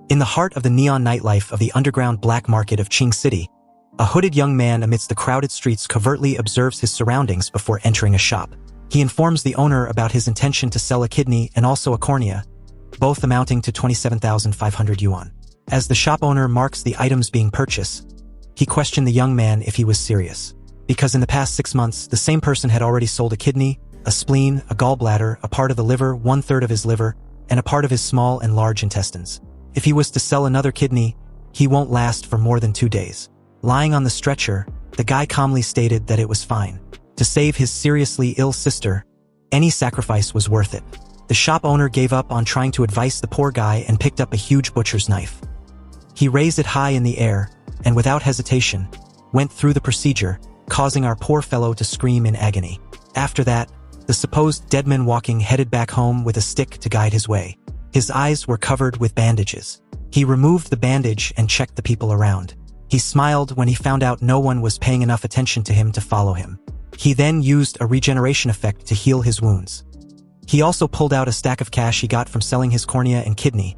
In the heart of the neon nightlife of the underground black market of Qing City, a hooded young man amidst the crowded streets covertly observes his surroundings before entering a shop. He informs the owner about his intention to sell a kidney and also a cornea, both amounting to 27,500 yuan. As the shop owner marks the items being purchased, he questioned the young man if he was serious. Because in the past 6 months, the same person had already sold a kidney, a spleen, a gallbladder, a part of the liver, 1/3 of his liver, and a part of his small and large intestines. If he was to sell another kidney, he won't last for more than 2 days. Lying on the stretcher, the guy calmly stated that it was fine. To save his seriously ill sister, any sacrifice was worth it. The shop owner gave up on trying to advise the poor guy and picked up a huge butcher's knife. He raised it high in the air, and without hesitation, went through the procedure, causing our poor fellow to scream in agony. After that, the supposed deadman walking headed back home with a stick to guide his way. His eyes were covered with bandages. He removed the bandage and checked the people around. He smiled when he found out no one was paying enough attention to him to follow him. He then used a regeneration effect to heal his wounds. He also pulled out a stack of cash he got from selling his cornea and kidney,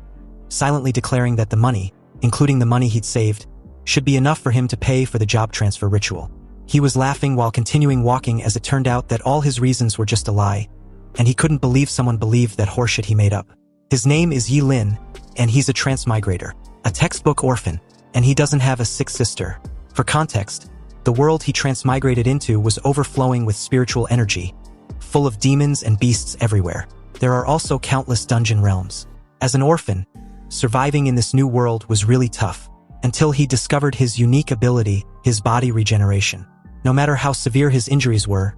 silently declaring that the money, including the money he'd saved, should be enough for him to pay for the job transfer ritual. He was laughing while continuing walking as it turned out that all his reasons were just a lie, and he couldn't believe someone believed that horseshit he made up. His name is Yi Lin, and he's a transmigrator, a textbook orphan, and he doesn't have a sick sister. For context, the world he transmigrated into was overflowing with spiritual energy, full of demons and beasts everywhere. There are also countless dungeon realms. As an orphan, surviving in this new world was really tough, until he discovered his unique ability, his body regeneration. No matter how severe his injuries were,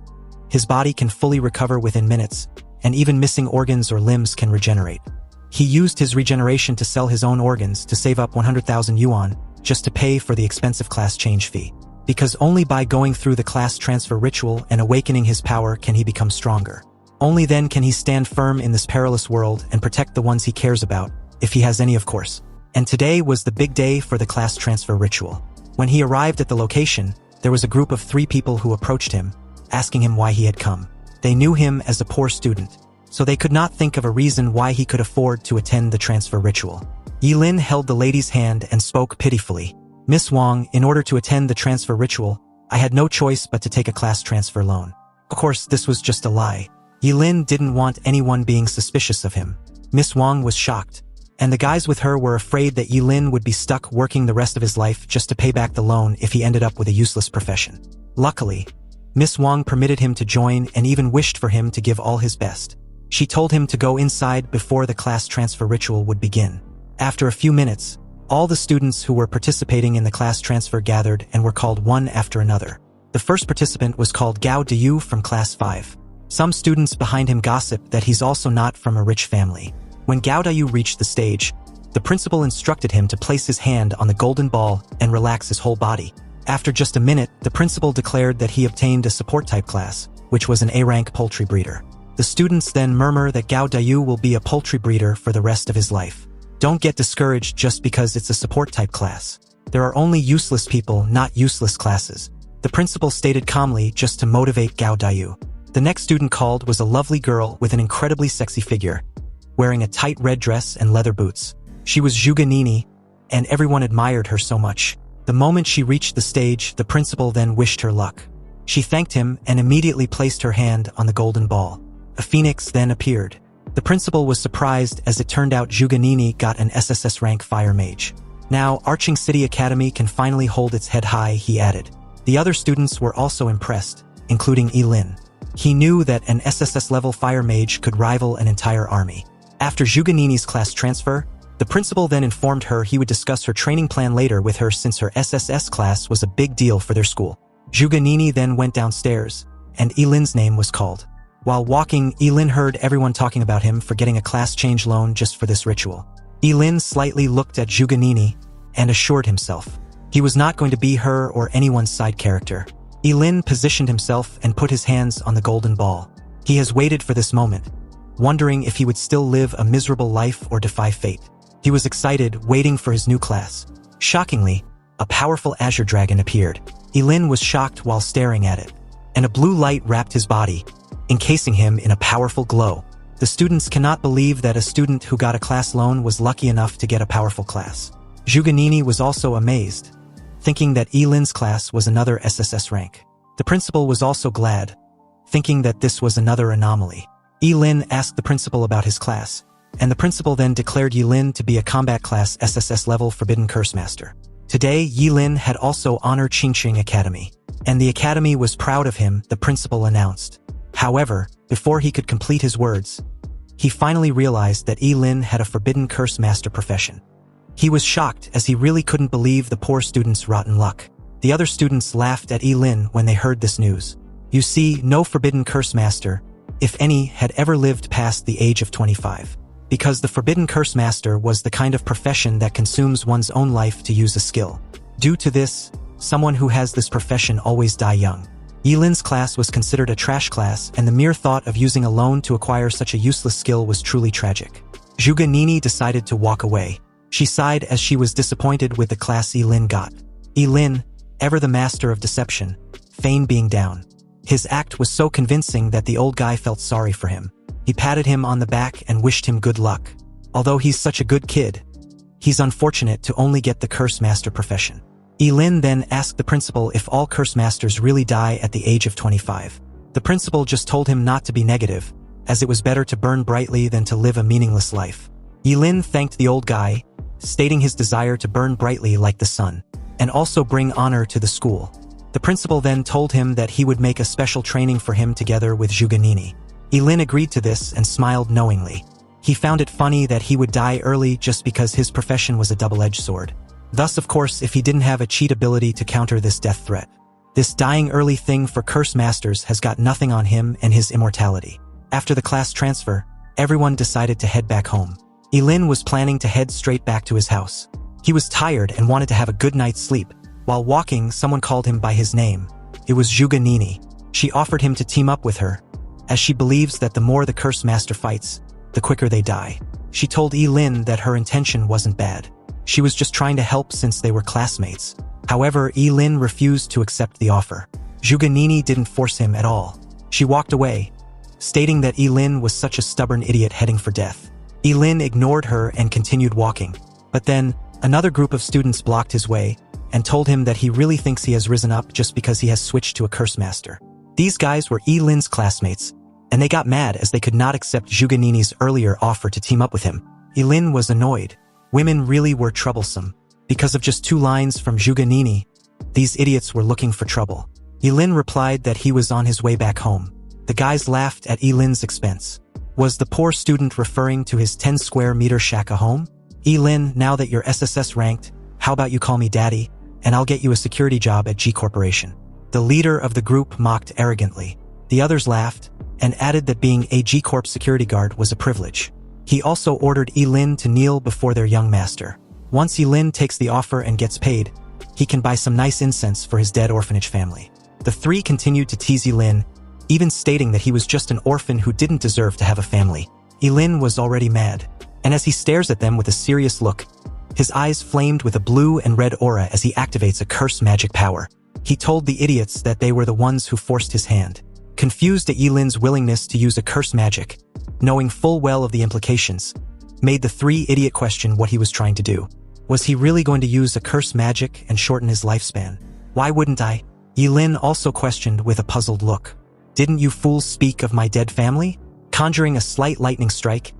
his body can fully recover within minutes, and even missing organs or limbs can regenerate. He used his regeneration to sell his own organs to save up 100,000 yuan just to pay for the expensive class change fee. Because only by going through the class transfer ritual and awakening his power can he become stronger. Only then can he stand firm in this perilous world and protect the ones he cares about, if he has any of course. And today was the big day for the class transfer ritual. When he arrived at the location, there was a group of 3 people who approached him, asking him why he had come. They knew him as a poor student, so they could not think of a reason why he could afford to attend the transfer ritual. Yi Lin held the lady's hand and spoke pitifully. "Miss Wang, in order to attend the transfer ritual, I had no choice but to take a class transfer loan." Of course, this was just a lie. Yi Lin didn't want anyone being suspicious of him. Miss Wang was shocked, and the guys with her were afraid that Yi Lin would be stuck working the rest of his life just to pay back the loan if he ended up with a useless profession. Luckily, Miss Wang permitted him to join and even wished for him to give all his best. She told him to go inside before the class transfer ritual would begin. After a few minutes, all the students who were participating in the class transfer gathered and were called one after another. The first participant was called Gao Diyu from class 5. Some students behind him gossiped that he's also not from a rich family. When Gao Diyu reached the stage, the principal instructed him to place his hand on the golden ball and relax his whole body. After just a minute, the principal declared that he obtained a support type class, which was an A-rank poultry breeder. The students then murmur that Gao Diyu will be a poultry breeder for the rest of his life. Don't get discouraged just because it's a support type class. There are only useless people, not useless classes, the principal stated calmly just to motivate Gao Diyu. The next student called was a lovely girl with an incredibly sexy figure, wearing a tight red dress and leather boots. She was Zhuge Nini, and everyone admired her so much. The moment she reached the stage, the principal then wished her luck. She thanked him and immediately placed her hand on the golden ball. A phoenix then appeared. The principal was surprised as it turned out Zhuge Nini got an SSS rank fire mage. Now, Arching City Academy can finally hold its head high, he added. The other students were also impressed, including Yi Lin. He knew that an SSS level fire mage could rival an entire army. After Zhuge Nini's class transfer, the principal then informed her he would discuss her training plan later with her since her SSS class was a big deal for their school. Zhuge Nini then went downstairs, and Yi Lin's name was called. While walking, Yi Lin heard everyone talking about him for getting a class change loan just for this ritual. Yi Lin slightly looked at Zhuge Nini and assured himself he was not going to be her or anyone's side character. Yi Lin positioned himself and put his hands on the golden ball. He has waited for this moment, wondering if he would still live a miserable life or defy fate. He was excited, waiting for his new class. Shockingly, a powerful azure dragon appeared. Yi Lin was shocked while staring at it, and a blue light wrapped his body, encasing him in a powerful glow. The students cannot believe that a student who got a class loan was lucky enough to get a powerful class. Zhuganini was also amazed, thinking that Yilin's class was another SSS rank. The principal was also glad, thinking that this was another anomaly. Yilin asked the principal about his class, and the principal then declared Yilin to be a combat class SSS level Forbidden Curse Master. Today, Yilin had also honored Qingqing Academy, and the academy was proud of him, the principal announced. However, before he could complete his words, he finally realized that Yilin had a Forbidden Curse Master profession. He was shocked as he really couldn't believe the poor student's rotten luck. The other students laughed at Yilin when they heard this news. You see, no Forbidden Curse Master, if any, had ever lived past the age of 25. Because the Forbidden Curse Master was the kind of profession that consumes one's own life to use a skill. Due to this, someone who has this profession always die young. Yilin's class was considered a trash class, and the mere thought of using a loan to acquire such a useless skill was truly tragic. Zhuganini decided to walk away. She sighed as she was disappointed with the class Yilin got. Yilin, ever the master of deception, feign being down. His act was so convincing that the old guy felt sorry for him. He patted him on the back and wished him good luck. Although he's such a good kid, he's unfortunate to only get the Curse Master profession. Yilin then asked the principal if all Curse Masters really die at the age of 25. The principal just told him not to be negative, as it was better to burn brightly than to live a meaningless life. Yilin thanked the old guy, stating his desire to burn brightly like the sun, and also bring honor to the school. The principal then told him that he would make a special training for him together with Zhuganini. Yilin agreed to this and smiled knowingly. He found it funny that he would die early just because his profession was a double-edged sword. Thus, of course, if he didn't have a cheat ability to counter this death threat. This dying early thing for Curse Masters has got nothing on him and his immortality. After the class transfer, everyone decided to head back home. Yilin was planning to head straight back to his house. He was tired and wanted to have a good night's sleep. While walking, someone called him by his name. It was Zhuganini. She offered him to team up with her, as she believes that the more the Curse Master fights, the quicker they die. She told Yilin that her intention wasn't bad. She was just trying to help since they were classmates. However, Yilin refused to accept the offer. Zhuganini didn't force him at all. She walked away, stating that Yilin was such a stubborn idiot heading for death. Yilin ignored her and continued walking. But then, another group of students blocked his way and told him that he really thinks he has risen up just because he has switched to a Curse Master. These guys were Yilin's classmates, and they got mad as they could not accept Zhuganini's earlier offer to team up with him. Yilin was annoyed. Women really were troublesome. Because of just 2 lines from Zhuganini, these idiots were looking for trouble. Yilin replied that he was on his way back home. The guys laughed at Yilin's expense. Was the poor student referring to his 10 square meter shack a home? Yilin, now that you're SSS ranked, how about you call me daddy, and I'll get you a security job at G Corporation. The leader of the group mocked arrogantly. The others laughed, and added that being a G Corp security guard was a privilege. He also ordered Yilin to kneel before their young master. Once Yilin takes the offer and gets paid, he can buy some nice incense for his dead orphanage family. The 3 continued to tease Yilin, even stating that he was just an orphan who didn't deserve to have a family. Yilin was already mad, and as he stares at them with a serious look, his eyes flamed with a blue and red aura as he activates a curse magic power. He told the idiots that they were the ones who forced his hand. Confused at Yilin's willingness to use a curse magic, knowing full well of the implications, made the 3 idiot question what he was trying to do. Was he really going to use a curse magic and shorten his lifespan? Why wouldn't I? Yilin also questioned with a puzzled look. Didn't you fools speak of my dead family? Conjuring a slight lightning strike,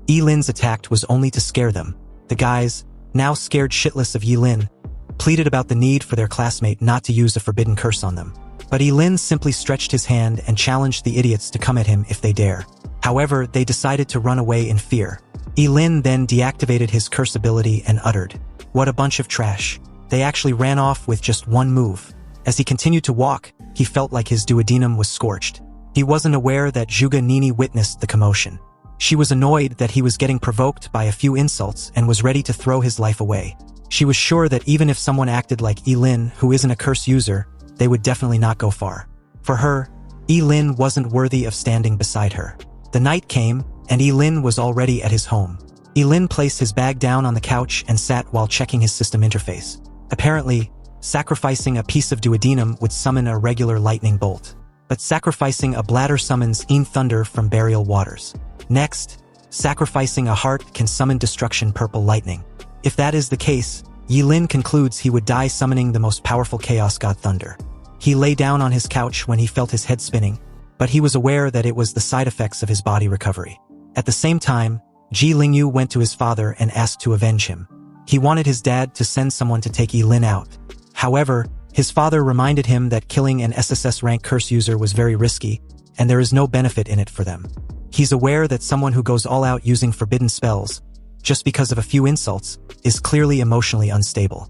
Yilin's attack was only to scare them. The guys, now scared shitless of Yilin, pleaded about the need for their classmate not to use a forbidden curse on them. But Yilin simply stretched his hand and challenged the idiots to come at him if they dare. However, they decided to run away in fear. Yilin then deactivated his curse ability and uttered, "What a bunch of trash." They actually ran off with just 1 move. As he continued to walk, he felt like his duodenum was scorched. He wasn't aware that Zhuganini witnessed the commotion. She was annoyed that he was getting provoked by a few insults and was ready to throw his life away. She was sure that even if someone acted like Yilin, who isn't a curse user, they would definitely not go far. For her, Yilin wasn't worthy of standing beside her. The night came, and Yilin was already at his home. Yilin placed his bag down on the couch and sat while checking his system interface. Apparently, sacrificing a piece of duodenum would summon a regular lightning bolt. But sacrificing a bladder summons thunder from burial waters. Next, sacrificing a heart can summon destruction purple lightning. If that is the case, Yilin concludes he would die summoning the most powerful chaos god Thunder. He lay down on his couch when he felt his head spinning, but he was aware that it was the side effects of his body recovery. At the same time, Ji Lingyu went to his father and asked to avenge him. He wanted his dad to send someone to take Yilin out. However, his father reminded him that killing an SSS rank curse user was very risky, and there is no benefit in it for them. He's aware that someone who goes all out using forbidden spells, just because of a few insults, is clearly emotionally unstable.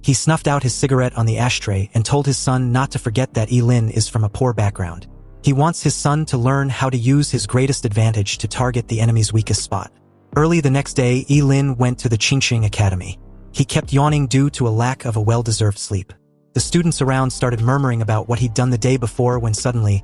He snuffed out his cigarette on the ashtray and told his son not to forget that Yilin is from a poor background. He wants his son to learn how to use his greatest advantage to target the enemy's weakest spot. Early the next day, Yilin went to the Qingqing Academy. He kept yawning due to a lack of a well-deserved sleep. The students around started murmuring about what he'd done the day before when suddenly,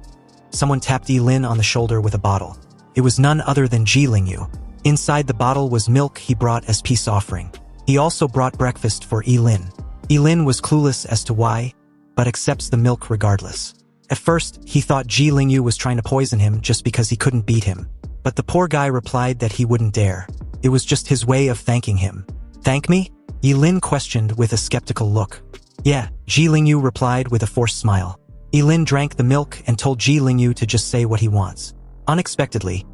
someone tapped Yilin on the shoulder with a bottle. It was none other than Ji Lingyu. Inside the bottle was milk he brought as peace offering. He also brought breakfast for Yilin. Yilin was clueless as to why, but accepts the milk regardless. At first, he thought Ji Lingyu was trying to poison him just because he couldn't beat him. But the poor guy replied that he wouldn't dare. It was just his way of thanking him. "Thank me?" Yilin questioned with a skeptical look. "Yeah," Ji Lingyu replied with a forced smile. Yilin drank the milk and told Ji Lingyu to just say what he wants. Unexpectedly,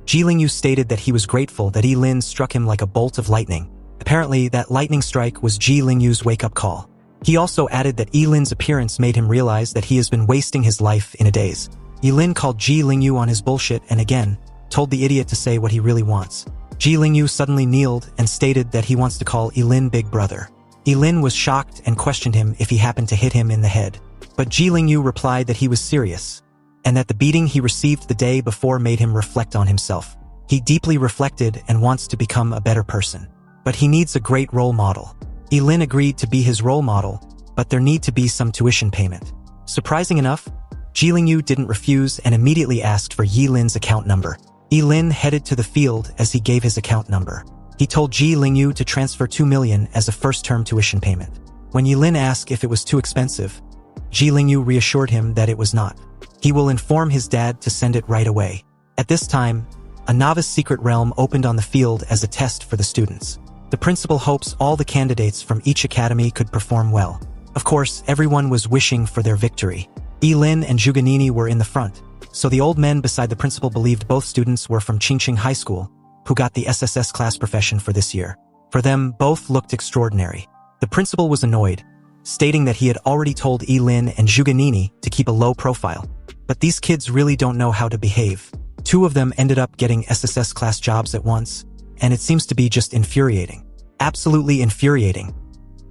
Ji Lingyu stated that he was grateful that Yilin struck him like a bolt of lightning. Apparently, that lightning strike was Ji Lingyu's wake-up call. He also added that Yilin's appearance made him realize that he has been wasting his life in a daze. Yilin called Ji Lingyu on his bullshit and again, told the idiot to say what he really wants. Ji Lingyu suddenly kneeled and stated that he wants to call Yilin Big Brother. Yilin was shocked and questioned him if he happened to hit him in the head. But Ji Lingyu replied that he was serious, and that the beating he received the day before made him reflect on himself. He deeply reflected and wants to become a better person. But he needs a great role model. Yilin agreed to be his role model, but there need to be some tuition payment. Surprising enough, Ji Lingyu didn't refuse and immediately asked for Yilin's account number. Yilin headed to the field as he gave his account number. He told Ji Lingyu to transfer 2 million as a first-term tuition payment. When Yilin asked if it was too expensive, Ji Lingyu reassured him that it was not. He will inform his dad to send it right away. At this time, a novice secret realm opened on the field as a test for the students. The principal hopes all the candidates from each academy could perform well. Of course, everyone was wishing for their victory. Yilin and Zhuganini were in the front, so the old men beside the principal believed both students were from Qingqing High School, who got the SSS class profession for this year. For them, both looked extraordinary. The principal was annoyed, stating that he had already told Yilin and Zhuganini to keep a low profile. But these kids really don't know how to behave. 2 of them ended up getting SSS class jobs at once, and it seems to be just infuriating. Absolutely infuriating.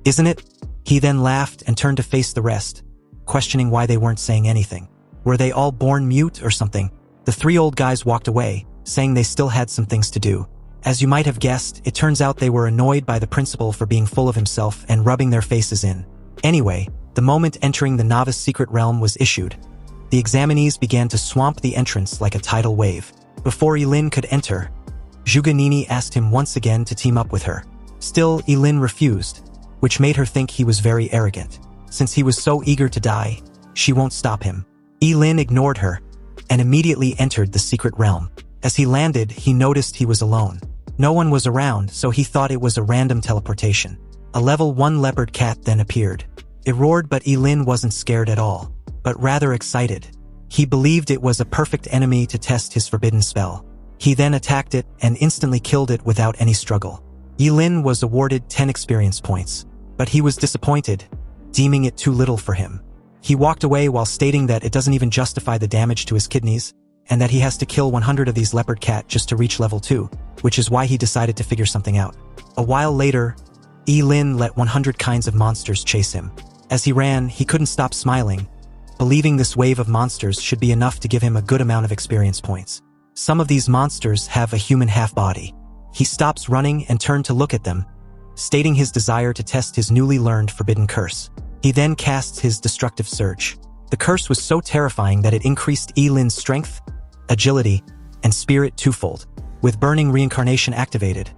Isn't it? He then laughed and turned to face the rest, questioning why they weren't saying anything. Were they all born mute or something? The 3 old guys walked away, saying they still had some things to do. As you might have guessed, it turns out they were annoyed by the principal for being full of himself and rubbing their faces in. Anyway, the moment entering the novice secret realm was issued, the examinees began to swamp the entrance like a tidal wave. Before Yilin could enter, Zhuganini asked him once again to team up with her. Still, Yilin refused, which made her think he was very arrogant. Since he was so eager to die, she won't stop him. Yilin ignored her and immediately entered the secret realm. As he landed, he noticed he was alone. No one was around, so he thought it was a random teleportation. A level 1 leopard cat then appeared. It roared, but Yilin wasn't scared at all, but rather excited. He believed it was a perfect enemy to test his forbidden spell. He then attacked it and instantly killed it without any struggle. Yilin was awarded 10 experience points, but he was disappointed, deeming it too little for him. He walked away while stating that it doesn't even justify the damage to his kidneys, and that he has to kill 100 of these leopard cat just to reach level 2, which is why he decided to figure something out. A while later, Yilin let 100 kinds of monsters chase him. As he ran, he couldn't stop smiling, believing this wave of monsters should be enough to give him a good amount of experience points. Some of these monsters have a human half-body. He stops running and turned to look at them, stating his desire to test his newly learned forbidden curse. He then casts his destructive surge. The curse was so terrifying that it increased Yilin's strength, agility, and spirit twofold. With burning reincarnation activated,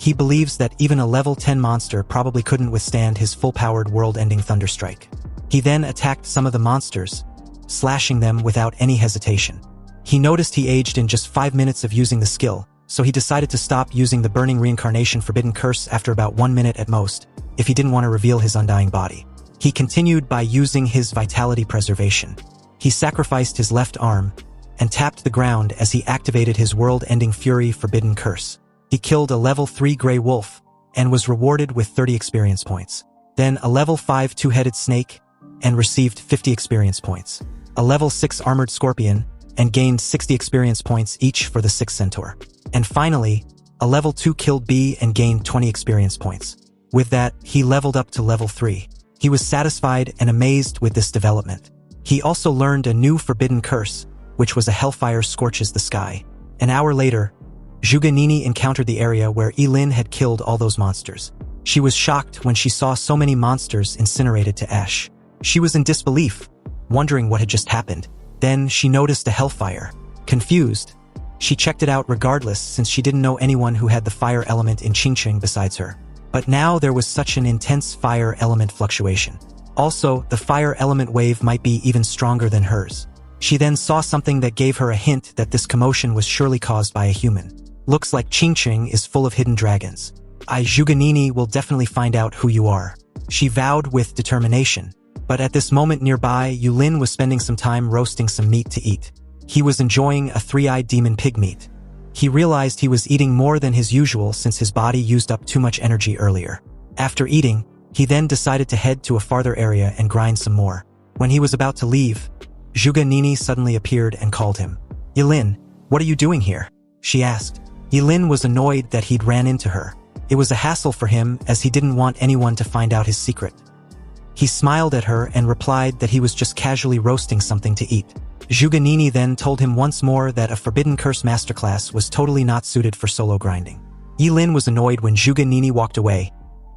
he believes that even a level 10 monster probably couldn't withstand his full-powered world-ending thunderstrike. He then attacked some of the monsters, slashing them without any hesitation. He noticed he aged in just 5 minutes of using the skill, so he decided to stop using the burning reincarnation forbidden curse after about 1 minute at most, if he didn't want to reveal his undying body. He continued by using his vitality preservation. He sacrificed his left arm and tapped the ground as he activated his world-ending fury forbidden curse. He killed a level 3 gray wolf and was rewarded with 30 experience points. Then a level 5 two-headed snake and received 50 experience points. A level 6 armored scorpion and gained 60 experience points each for the 6 centaur. And finally, a level 2 killed bee and gained 20 experience points. With that, he leveled up to level 3. He was satisfied and amazed with this development. He also learned a new forbidden curse, which was a hellfire scorches the sky. An hour later, Zhuge Nini encountered the area where Yilin had killed all those monsters. She was shocked when she saw so many monsters incinerated to ash. She was in disbelief, wondering what had just happened. Then she noticed a hellfire. Confused, she checked it out regardless since she didn't know anyone who had the fire element in Qingqing besides her. But now there was such an intense fire element fluctuation. Also, the fire element wave might be even stronger than hers. She then saw something that gave her a hint that this commotion was surely caused by a human. Looks like Qingqing is full of hidden dragons. Zhuge Nini will definitely find out who you are, she vowed with determination. But at this moment nearby, Yulin was spending some time roasting some meat to eat. He was enjoying a 3-eyed demon pig meat. He realized he was eating more than his usual since his body used up too much energy earlier. After eating, he then decided to head to a farther area and grind some more. When he was about to leave, Zhuge Nini suddenly appeared and called him. Yilin, what are you doing here? She asked. Yilin was annoyed that he'd ran into her. It was a hassle for him as he didn't want anyone to find out his secret. He smiled at her and replied that he was just casually roasting something to eat. Zhuge Nini then told him once more that a Forbidden Curse Masterclass was totally not suited for solo grinding. Yilin was annoyed when Zhuge Nini walked away,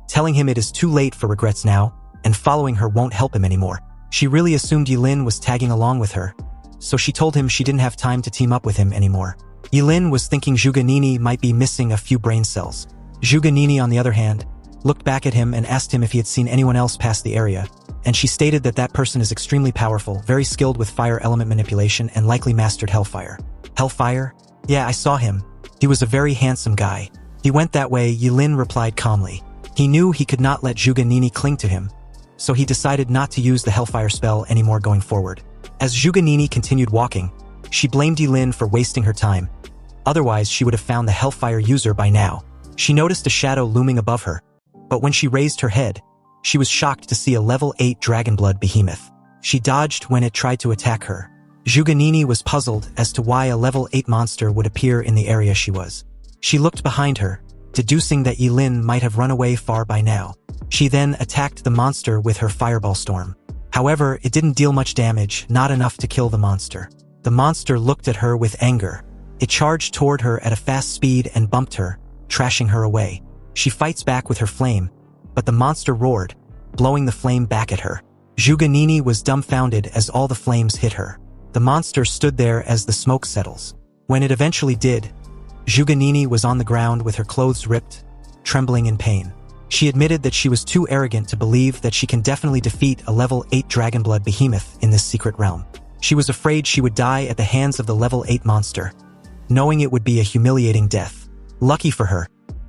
telling him it is too late for regrets now, and following her won't help him anymore. She really assumed Yilin was tagging along with her, so she told him she didn't have time to team up with him anymore. Yilin was thinking Zhuge Nini might be missing a few brain cells. Zhuge Nini, on the other hand, looked back at him and asked him if he had seen anyone else pass the area, and she stated that that person is extremely powerful, very skilled with fire element manipulation, and likely mastered Hellfire. Hellfire? Yeah, I saw him. He was a very handsome guy. He went that way, Yilin replied calmly. He knew he could not let Zhuge Nini cling to him, so he decided not to use the Hellfire spell anymore going forward. As Zhuge Nini continued walking, she blamed Yilin for wasting her time. Otherwise, she would have found the Hellfire user by now. She noticed a shadow looming above her, but when she raised her head, she was shocked to see a level 8 Dragonblood behemoth. She dodged when it tried to attack her. Zhuge Nini was puzzled as to why a level 8 monster would appear in the area she was. She looked behind her, deducing that Yilin might have run away far by now. She then attacked the monster with her fireball storm. However, it didn't deal much damage, not enough to kill the monster. The monster looked at her with anger. It charged toward her at a fast speed and bumped her, trashing her away. She fights back with her flame, but the monster roared, blowing the flame back at her. Zhuge Nini was dumbfounded as all the flames hit her. The monster stood there as the smoke settles. When it eventually did, Zhuge Nini was on the ground with her clothes ripped, trembling in pain. She admitted that she was too arrogant to believe that she can definitely defeat a level 8 Dragonblood behemoth in this secret realm. She was afraid she would die at the hands of the level 8 monster, knowing it would be a humiliating death. Lucky for her,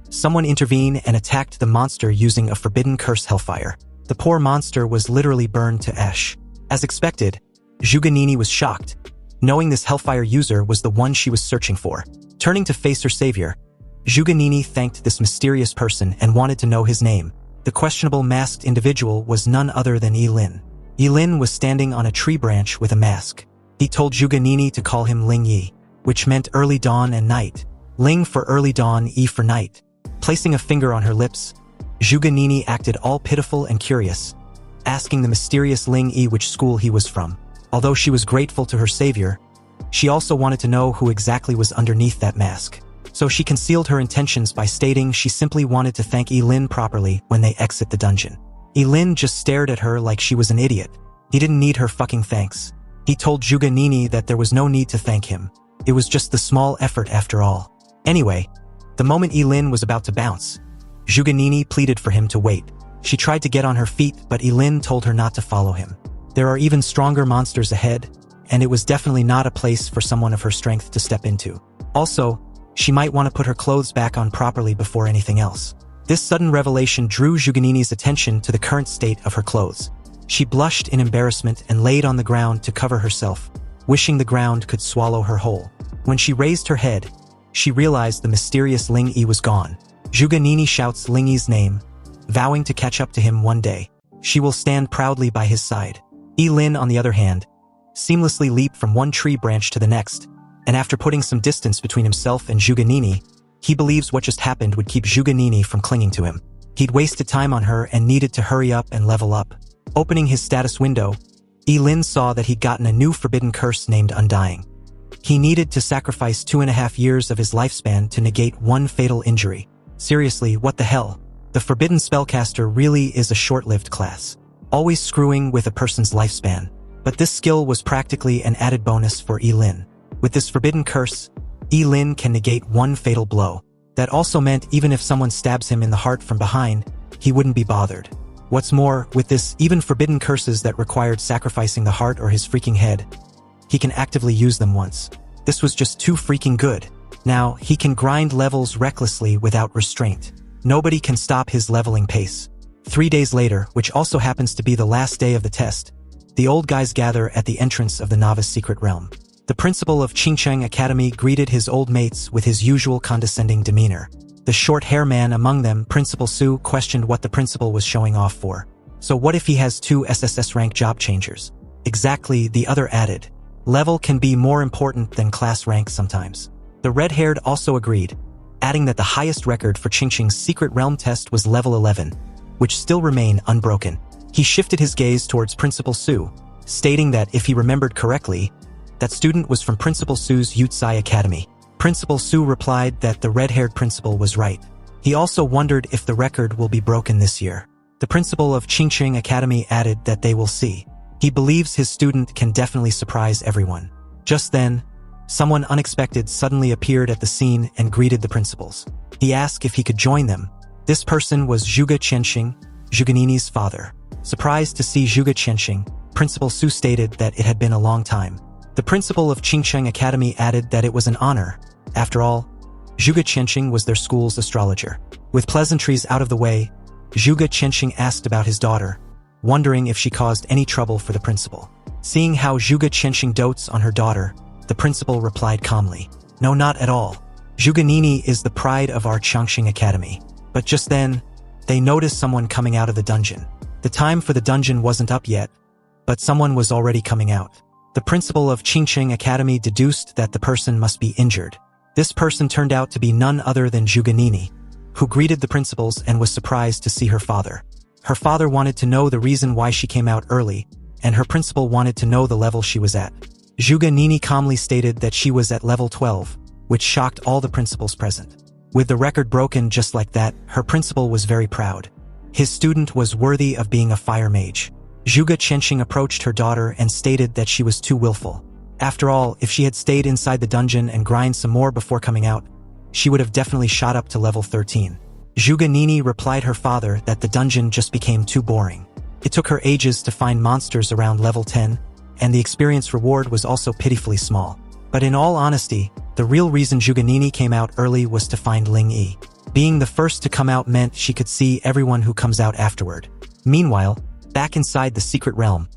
someone intervened and attacked the monster using a forbidden curse hellfire. The poor monster was literally burned to ash. As expected, Zhuge Nini was shocked, knowing this hellfire user was the one she was searching for. Turning to face her savior, Zhuge Nini thanked this mysterious person and wanted to know his name. The questionable masked individual was none other than Yilin. Yilin was standing on a tree branch with a mask. He told Zhuge Nini to call him Ling Yi, which meant early dawn and night. Ling for early dawn, Yi for night. Placing a finger on her lips, Zhuge Nini acted all pitiful and curious, asking the mysterious Ling Yi which school he was from. Although she was grateful to her savior, she also wanted to know who exactly was underneath that mask. So she concealed her intentions by stating she simply wanted to thank Yilin properly when they exit the dungeon. Yilin just stared at her like she was an idiot. He didn't need her fucking thanks. He told Zhuge Nini that there was no need to thank him. It was just the small effort after all. Anyway, the moment Yilin was about to bounce, Zhuge Nini pleaded for him to wait. She tried to get on her feet, but Yilin told her not to follow him. There are even stronger monsters ahead, and it was definitely not a place for someone of her strength to step into. Also, she might want to put her clothes back on properly before anything else. This sudden revelation drew Juganini's attention to the current state of her clothes. She blushed in embarrassment and laid on the ground to cover herself, wishing the ground could swallow her whole. When she raised her head, she realized the mysterious Ling Yi was gone. Juganini shouts Ling Yi's name, vowing to catch up to him one day. She will stand proudly by his side. Lin, on the other hand, seamlessly leaped from one tree branch to the next, and after putting some distance between himself and Juganini, he believes what just happened would keep Juganini from clinging to him. He'd wasted time on her and needed to hurry up and level up. Opening his status window, Lin saw that he'd gotten a new forbidden curse named Undying. He needed to sacrifice 2.5 years of his lifespan to negate one fatal injury. Seriously, what the hell? The Forbidden Spellcaster really is a short-lived class, always screwing with a person's lifespan. But this skill was practically an added bonus for Lin. With this forbidden curse, Lin can negate one fatal blow. That also meant even if someone stabs him in the heart from behind, he wouldn't be bothered. What's more, with this, even forbidden curses that required sacrificing the heart or his freaking head, he can actively use them once. This was just too freaking good. Now, he can grind levels recklessly without restraint. Nobody can stop his leveling pace. 3 days later, which also happens to be the last day of the test, the old guys gather at the entrance of the novice secret realm. The principal of Qingcheng Academy greeted his old mates with his usual condescending demeanor. The short-hair man among them, Principal Su, questioned what the principal was showing off for. So what if he has 2 SSS rank job changers? Exactly, the other added. Level can be more important than class rank sometimes. The red-haired also agreed, adding that the highest record for Qingcheng's secret realm test was level 11, which still remained unbroken. He shifted his gaze towards Principal Su, stating that if he remembered correctly, that student was from Principal Su's Yutsai Academy. Principal Su replied that the red-haired principal was right. He also wondered if the record will be broken this year. The principal of Qingcheng Academy added that they will see. He believes his student can definitely surprise everyone. Just then, someone unexpected suddenly appeared at the scene and greeted the principals. He asked if he could join them. This person was Zhuge Qianxing, Juganini's father. Surprised to see Zhuge Qianxing, Principal Su stated that it had been a long time. The principal of Qingcheng Academy added that it was an honor. After all, Zhuge Qianxing was their school's astrologer. With pleasantries out of the way, Zhuge Qianxing asked about his daughter, wondering if she caused any trouble for the principal. Seeing how Zhuge Qianxing dotes on her daughter, the principal replied calmly, "No, not at all. Juganini is the pride of our Changxing Academy." But just then, they noticed someone coming out of the dungeon. The time for the dungeon wasn't up yet, but someone was already coming out. The principal of Qingcheng Academy deduced that the person must be injured. This person turned out to be none other than Juganini, who greeted the principals and was surprised to see her father. Her father wanted to know the reason why she came out early, and her principal wanted to know the level she was at. Juganini calmly stated that she was at level 12, which shocked all the principals present. With the record broken just like that, her principal was very proud. His student was worthy of being a fire mage. Zhuge Qianxing approached her daughter and stated that she was too willful. After all, if she had stayed inside the dungeon and grind some more before coming out, she would have definitely shot up to level 13. Juganini replied her father that the dungeon just became too boring. It took her ages to find monsters around level 10, and the experience reward was also pitifully small. But in all honesty, the real reason Juganini came out early was to find Ling Yi. Being the first to come out meant she could see everyone who comes out afterward. Meanwhile, back inside the secret realm,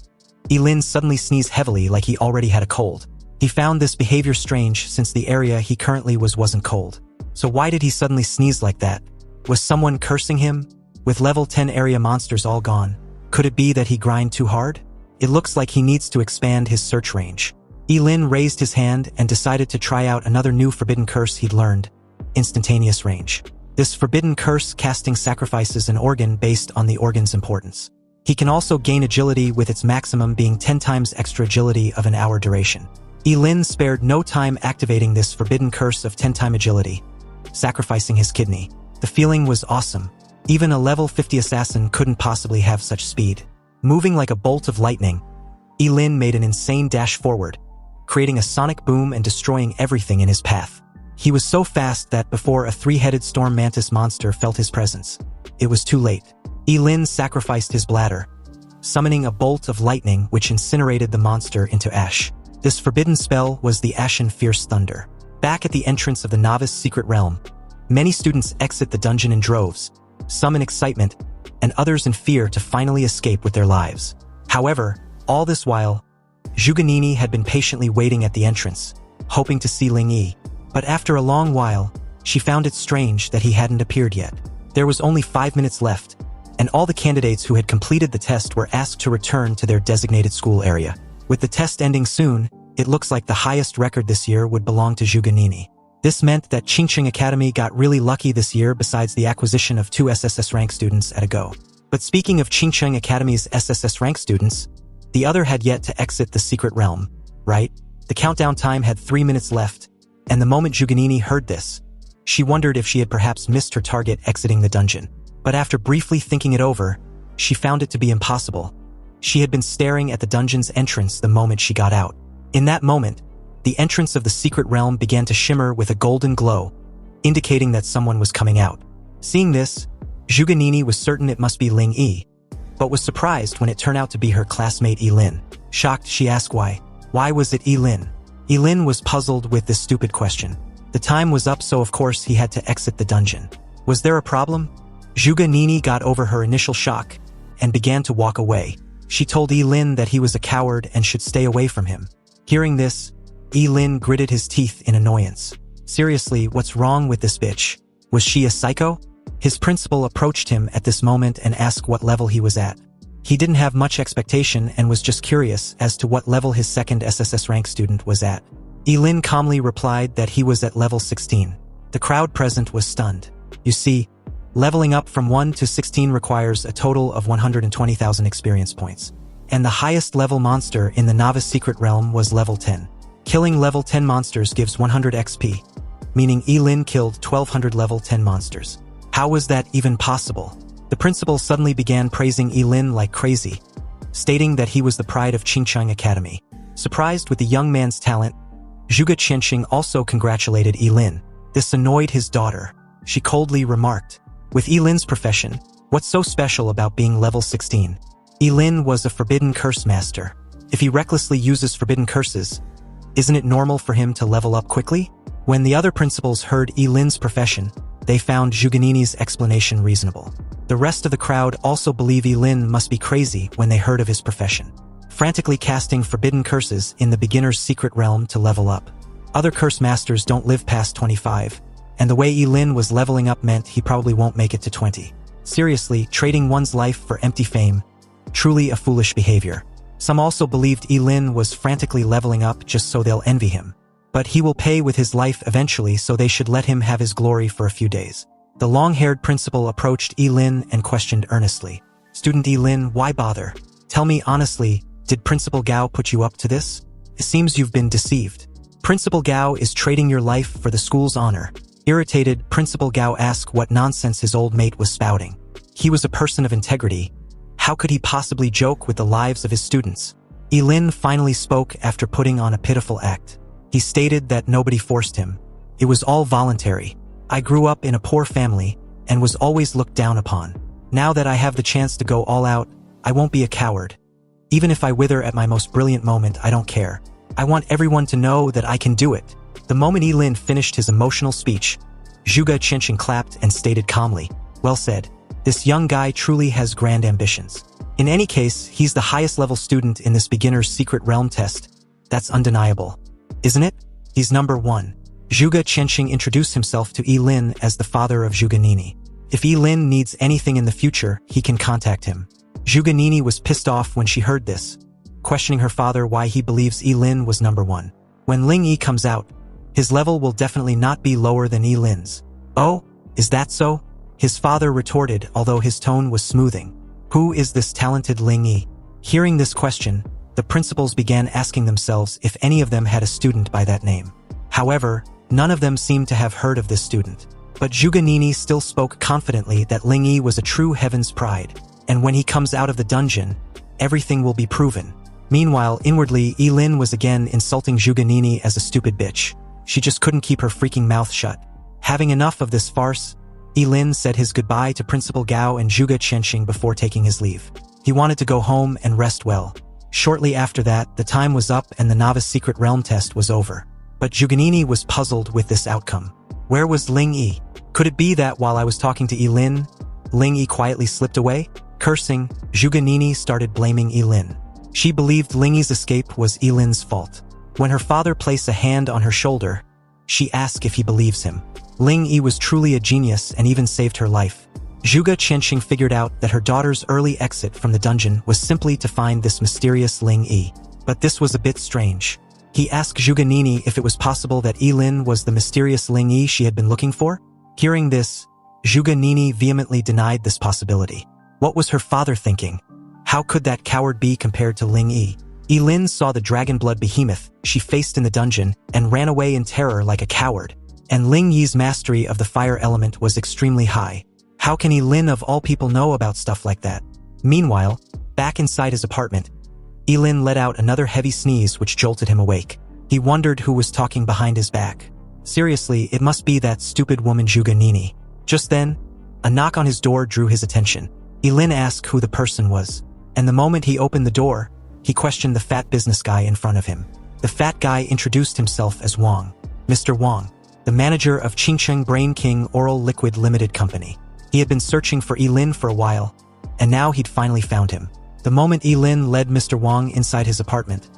Lin suddenly sneezed heavily like he already had a cold. He found this behavior strange since the area he currently wasn't cold. So why did he suddenly sneeze like that? Was someone cursing him? With level 10 area monsters all gone, could it be that he grind too hard? It looks like he needs to expand his search range. Lin raised his hand and decided to try out another new forbidden curse he'd learned, instantaneous range. This forbidden curse casting sacrifices an organ based on the organ's importance. He can also gain agility with its maximum being 10 times extra agility of an hour duration. Lin spared no time activating this forbidden curse of 10-time agility, sacrificing his kidney. The feeling was awesome. Even a level 50 assassin couldn't possibly have such speed. Moving like a bolt of lightning, Lin made an insane dash forward, creating a sonic boom and destroying everything in his path. He was so fast that before a 3-headed storm mantis monster felt his presence, it was too late. Lin sacrificed his bladder, summoning a bolt of lightning which incinerated the monster into ash. This forbidden spell was the Ashen Fierce Thunder. Back at the entrance of the novice secret realm, many students exit the dungeon in droves, some in excitement, and others in fear to finally escape with their lives. However, all this while, Zhuge had been patiently waiting at the entrance, hoping to see Ling Yi. But after a long while, she found it strange that he hadn't appeared yet. There was only 5 minutes left, and all the candidates who had completed the test were asked to return to their designated school area. With the test ending soon, it looks like the highest record this year would belong to Zhuge. This meant that Qingqing Academy got really lucky this year besides the acquisition of 2 SSS rank students at a go. But speaking of Qingqing Academy's SSS rank students, the other had yet to exit the secret realm, right? The countdown time had 3 minutes left, and the moment Zhuge heard this, she wondered if she had perhaps missed her target exiting the dungeon. But after briefly thinking it over, she found it to be impossible. She had been staring at the dungeon's entrance the moment she got out. In that moment, the entrance of the secret realm began to shimmer with a golden glow, indicating that someone was coming out. Seeing this, Zhuge was certain it must be Ling Yi, but was surprised when it turned out to be her classmate Yilin. Shocked, she asked why. Why was it Yilin? Yilin was puzzled with this stupid question. The time was up, so of course he had to exit the dungeon. Was there a problem? Zhuge got over her initial shock and began to walk away. She told Yilin that he was a coward and should stay away from him. Hearing this, Yilin gritted his teeth in annoyance. Seriously, what's wrong with this bitch? Was she a psycho? His principal approached him at this moment and asked what level he was at. He didn't have much expectation and was just curious as to what level his second SSS rank student was at. Yilin calmly replied that he was at level 16. The crowd present was stunned. You see, leveling up from 1 to 16 requires a total of 120,000 experience points. And the highest level monster in the novice secret realm was level 10. Killing level 10 monsters gives 100 XP, meaning Yilin killed 1200 level 10 monsters. How was that even possible? The principal suddenly began praising Yilin like crazy, stating that he was the pride of Qingqing Academy. Surprised with the young man's talent, Zhuge Qianxing also congratulated Yilin. This annoyed his daughter. She coldly remarked, "With Yilin's profession, what's so special about being level 16? Yilin was a forbidden curse master. If he recklessly uses forbidden curses, isn't it normal for him to level up quickly?" When the other principals heard Yilin's profession, they found Zhuge explanation reasonable. The rest of the crowd also believe Yilin must be crazy when they heard of his profession, frantically casting forbidden curses in the beginner's secret realm to level up. Other curse masters don't live past 25, and the way Yilin was leveling up meant he probably won't make it to 20. Seriously, trading one's life for empty fame, truly a foolish behavior. Some also believed Yilin was frantically leveling up just so they'll envy him. But he will pay with his life eventually, so they should let him have his glory for a few days. The long-haired principal approached Yilin and questioned earnestly, "Student Yilin, why bother? Tell me honestly, did Principal Gao put you up to this? It seems you've been deceived. Principal Gao is trading your life for the school's honor." Irritated, Principal Gao asked what nonsense his old mate was spouting. He was a person of integrity. How could he possibly joke with the lives of his students? Yilin finally spoke after putting on a pitiful act. He stated that nobody forced him. It was all voluntary. "I grew up in a poor family and was always looked down upon. Now that I have the chance to go all out, I won't be a coward. Even if I wither at my most brilliant moment, I don't care. I want everyone to know that I can do it." The moment Yilin finished his emotional speech, Zhuge Qianxing clapped and stated calmly, "Well said. This young guy truly has grand ambitions. In any case, he's the highest level student in this beginner's secret realm test. That's undeniable. Isn't it? He's number 1. Zhuge Qianxing introduced himself to Yilin as the father of Zhuge. If Yilin needs anything in the future, he can contact him. Zhuge was pissed off when she heard this, questioning her father why he believes Yilin was number 1. When Ling Yi comes out, his level will definitely not be lower than Yilin's. "Oh, is that so?" his father retorted, although his tone was smoothing. "Who is this talented Ling Yi?" Hearing this question, the principals began asking themselves if any of them had a student by that name. However, none of them seemed to have heard of this student. But Zhuge still spoke confidently that Ling Yi was a true heaven's pride, and when he comes out of the dungeon, everything will be proven. Meanwhile, inwardly, Yilin was again insulting Zhuge as a stupid bitch. She just couldn't keep her freaking mouth shut. Having enough of this farce, Yilin said his goodbye to Principal Gao and Zhuge Qianxing before taking his leave. He wanted to go home and rest well. Shortly after that, the time was up and the novice secret realm test was over. But Zhuge was puzzled with this outcome. Where was Ling Yi? Could it be that while I was talking to Yilin, Ling Yi quietly slipped away? Cursing, Zhuge started blaming Yilin. She believed Ling Yi's escape was Yilin's fault. When her father placed a hand on her shoulder, she asked if he believes him. Ling Yi was truly a genius and even saved her life. Zhuge Qianxing figured out that her daughter's early exit from the dungeon was simply to find this mysterious Ling Yi. But this was a bit strange. He asked Zhuge if it was possible that Yilin was the mysterious Ling Yi she had been looking for. Hearing this, Zhuge vehemently denied this possibility. What was her father thinking? How could that coward be compared to Ling Yi? Yilin saw the dragon blood behemoth she faced in the dungeon and ran away in terror like a coward. And Ling Yi's mastery of the fire element was extremely high. How can Yilin of all people know about stuff like that? Meanwhile, back inside his apartment, Yilin let out another heavy sneeze which jolted him awake. He wondered who was talking behind his back. Seriously, it must be that stupid woman Zhuge. Just then, a knock on his door drew his attention. Yilin asked who the person was, and the moment he opened the door, he questioned the fat business guy in front of him. The fat guy introduced himself as Wang. Mr. Wang, the manager of Qingcheng Brain King Oral Liquid Limited Company. He had been searching for Yilin for a while, and now he'd finally found him. The moment Yilin led Mr. Wang inside his apartment,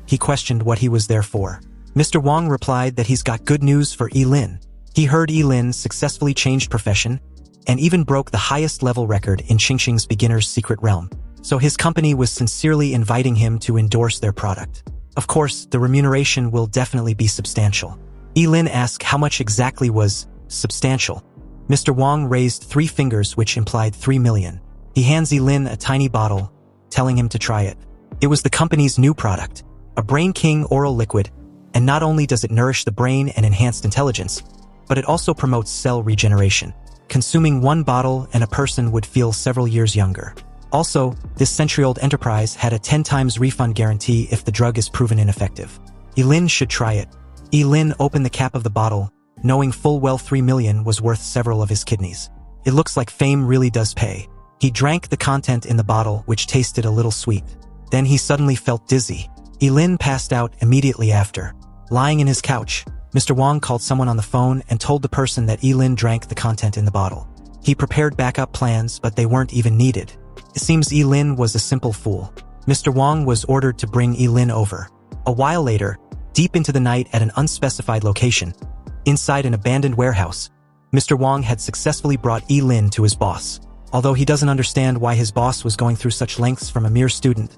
he questioned what he was there for. Mr. Wang replied that he's got good news for Yilin. He heard Yilin successfully changed profession and even broke the highest level record in Qingcheng's beginner's secret realm. So his company was sincerely inviting him to endorse their product. Of course, the remuneration will definitely be substantial. Yilin asked how much exactly was substantial. Mr. Wang raised 3 fingers which implied 3 million. He hands Yilin a tiny bottle, telling him to try it. It was the company's new product, a Brain King oral liquid, and not only does it nourish the brain and enhance intelligence, but it also promotes cell regeneration. Consuming 1 bottle and a person would feel several years younger. Also, this century-old enterprise had a 10 times refund guarantee if the drug is proven ineffective. Yilin should try it. Yilin opened the cap of the bottle, knowing full well 3 million was worth several of his kidneys. It looks like fame really does pay. He drank the content in the bottle, which tasted a little sweet. Then he suddenly felt dizzy. Yilin passed out immediately after. Lying in his couch, Mr. Wang called someone on the phone and told the person that Yilin drank the content in the bottle. He prepared backup plans, but they weren't even needed. It seems Yilin was a simple fool. Mr. Wang was ordered to bring Yilin over. A while later, deep into the night at an unspecified location, inside an abandoned warehouse, Mr. Wang had successfully brought Yilin to his boss. Although he doesn't understand why his boss was going through such lengths from a mere student,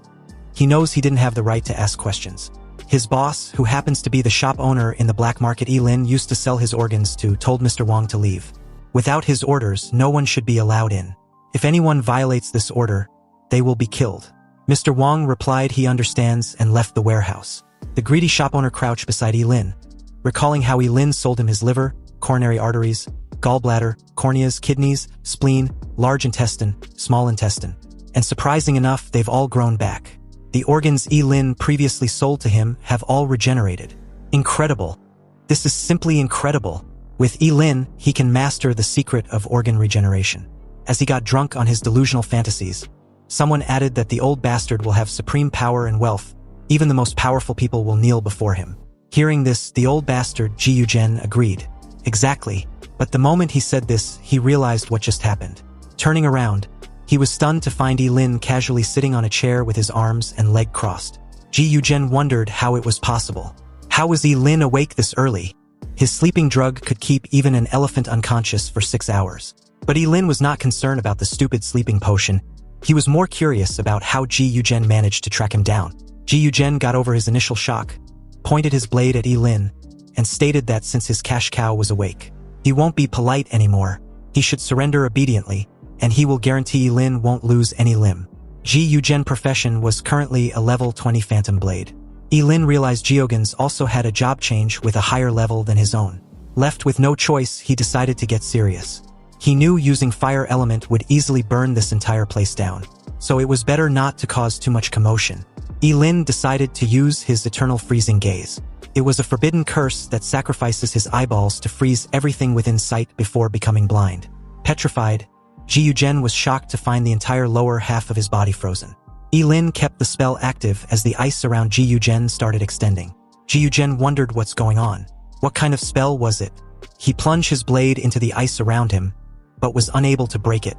he knows he didn't have the right to ask questions. His boss, who happens to be the shop owner in the black market Yilin used to sell his organs to, told Mr. Wang to leave. Without his orders, no one should be allowed in. If anyone violates this order, they will be killed. Mr. Wang replied he understands and left the warehouse. The greedy shop owner crouched beside Yilin, recalling how Yilin sold him his liver, coronary arteries, gallbladder, corneas, kidneys, spleen, large intestine, small intestine. And surprising enough, they've all grown back. The organs Yilin previously sold to him have all regenerated. Incredible. This is simply incredible. With Yilin, he can master the secret of organ regeneration. As he got drunk on his delusional fantasies, someone added that the old bastard will have supreme power and wealth. Even the most powerful people will kneel before him. Hearing this, the old bastard Ji Yuzhen agreed. Exactly. But the moment he said this, he realized what just happened. Turning around, he was stunned to find Yilin casually sitting on a chair with his arms and leg crossed. Ji Yuzhen wondered how it was possible. How was Yilin awake this early? His sleeping drug could keep even an elephant unconscious for 6 hours. But Yilin was not concerned about the stupid sleeping potion. He was more curious about how Ji Yuzhen managed to track him down. Ji Yuzhen got over his initial shock, pointed his blade at Yilin, and stated that since his cash cow was awake, he won't be polite anymore. He should surrender obediently, and he will guarantee Yilin won't lose any limb. Ji Yuzhen's profession was currently a level 20 phantom blade. Yilin realized Jiogans also had a job change with a higher level than his own. Left with no choice, he decided to get serious. He knew using fire element would easily burn this entire place down, so it was better not to cause too much commotion. Yilin decided to use his eternal freezing gaze. It was a forbidden curse that sacrifices his eyeballs to freeze everything within sight before becoming blind. Petrified, Ji Yuzhen was shocked to find the entire lower half of his body frozen. Lin kept the spell active as the ice around Ji Yujen started extending. Ji Yujen wondered what's going on. What kind of spell was it? He plunged his blade into the ice around him, but was unable to break it.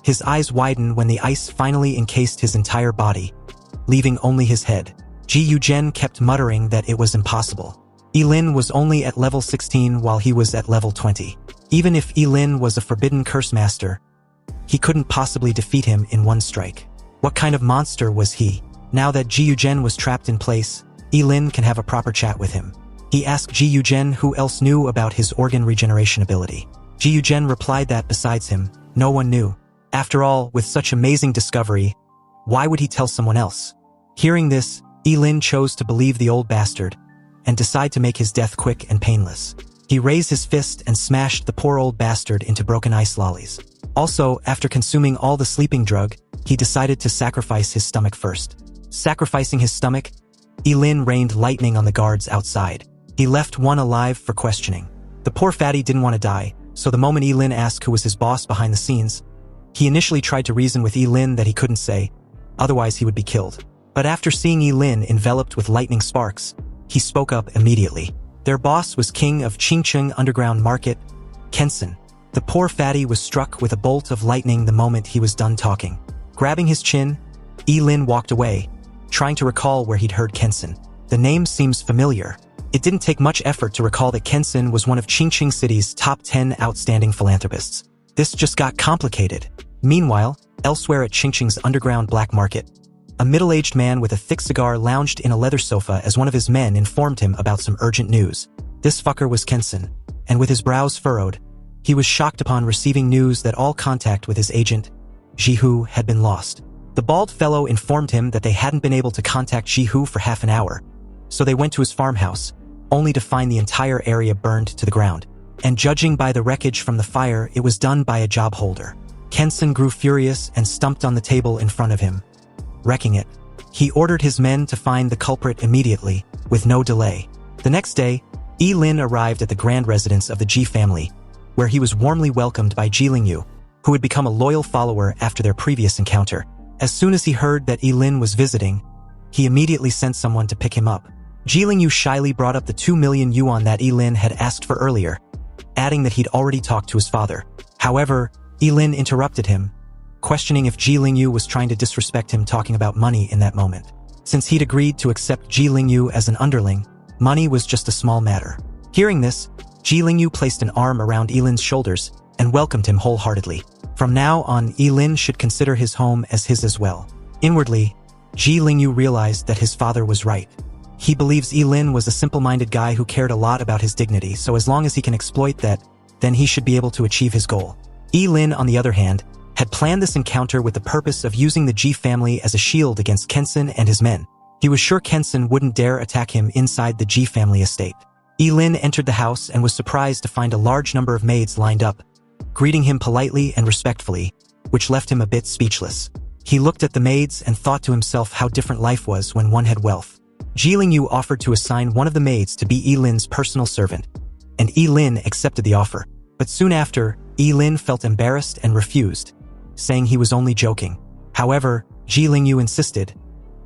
His eyes widened when the ice finally encased his entire body, leaving only his head. Ji Yujen kept muttering that it was impossible. Lin was only at level 16 while he was at level 20. Even if Lin was a forbidden curse master, he couldn't possibly defeat him in one strike. What kind of monster was he? Now that Ji Yujen was trapped in place, Lin can have a proper chat with him. He asked Ji Yujen who else knew about his organ regeneration ability. Ji Yujen replied that besides him, no one knew. After all, with such amazing discovery, why would he tell someone else? Hearing this, Lin chose to believe the old bastard and decide to make his death quick and painless. He raised his fist and smashed the poor old bastard into broken ice lollies. Also, after consuming all the sleeping drug, he decided to sacrifice his stomach first. Sacrificing his stomach, Lin rained lightning on the guards outside. He left one alive for questioning. The poor fatty didn't want to die, so the moment Lin asked who was his boss behind the scenes, he initially tried to reason with Lin that he couldn't say, otherwise he would be killed. But after seeing Lin enveloped with lightning sparks, he spoke up immediately. Their boss was king of Qingcheng Underground Market, Kensen. The poor fatty was struck with a bolt of lightning the moment he was done talking. Grabbing his chin, Lin walked away, trying to recall where he'd heard Kensen. The name seems familiar. It didn't take much effort to recall that Kensen was one of Qingcheng City's top 10 outstanding philanthropists. This just got complicated. Meanwhile, elsewhere at Qingcheng's underground black market, a middle-aged man with a thick cigar lounged in a leather sofa as one of his men informed him about some urgent news. This fucker was Kensen, and with his brows furrowed, he was shocked upon receiving news that all contact with his agent, Jihu, had been lost. The bald fellow informed him that they hadn't been able to contact Jihu for half an hour, so they went to his farmhouse, only to find the entire area burned to the ground. And judging by the wreckage from the fire, it was done by a job holder. Kensen grew furious and stumped on the table in front of him, wrecking it. He ordered his men to find the culprit immediately, with no delay. The next day, Lin arrived at the grand residence of the Ji family, where he was warmly welcomed by Ji Lingyu, who had become a loyal follower after their previous encounter. As soon as he heard that Lin was visiting, he immediately sent someone to pick him up. Ji Lingyu shyly brought up the 2 million yuan that Lin had asked for earlier, adding that he'd already talked to his father. However, Lin interrupted him, questioning if Ji Lingyu was trying to disrespect him talking about money in that moment. Since he'd agreed to accept Ji Lingyu as an underling, money was just a small matter. Hearing this, Ji Lingyu placed an arm around Lin's shoulders and welcomed him wholeheartedly. From now on, Lin should consider his home as his as well. Inwardly, Ji Lingyu realized that his father was right. He believes Lin was a simple-minded guy who cared a lot about his dignity, so as long as he can exploit that, then he should be able to achieve his goal. Lin, on the other hand, had planned this encounter with the purpose of using the Ji family as a shield against Kensen and his men. He was sure Kensen wouldn't dare attack him inside the Ji family estate. Lin entered the house and was surprised to find a large number of maids lined up, greeting him politely and respectfully, which left him a bit speechless. He looked at the maids and thought to himself how different life was when one had wealth. Ji Lingyu offered to assign one of the maids to be Lin's personal servant, and Lin accepted the offer. But soon after, Lin felt embarrassed and refused, saying he was only joking. However, Ji Lingyu insisted,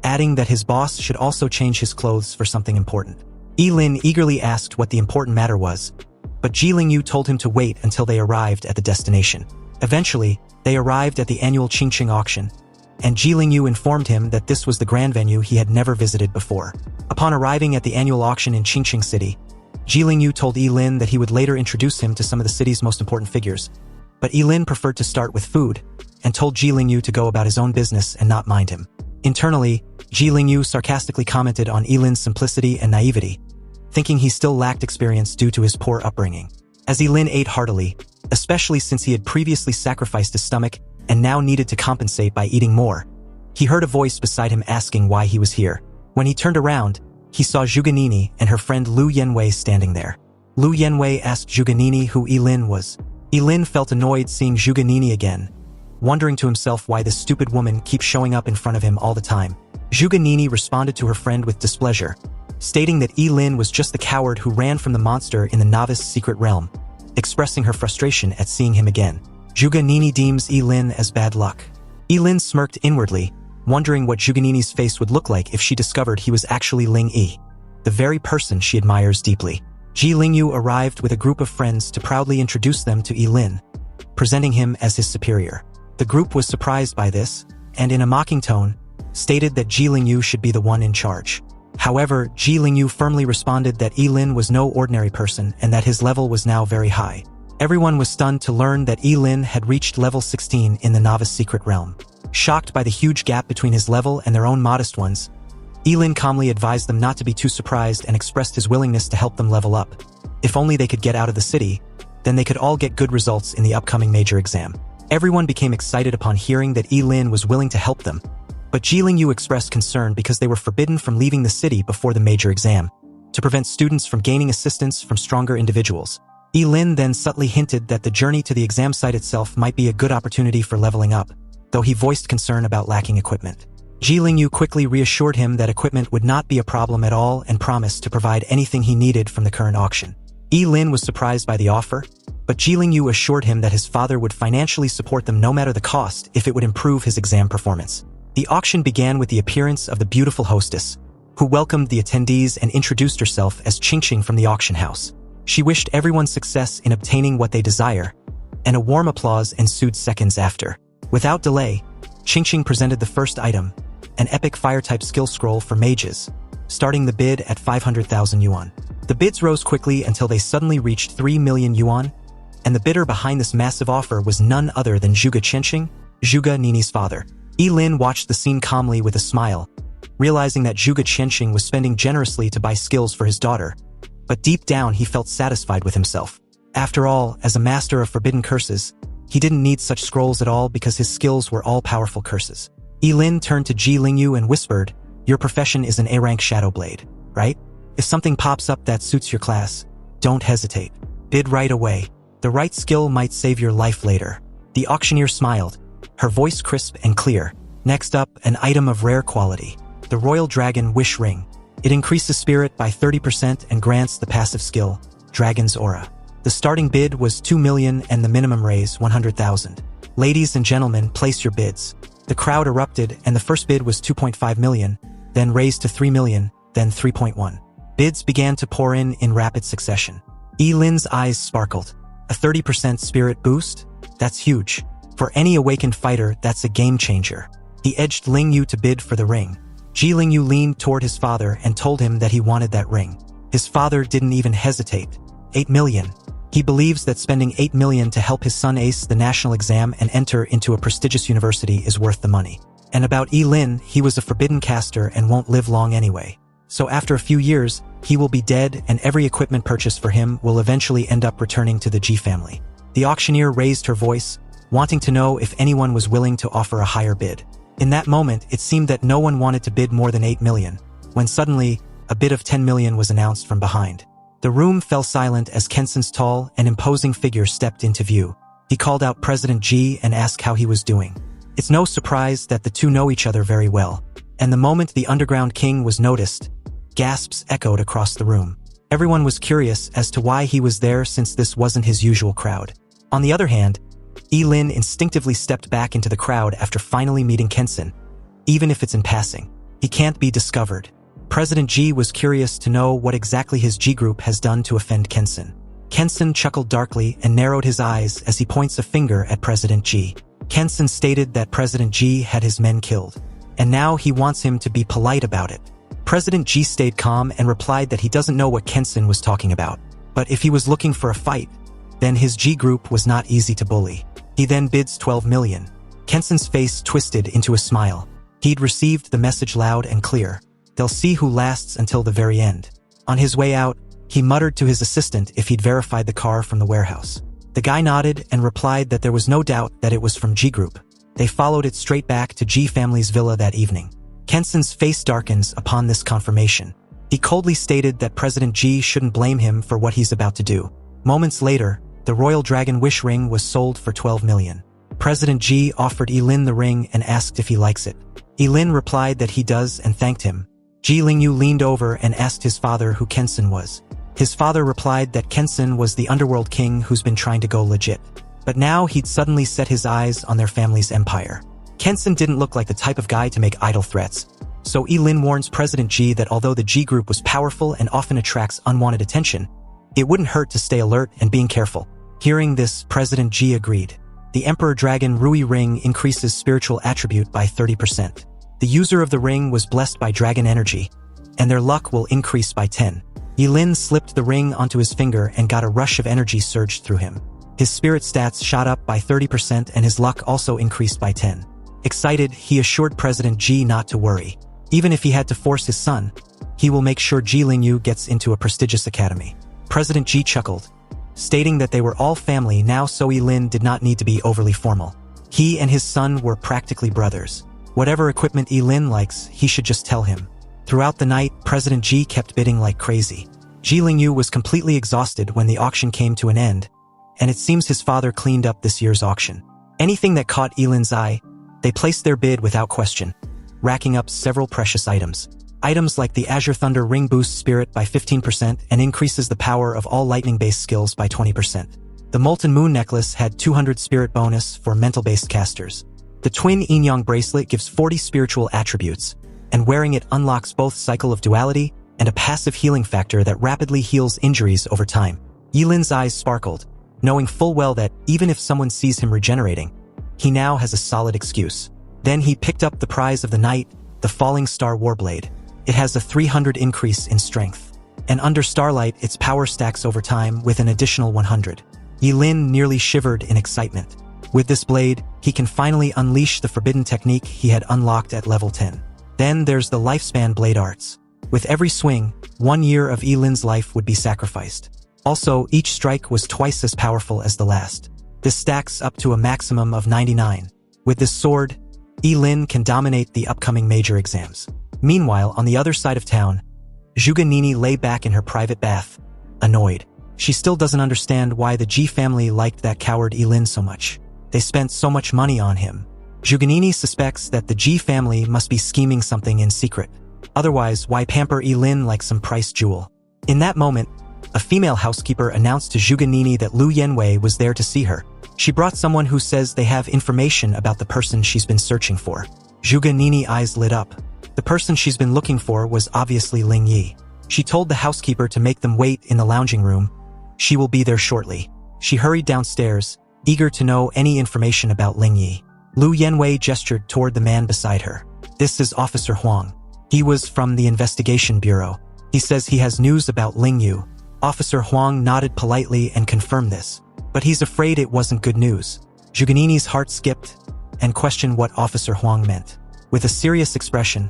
adding that his boss should also change his clothes for something important. Lin eagerly asked what the important matter was, but Ji Lingyu told him to wait until they arrived at the destination. Eventually, they arrived at the annual Qingqing auction, and Ji Lingyu informed him that this was the grand venue he had never visited before. Upon arriving at the annual auction in Qingqing City, Ji Lingyu told Lin that he would later introduce him to some of the city's most important figures, but Lin preferred to start with food, and told Ji Lingyu to go about his own business and not mind him. Internally, Ji Lingyu sarcastically commented on Lin's simplicity and naivety, thinking he still lacked experience due to his poor upbringing. As Lin ate heartily, especially since he had previously sacrificed his stomach and now needed to compensate by eating more, he heard a voice beside him asking why he was here. When he turned around, he saw Zhuganini and her friend Lu Yanwei standing there. Lu Yanwei asked Zhuganini who Lin was. Lin felt annoyed seeing Zhuganini again, wondering to himself why this stupid woman keeps showing up in front of him all the time. Zhuganini responded to her friend with displeasure, stating that Lin was just the coward who ran from the monster in the novice secret realm, expressing her frustration at seeing him again. Zhuganini deems Lin as bad luck. Lin smirked inwardly, wondering what Zhuganini's face would look like if she discovered he was actually Ling Yi, the very person she admires deeply. Ji Lingyu arrived with a group of friends to proudly introduce them to Yi Lin, presenting him as his superior. The group was surprised by this, and in a mocking tone, stated that Ji Lingyu should be the one in charge. However, Ji Lingyu firmly responded that Yi Lin was no ordinary person and that his level was now very high. Everyone was stunned to learn that Yi Lin had reached level 16 in the novice secret realm. Shocked by the huge gap between his level and their own modest ones, Yi Lin calmly advised them not to be too surprised and expressed his willingness to help them level up. If only they could get out of the city, then they could all get good results in the upcoming major exam. Everyone became excited upon hearing that Yi Lin was willing to help them, but Ji Lingyu expressed concern because they were forbidden from leaving the city before the major exam, to prevent students from gaining assistance from stronger individuals. Yi Lin then subtly hinted that the journey to the exam site itself might be a good opportunity for leveling up, though he voiced concern about lacking equipment. Ji Lingyu quickly reassured him that equipment would not be a problem at all and promised to provide anything he needed from the current auction. Yi Lin was surprised by the offer, but Ji Lingyu assured him that his father would financially support them no matter the cost if it would improve his exam performance. The auction began with the appearance of the beautiful hostess, who welcomed the attendees and introduced herself as Qingqing from the auction house. She wished everyone success in obtaining what they desire, and a warm applause ensued seconds after. Without delay, Qingqing presented the first item, an epic fire-type skill scroll for mages, starting the bid at 500,000 yuan. The bids rose quickly until they suddenly reached 3 million yuan, and the bidder behind this massive offer was none other than Zhuge Qianqing, Zhuganini's father. Yi Lin watched the scene calmly with a smile, realizing that Zhuge Qianqing was spending generously to buy skills for his daughter, but deep down he felt satisfied with himself. After all, as a master of forbidden curses, he didn't need such scrolls at all because his skills were all-powerful curses. Yi Lin turned to Ji Lingyu and whispered, "Your profession is an A-rank Shadow Blade, right? If something pops up that suits your class, don't hesitate. Bid right away. The right skill might save your life later." The auctioneer smiled, her voice crisp and clear. Next up, an item of rare quality. The Royal Dragon Wish Ring. It increases spirit by 30% and grants the passive skill, Dragon's Aura. The starting bid was 2 million and the minimum raise 100,000. Ladies and gentlemen, place your bids. The crowd erupted and the first bid was 2.5 million, then raised to 3 million, then 3.1. Bids began to pour in rapid succession. Yi Lin's eyes sparkled. A 30% spirit boost? That's huge. For any awakened fighter, that's a game changer. He edged Lingyu to bid for the ring. Ji Lingyu leaned toward his father and told him that he wanted that ring. His father didn't even hesitate. 8 million. He believes that spending 8 million to help his son ace the national exam and enter into a prestigious university is worth the money. And about Yi Lin, he was a forbidden caster and won't live long anyway. So after a few years, he will be dead and every equipment purchase for him will eventually end up returning to the Ji family. The auctioneer raised her voice, wanting to know if anyone was willing to offer a higher bid. In that moment, it seemed that no one wanted to bid more than 8 million, when suddenly, a bid of 10 million was announced from behind. The room fell silent as Kenson's tall and imposing figure stepped into view. He called out President Ji and asked how he was doing. It's no surprise that the two know each other very well, and the moment the Underground King was noticed, gasps echoed across the room. Everyone was curious as to why he was there since this wasn't his usual crowd. On the other hand, Yi Lin instinctively stepped back into the crowd after finally meeting Kenson. Even if it's in passing, he can't be discovered. President Ji was curious to know what exactly his G group has done to offend Kenson. Kenson chuckled darkly and narrowed his eyes as he points a finger at President Ji. Kenson stated that President Ji had his men killed, and now he wants him to be polite about it. President Ji stayed calm and replied that he doesn't know what Kenson was talking about, but if he was looking for a fight, then his G group was not easy to bully. He then bids 12 million. Kenson's face twisted into a smile. He'd received the message loud and clear. They'll see who lasts until the very end. On his way out, he muttered to his assistant if he'd verified the car from the warehouse. The guy nodded and replied that there was no doubt that it was from G Group. They followed it straight back to G family's villa that evening. Kenson's face darkens upon this confirmation. He coldly stated that President Ji shouldn't blame him for what he's about to do. Moments later, the Royal Dragon Wish Ring was sold for 12 million. President Ji offered Yi Lin the ring and asked if he likes it. Yi Lin replied that he does and thanked him. Ji Lingyu leaned over and asked his father who Kenson was. His father replied that Kenson was the underworld king who's been trying to go legit. But now he'd suddenly set his eyes on their family's empire. Kenson didn't look like the type of guy to make idle threats, so Lin warns President G that although the G group was powerful and often attracts unwanted attention, it wouldn't hurt to stay alert and being careful. Hearing this, President G agreed. The Emperor Dragon Rui Ring increases spiritual attribute by 30%. The user of the ring was blessed by dragon energy, and their luck will increase by 10. Lin slipped the ring onto his finger and got a rush of energy surged through him. His spirit stats shot up by 30% and his luck also increased by 10. Excited, he assured President G not to worry. Even if he had to force his son, he will make sure Ji Lingyu gets into a prestigious academy. President G chuckled, stating that they were all family now, so Lin did not need to be overly formal. He and his son were practically brothers. Whatever equipment Lin likes, he should just tell him. Throughout the night, President G kept bidding like crazy. Ji Lingyu was completely exhausted when the auction came to an end, and it seems his father cleaned up this year's auction. Anything that caught Lin's eye, they placed their bid without question, racking up several precious items. Items like the Azure Thunder Ring boosts spirit by 15% and increases the power of all lightning-based skills by 20%. The Molten Moon necklace had 200 spirit bonus for mental-based casters. The Twin Yin-Yang bracelet gives 40 spiritual attributes, and wearing it unlocks both Cycle of Duality and a passive healing factor that rapidly heals injuries over time. Lin's eyes sparkled, knowing full well that even if someone sees him regenerating, he now has a solid excuse. Then he picked up the prize of the night, the Falling Star Warblade. It has a 300 increase in strength, and under starlight its power stacks over time with an additional 100. Lin nearly shivered in excitement. With this blade, he can finally unleash the forbidden technique he had unlocked at level 10. Then there's the Lifespan Blade Arts. With every swing, 1 year of Lin's life would be sacrificed. Also, each strike was twice as powerful as the last. This stacks up to a maximum of 99. With this sword, Lin can dominate the upcoming major exams. Meanwhile, on the other side of town, Zhuge Nini lay back in her private bath, annoyed. She still doesn't understand why the Ji family liked that coward Lin so much. They spent so much money on him. Zhuge Nini suspects that the Ji family must be scheming something in secret. Otherwise, why pamper Lin like some priced jewel? In that moment, a female housekeeper announced to Zhuge Nini that Lu Yanwei was there to see her. She brought someone who says they have information about the person she's been searching for. Zhuge Nini eyes lit up. The person she's been looking for was obviously Ling Yi. She told the housekeeper to make them wait in the lounging room. She will be there shortly. She hurried downstairs, eager to know any information about Ling Yi. Lu Yanwei gestured toward the man beside her. This is Officer Huang. He was from the Investigation Bureau. He says he has news about Ling Yu. Officer Huang nodded politely and confirmed this. But he's afraid it wasn't good news. Zhuge Nini's heart skipped and questioned what Officer Huang meant. With a serious expression,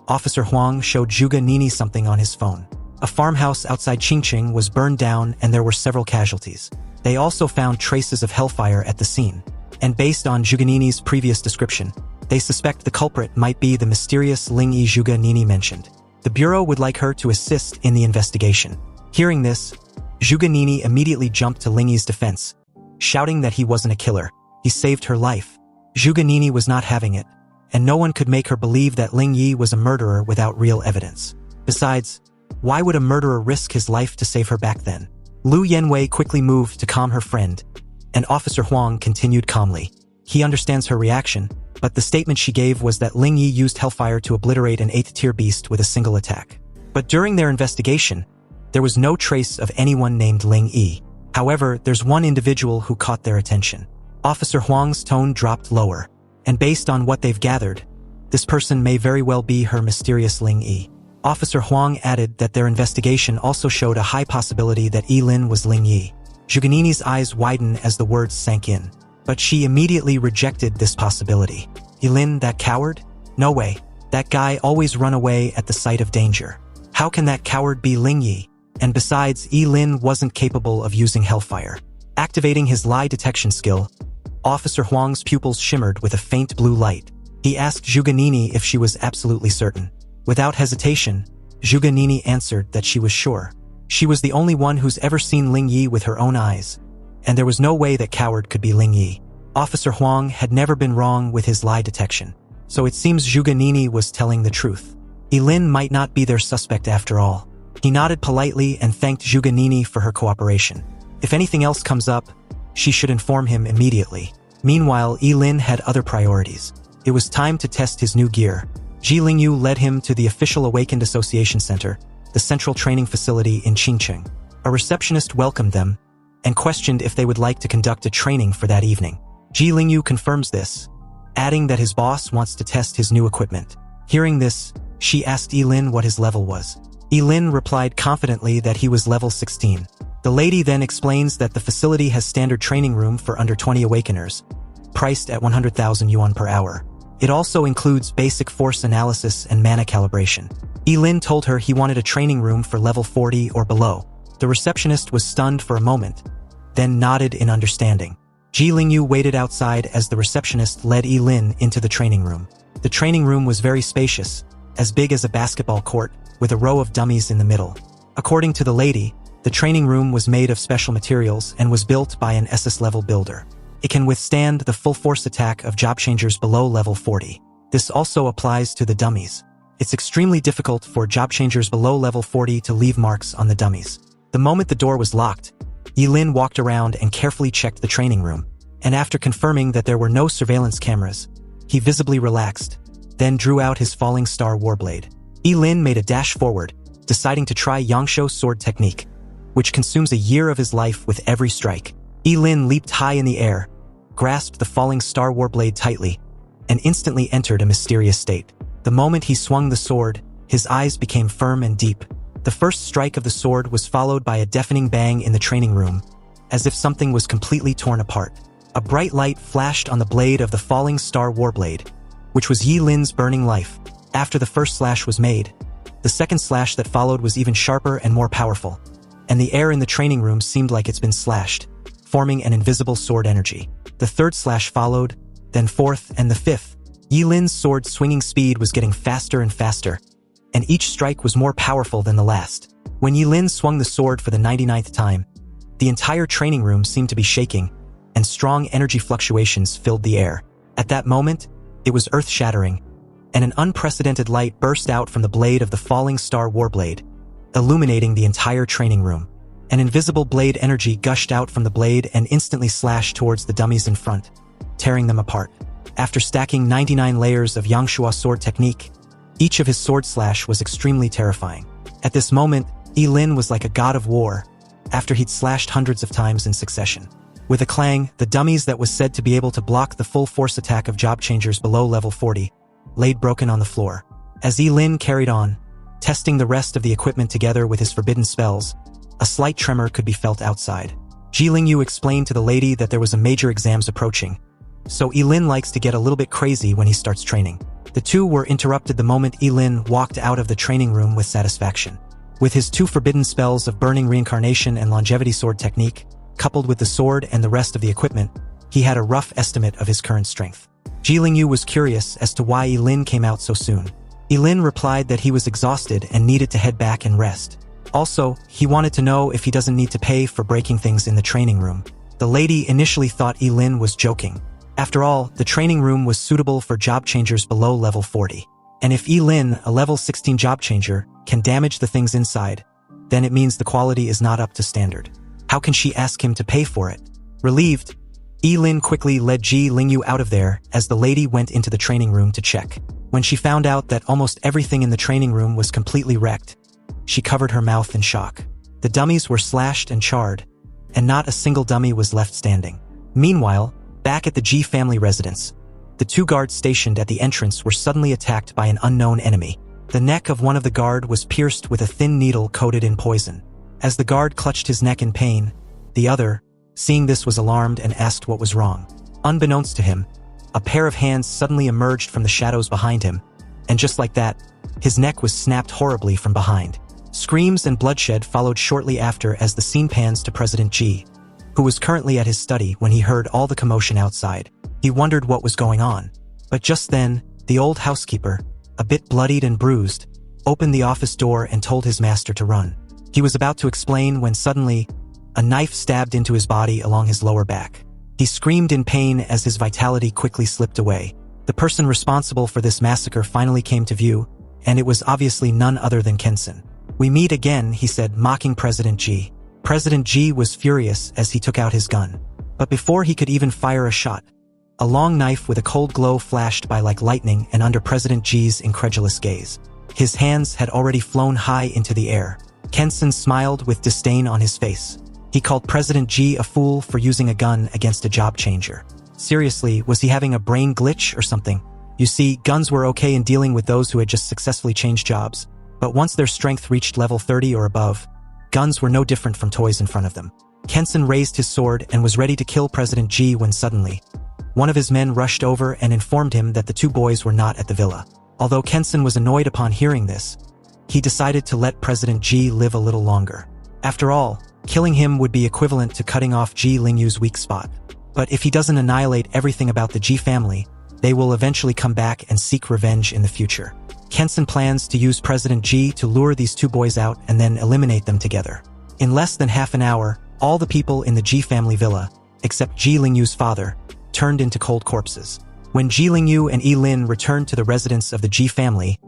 Officer Huang showed Zhuge Nini something on his phone. A farmhouse outside Qingqing was burned down and there were several casualties. They also found traces of hellfire at the scene. And based on Zhuge Nini's previous description, they suspect the culprit might be the mysterious Ling Yi Zhuge Nini mentioned. The Bureau would like her to assist in the investigation. Hearing this, Zhuge Nini immediately jumped to Ling Yi's defense, shouting that he wasn't a killer. He saved her life. Zhuge Nini was not having it, and no one could make her believe that Ling Yi was a murderer without real evidence. Besides, why would a murderer risk his life to save her back then? Lu Yanwei quickly moved to calm her friend, and Officer Huang continued calmly. He understands her reaction, but the statement she gave was that Ling Yi used hellfire to obliterate an 8th-tier beast with a single attack. But during their investigation, there was no trace of anyone named Ling Yi. However, there's one individual who caught their attention. Officer Huang's tone dropped lower, and based on what they've gathered, this person may very well be her mysterious Ling Yi. Officer Huang added that their investigation also showed a high possibility that Lin was Ling Yi. Zhuge Nini's eyes widened as the words sank in, but she immediately rejected this possibility. Lin, that coward? No way. That guy always run away at the sight of danger. How can that coward be Ling Yi? And besides, Lin wasn't capable of using hellfire. Activating his lie detection skill, Officer Huang's pupils shimmered with a faint blue light. He asked Zhuge Nini if she was absolutely certain. Without hesitation, Zhuge Nini answered that she was sure. She was the only one who's ever seen Ling Yi with her own eyes, and there was no way that coward could be Ling Yi. Officer Huang had never been wrong with his lie detection, so it seems Zhuge Nini was telling the truth. Lin might not be their suspect after all. He nodded politely and thanked Zhuge Nini for her cooperation. If anything else comes up, she should inform him immediately. Meanwhile, Lin had other priorities. It was time to test his new gear. Ji Lingyu led him to the official Awakened Association Center, the central training facility in Qingcheng. A receptionist welcomed them and questioned if they would like to conduct a training for that evening. Ji Lingyu confirms this, adding that his boss wants to test his new equipment. Hearing this, she asked Yilin what his level was. Yilin replied confidently that he was level 16. The lady then explains that the facility has standard training room for under 20 awakeners, priced at 100,000 yuan per hour. It also includes basic force analysis and mana calibration. Yilin told her he wanted a training room for level 40 or below. The receptionist was stunned for a moment, then nodded in understanding. Ji Lingyu waited outside as the receptionist led Yilin into the training room. The training room was very spacious, as big as a basketball court, with a row of dummies in the middle. According to the lady, the training room was made of special materials and was built by an SS-level builder. It can withstand the full force attack of job changers below level 40. This also applies to the dummies. It's extremely difficult for job changers below level 40 to leave marks on the dummies. The moment the door was locked, Yilin walked around and carefully checked the training room, and after confirming that there were no surveillance cameras, he visibly relaxed, then drew out his falling star warblade. Yilin made a dash forward, deciding to try Yangshuo sword technique, which consumes a year of his life with every strike. Yilin leaped high in the air, grasped the falling star warblade tightly, and instantly entered a mysterious state. The moment he swung the sword, his eyes became firm and deep. The first strike of the sword was followed by a deafening bang in the training room, as if something was completely torn apart. A bright light flashed on the blade of the falling star warblade, which was Yilin's burning life. After the first slash was made, the second slash that followed was even sharper and more powerful, and the air in the training room seemed like it's been slashed, forming an invisible sword energy. The third slash followed, then fourth and the fifth. Yilin's sword swinging speed was getting faster and faster, and each strike was more powerful than the last. When Yilin swung the sword for the 99th time, the entire training room seemed to be shaking, and strong energy fluctuations filled the air. At that moment, it was earth-shattering, and an unprecedented light burst out from the blade of the falling star warblade, illuminating the entire training room. An invisible blade energy gushed out from the blade and instantly slashed towards the dummies in front, tearing them apart. After stacking 99 layers of Yangshuo sword technique, each of his sword slash was extremely terrifying. At this moment, Yilin was like a god of war, after he'd slashed hundreds of times in succession. With a clang, the dummies that was said to be able to block the full force attack of job changers below level 40 laid broken on the floor. As Yilin carried on, testing the rest of the equipment together with his forbidden spells, a slight tremor could be felt outside. Ji Lingyu explained to the lady that there was a major exams approaching, so Yilin likes to get a little bit crazy when he starts training. The two were interrupted the moment Yilin walked out of the training room with satisfaction. With his two forbidden spells of Burning Reincarnation and Longevity Sword Technique, coupled with the sword and the rest of the equipment, he had a rough estimate of his current strength. Ji Lingyu was curious as to why Yilin came out so soon. Yilin replied that he was exhausted and needed to head back and rest. Also, he wanted to know if he doesn't need to pay for breaking things in the training room. The lady initially thought Yilin was joking. After all, the training room was suitable for job changers below level 40. And if Yilin, a level 16 job changer, can damage the things inside, then it means the quality is not up to standard. How can she ask him to pay for it? Relieved, Yilin quickly led Ji Lingyu out of there as the lady went into the training room to check. When she found out that almost everything in the training room was completely wrecked, she covered her mouth in shock. The dummies were slashed and charred, and not a single dummy was left standing. Meanwhile, back at the Ji family residence, the two guards stationed at the entrance were suddenly attacked by an unknown enemy. The neck of one of the guard was pierced with a thin needle coated in poison. As the guard clutched his neck in pain, the other, seeing this, was alarmed and asked what was wrong. Unbeknownst to him, a pair of hands suddenly emerged from the shadows behind him, and just like that, his neck was snapped horribly from behind. Screams and bloodshed followed shortly after as the scene pans to President Ji, who was currently at his study when he heard all the commotion outside. He wondered what was going on. But just then, the old housekeeper, a bit bloodied and bruised, opened the office door and told his master to run. He was about to explain when suddenly, a knife stabbed into his body along his lower back. He screamed in pain as his vitality quickly slipped away. The person responsible for this massacre finally came to view, and it was obviously none other than Kenson. "We meet again," he said, mocking President Ji. President Ji was furious as he took out his gun. But before he could even fire a shot, A long knife with a cold glow flashed by like lightning and under President Ji's incredulous gaze. His hands had already flown high into the air. Kensen smiled with disdain on his face. He called President Ji a fool for using a gun against a job changer. Seriously, was he having a brain glitch or something? You see, guns were okay in dealing with those who had just successfully changed jobs. But once their strength reached level 30 or above, guns were no different from toys in front of them. Kensen raised his sword and was ready to kill President Ji when suddenly, one of his men rushed over and informed him that the two boys were not at the villa. Although Kensen was annoyed upon hearing this, he decided to let President Ji live a little longer. After all, killing him would be equivalent to cutting off Ji Lingyu's weak spot. But if he doesn't annihilate everything about the Ji family, they will eventually come back and seek revenge in the future. Kensen plans to use President Ji to lure these two boys out and then eliminate them together. In less than half an hour, all the people in the Ji family villa, except Ji Lingyu's father, turned into cold corpses. When Ji Lingyu and Yi Lin returned to the residence of the Ji family,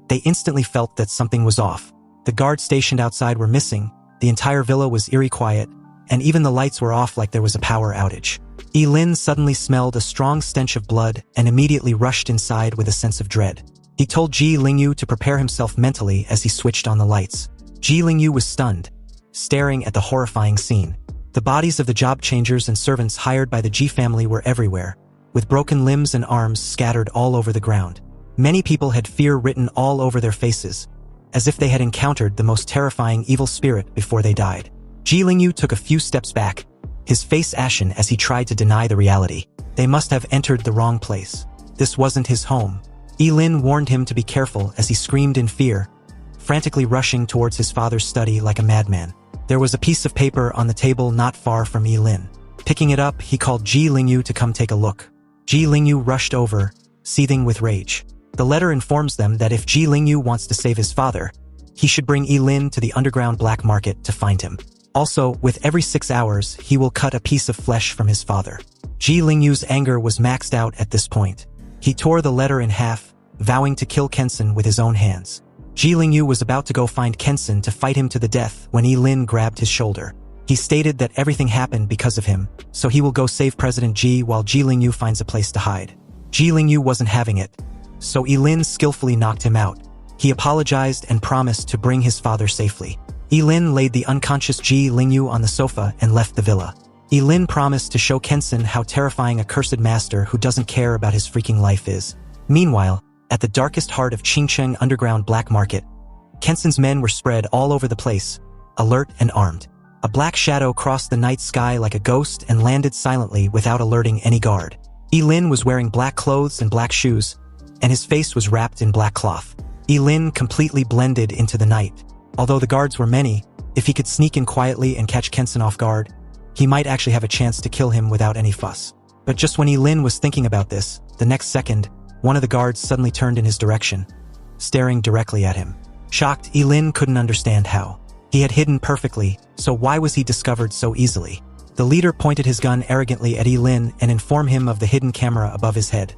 they instantly felt that something was off. The guards stationed outside were missing, the entire villa was eerie quiet, and even the lights were off like there was a power outage. Yi Lin suddenly smelled a strong stench of blood and immediately rushed inside with a sense of dread. He told Ji Lingyu to prepare himself mentally as he switched on the lights. Ji Lingyu was stunned, staring at the horrifying scene. The bodies of the job changers and servants hired by the Ji family were everywhere, with broken limbs and arms scattered all over the ground. Many people had fear written all over their faces, as if they had encountered the most terrifying evil spirit before they died. Ji Lingyu took a few steps back, his face ashen as he tried to deny the reality. They must have entered the wrong place. This wasn't his home. Yi Lin warned him to be careful as he screamed in fear, frantically rushing towards his father's study like a madman. There was a piece of paper on the table not far from Yi Lin. Picking it up, he called Ji Lingyu to come take a look. Ji Lingyu rushed over, seething with rage. The letter informs them that if Ji Lingyu wants to save his father, he should bring Yi Lin to the underground black market to find him. Also, with every 6 hours, he will cut a piece of flesh from his father. Ji Lingyu's anger was maxed out at this point. He tore the letter in half, vowing to kill Kensen with his own hands. Ji Lingyu was about to go find Kensen to fight him to the death when Yi Lin grabbed his shoulder. He stated that everything happened because of him, so he will go save President Ji while Ji Lingyu finds a place to hide. Ji Lingyu wasn't having it, so Yi Lin skillfully knocked him out. He apologized and promised to bring his father safely. Yi Lin laid the unconscious Ji Lingyu on the sofa and left the villa. Yi Lin promised to show Kensen how terrifying a cursed master who doesn't care about his freaking life is. Meanwhile, at the darkest heart of Qingcheng underground black market, Kensen's men were spread all over the place, alert and armed. A black shadow crossed the night sky like a ghost and landed silently without alerting any guard. Yi Lin was wearing black clothes and black shoes, and his face was wrapped in black cloth. Yi Lin completely blended into the night. Although the guards were many, if he could sneak in quietly and catch Kensen off guard, he might actually have a chance to kill him without any fuss. But just when Yi Lin was thinking about this, the next second, one of the guards suddenly turned in his direction, staring directly at him. Shocked, Yi Lin couldn't understand how. He had hidden perfectly, so why was he discovered so easily? The leader pointed his gun arrogantly at Yi Lin and informed him of the hidden camera above his head,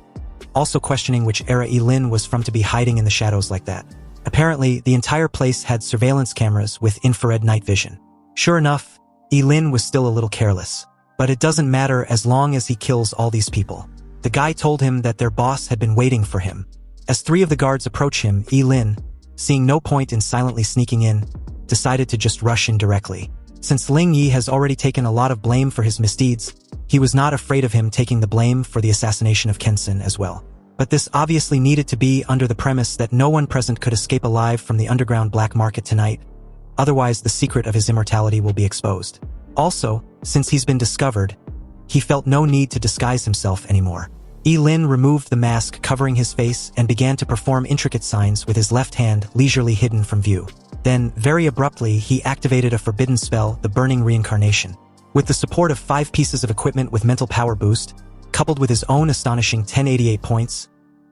also questioning which era Yi Lin was from to be hiding in the shadows like that. Apparently, the entire place had surveillance cameras with infrared night vision. Sure enough, Yi Lin was still a little careless. But it doesn't matter as long as he kills all these people. The guy told him that their boss had been waiting for him. As 3 of the guards approached him, Yi Lin, seeing no point in silently sneaking in, decided to just rush in directly. Since Ling Yi has already taken a lot of blame for his misdeeds, he was not afraid of him taking the blame for the assassination of Kensen as well. But this obviously needed to be under the premise that no one present could escape alive from the underground black market tonight. Otherwise, the secret of his immortality will be exposed. Also, since he's been discovered, he felt no need to disguise himself anymore. Yi Lin removed the mask covering his face and began to perform intricate signs with his left hand leisurely hidden from view. Then, very abruptly, he activated a forbidden spell, the Burning Reincarnation. With the support of 5 pieces of equipment with mental power boost, coupled with his own astonishing 1088 points,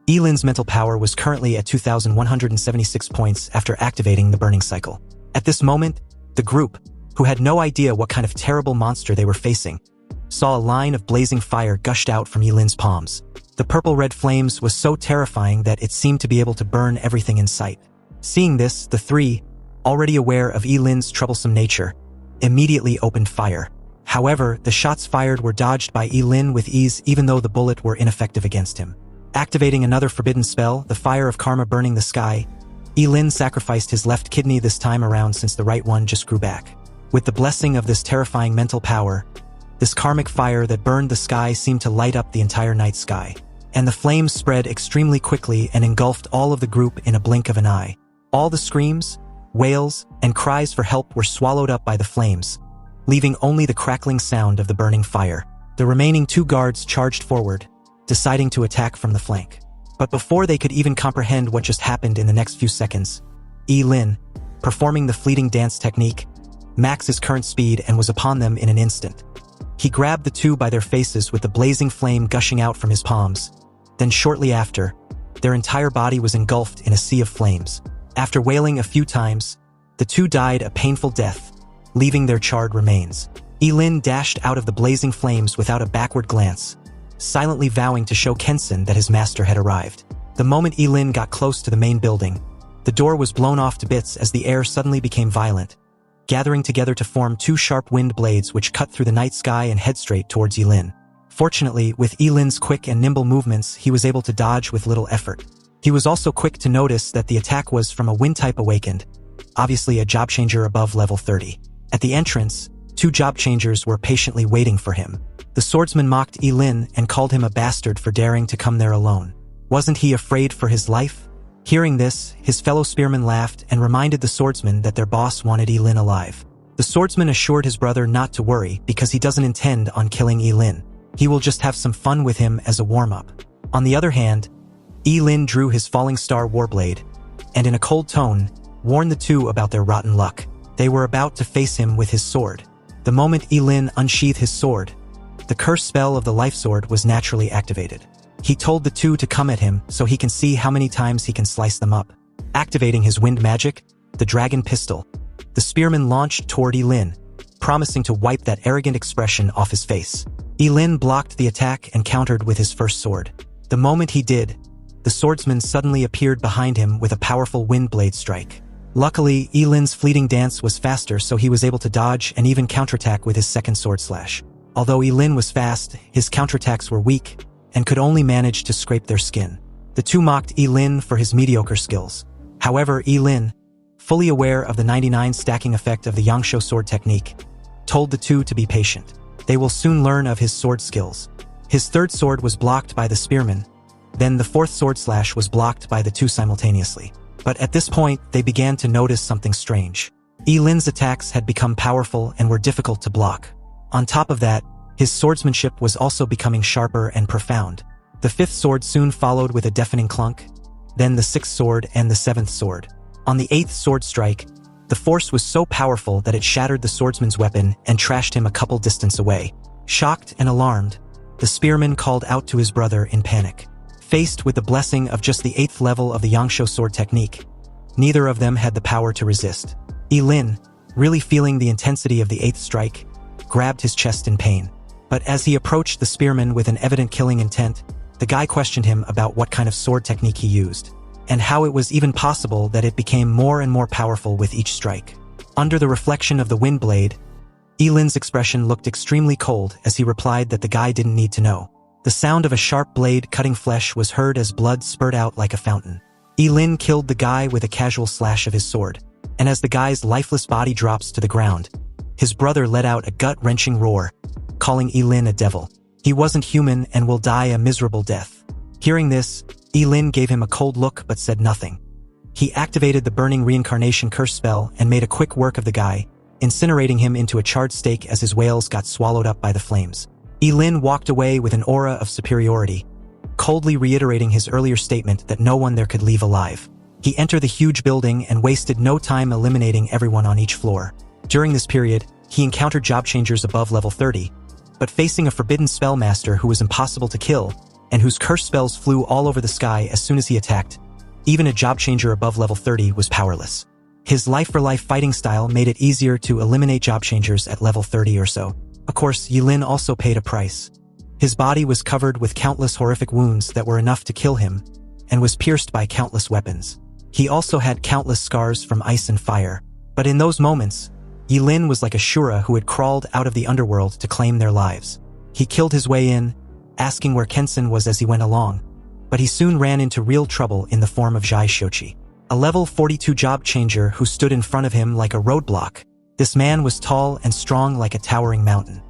Yi Lin's mental power was currently at 2,176 points after activating the burning cycle. At this moment, the group, who had no idea what kind of terrible monster they were facing, saw a line of blazing fire gushed out from Yi Lin's palms. The purple-red flames was so terrifying that it seemed to be able to burn everything in sight. Seeing this, the 3, already aware of Yi Lin's troublesome nature, immediately opened fire. However, the shots fired were dodged by Yi-Lin with ease even though the bullet were ineffective against him. Activating another forbidden spell, the fire of karma burning the sky, Yi-Lin sacrificed his left kidney this time around since the right one just grew back. With the blessing of this terrifying mental power, this karmic fire that burned the sky seemed to light up the entire night sky. And the flames spread extremely quickly and engulfed all of the group in a blink of an eye. All the screams, wails, and cries for help were swallowed up by the flames, leaving only the crackling sound of the burning fire. The remaining 2 guards charged forward, deciding to attack from the flank. But before they could even comprehend what just happened in the next few seconds, Yi-Lin, performing the fleeting dance technique, maxed his current speed and was upon them in an instant. He grabbed the 2 by their faces with the blazing flame gushing out from his palms. Then shortly after, their entire body was engulfed in a sea of flames. After wailing a few times, the 2 died a painful death, leaving their charred remains. Yi-Lin dashed out of the blazing flames without a backward glance, silently vowing to show Kensen that his master had arrived. The moment Yi-Lin got close to the main building, the door was blown off to bits as the air suddenly became violent, gathering together to form 2 sharp wind blades which cut through the night sky and head straight towards Yi-Lin. Fortunately, with Yi-Lin's quick and nimble movements, he was able to dodge with little effort. He was also quick to notice that the attack was from a wind type awakened, obviously a job changer above level 30. At the entrance, 2 job changers were patiently waiting for him. The swordsman mocked Yi-Lin and called him a bastard for daring to come there alone. Wasn't he afraid for his life? Hearing this, his fellow spearmen laughed and reminded the swordsman that their boss wanted Yi-Lin alive. The swordsman assured his brother not to worry because he doesn't intend on killing Yi-Lin. He will just have some fun with him as a warm-up. On the other hand, Yi-Lin drew his falling star warblade, and in a cold tone, warned the 2 about their rotten luck. They were about to face him with his sword. The moment Yi-Lin unsheathed his sword, the curse spell of the life sword was naturally activated. He told the 2 to come at him so he can see how many times he can slice them up. Activating his wind magic, the dragon pistol, the spearman launched toward Yi-Lin, promising to wipe that arrogant expression off his face. Yi-Lin blocked the attack and countered with his first sword. The moment he did, the swordsman suddenly appeared behind him with a powerful wind blade strike. Luckily, Yi-Lin's fleeting dance was faster, so he was able to dodge and even counterattack with his second sword slash. Although Yi-Lin was fast, his counterattacks were weak and could only manage to scrape their skin. The 2 mocked Yi-Lin for his mediocre skills. However, Yi-Lin, fully aware of the 99 stacking effect of the Yangsho sword technique, told the 2 to be patient. They will soon learn of his sword skills. His third sword was blocked by the spearman, then the fourth sword slash was blocked by the 2 simultaneously. But at this point, they began to notice something strange. Yi-Lin's attacks had become powerful and were difficult to block. On top of that, his swordsmanship was also becoming sharper and profound. The 5th sword soon followed with a deafening clunk, then the 6th sword and the 7th sword. On the 8th sword strike, the force was so powerful that it shattered the swordsman's weapon and trashed him a couple distance away. Shocked and alarmed, the spearman called out to his brother in panic. Faced with the blessing of just the 8th level of the Yangsho sword technique, neither of them had the power to resist. Yi-Lin, really feeling the intensity of the 8th strike, grabbed his chest in pain. But as he approached the spearman with an evident killing intent, the guy questioned him about what kind of sword technique he used, and how it was even possible that it became more and more powerful with each strike. Under the reflection of the wind blade, Yi-Lin's expression looked extremely cold as he replied that the guy didn't need to know. The sound of a sharp blade cutting flesh was heard as blood spurted out like a fountain. Yi-Lin killed the guy with a casual slash of his sword, and as the guy's lifeless body drops to the ground, his brother let out a gut-wrenching roar, calling Yi-Lin a devil. He wasn't human and will die a miserable death. Hearing this, Yi-Lin gave him a cold look but said nothing. He activated the burning reincarnation curse spell and made a quick work of the guy, incinerating him into a charred steak as his wails got swallowed up by the flames. Yi-Lin walked away with an aura of superiority, coldly reiterating his earlier statement that no one there could leave alive. He entered the huge building and wasted no time eliminating everyone on each floor. During this period, he encountered job changers above level 30, but facing a forbidden spellmaster who was impossible to kill, and whose curse spells flew all over the sky as soon as he attacked, even a job changer above level 30 was powerless. His life-for-life fighting style made it easier to eliminate job changers at level 30 or so. Of course, Yi-Lin also paid a price. His body was covered with countless horrific wounds that were enough to kill him, and was pierced by countless weapons. He also had countless scars from ice and fire. But in those moments, Yi Lin was like a Shura who had crawled out of the underworld to claim their lives. He killed his way in, asking where Kensen was as he went along, but he soon ran into real trouble in the form of Zhai Shochi, a level 42 job changer who stood in front of him like a roadblock. This man was tall and strong like a towering mountain.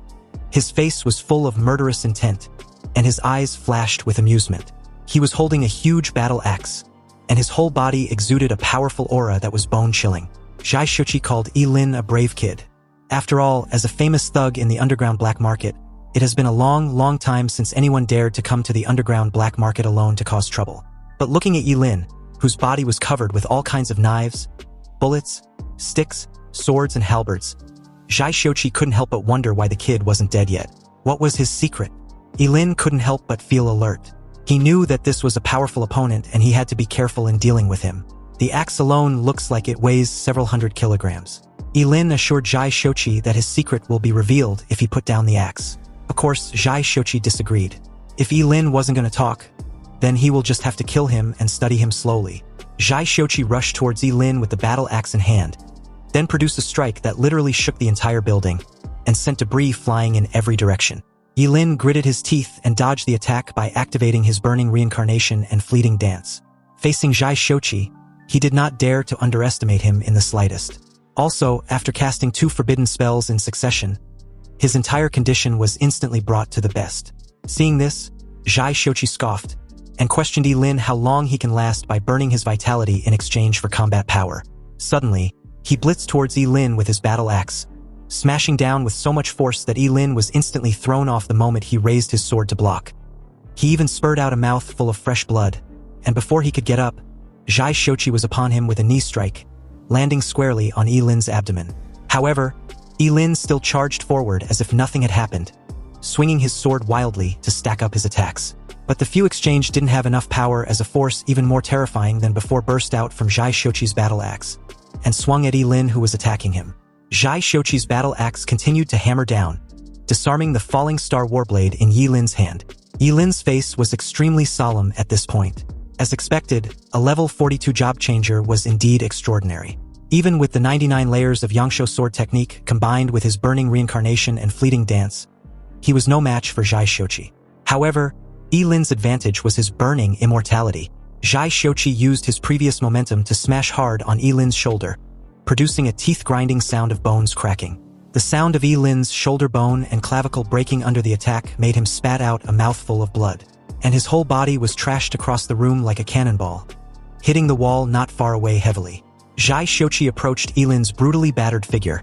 His face was full of murderous intent, and his eyes flashed with amusement. He was holding a huge battle axe, and his whole body exuded a powerful aura that was bone-chilling. Zhai Shochi called Yi Lin a brave kid. After all, as a famous thug in the underground black market, it has been a long time since anyone dared to come to the underground black market alone to cause trouble. But looking at Yi Lin, whose body was covered with all kinds of knives, bullets, sticks, swords, and halberds, Zhai Shochi couldn't help but wonder why the kid wasn't dead yet. What was his secret? Yi Lin couldn't help but feel alert. He knew that this was a powerful opponent and he had to be careful in dealing with him. The axe alone looks like it weighs several hundred kilograms. Yi Lin assured Zhai Shochi that his secret will be revealed if he put down the axe. Of course, Zhai Shochi disagreed. If Yi Lin wasn't going to talk, then he will just have to kill him and study him slowly. Zhai Shochi rushed towards Yi Lin with the battle axe in hand, then produced a strike that literally shook the entire building and sent debris flying in every direction. Yi Lin gritted his teeth and dodged the attack by activating his burning reincarnation and fleeting dance. Facing Zhai Shochi, he did not dare to underestimate him in the slightest. Also, after casting 2 forbidden spells in succession, his entire condition was instantly brought to the best. Seeing this, Zhai Shochi scoffed and questioned Yi Lin how long he can last by burning his vitality in exchange for combat power. Suddenly, he blitzed towards Yi Lin with his battle axe, smashing down with so much force that Yi Lin was instantly thrown off the moment he raised his sword to block. He even spurted out a mouth full of fresh blood, and before he could get up, Zhai Shochi was upon him with a knee strike, landing squarely on Yi Lin's abdomen. However, Yi Lin still charged forward as if nothing had happened, swinging his sword wildly to stack up his attacks. But the few exchange didn't have enough power as a force even more terrifying than before burst out from Zhai Shochi's battle axe, and swung at Yi Lin who was attacking him. Zhai Shochi's battle axe continued to hammer down, disarming the falling star warblade in Yi Lin's hand. Yi Lin's face was extremely solemn at this point. As expected, a level 42 job changer was indeed extraordinary. Even with the 99 layers of Yangsho sword technique combined with his burning reincarnation and fleeting dance, he was no match for Zhai Shochi. However, Yi Lin's advantage was his burning immortality. Zhai Shochi used his previous momentum to smash hard on Yi Lin's shoulder, producing a teeth-grinding sound of bones cracking. The sound of Yi Lin's shoulder bone and clavicle breaking under the attack made him spat out a mouthful of blood, and his whole body was trashed across the room like a cannonball, hitting the wall not far away heavily. Zhai Shochi approached Yi Lin's brutally battered figure,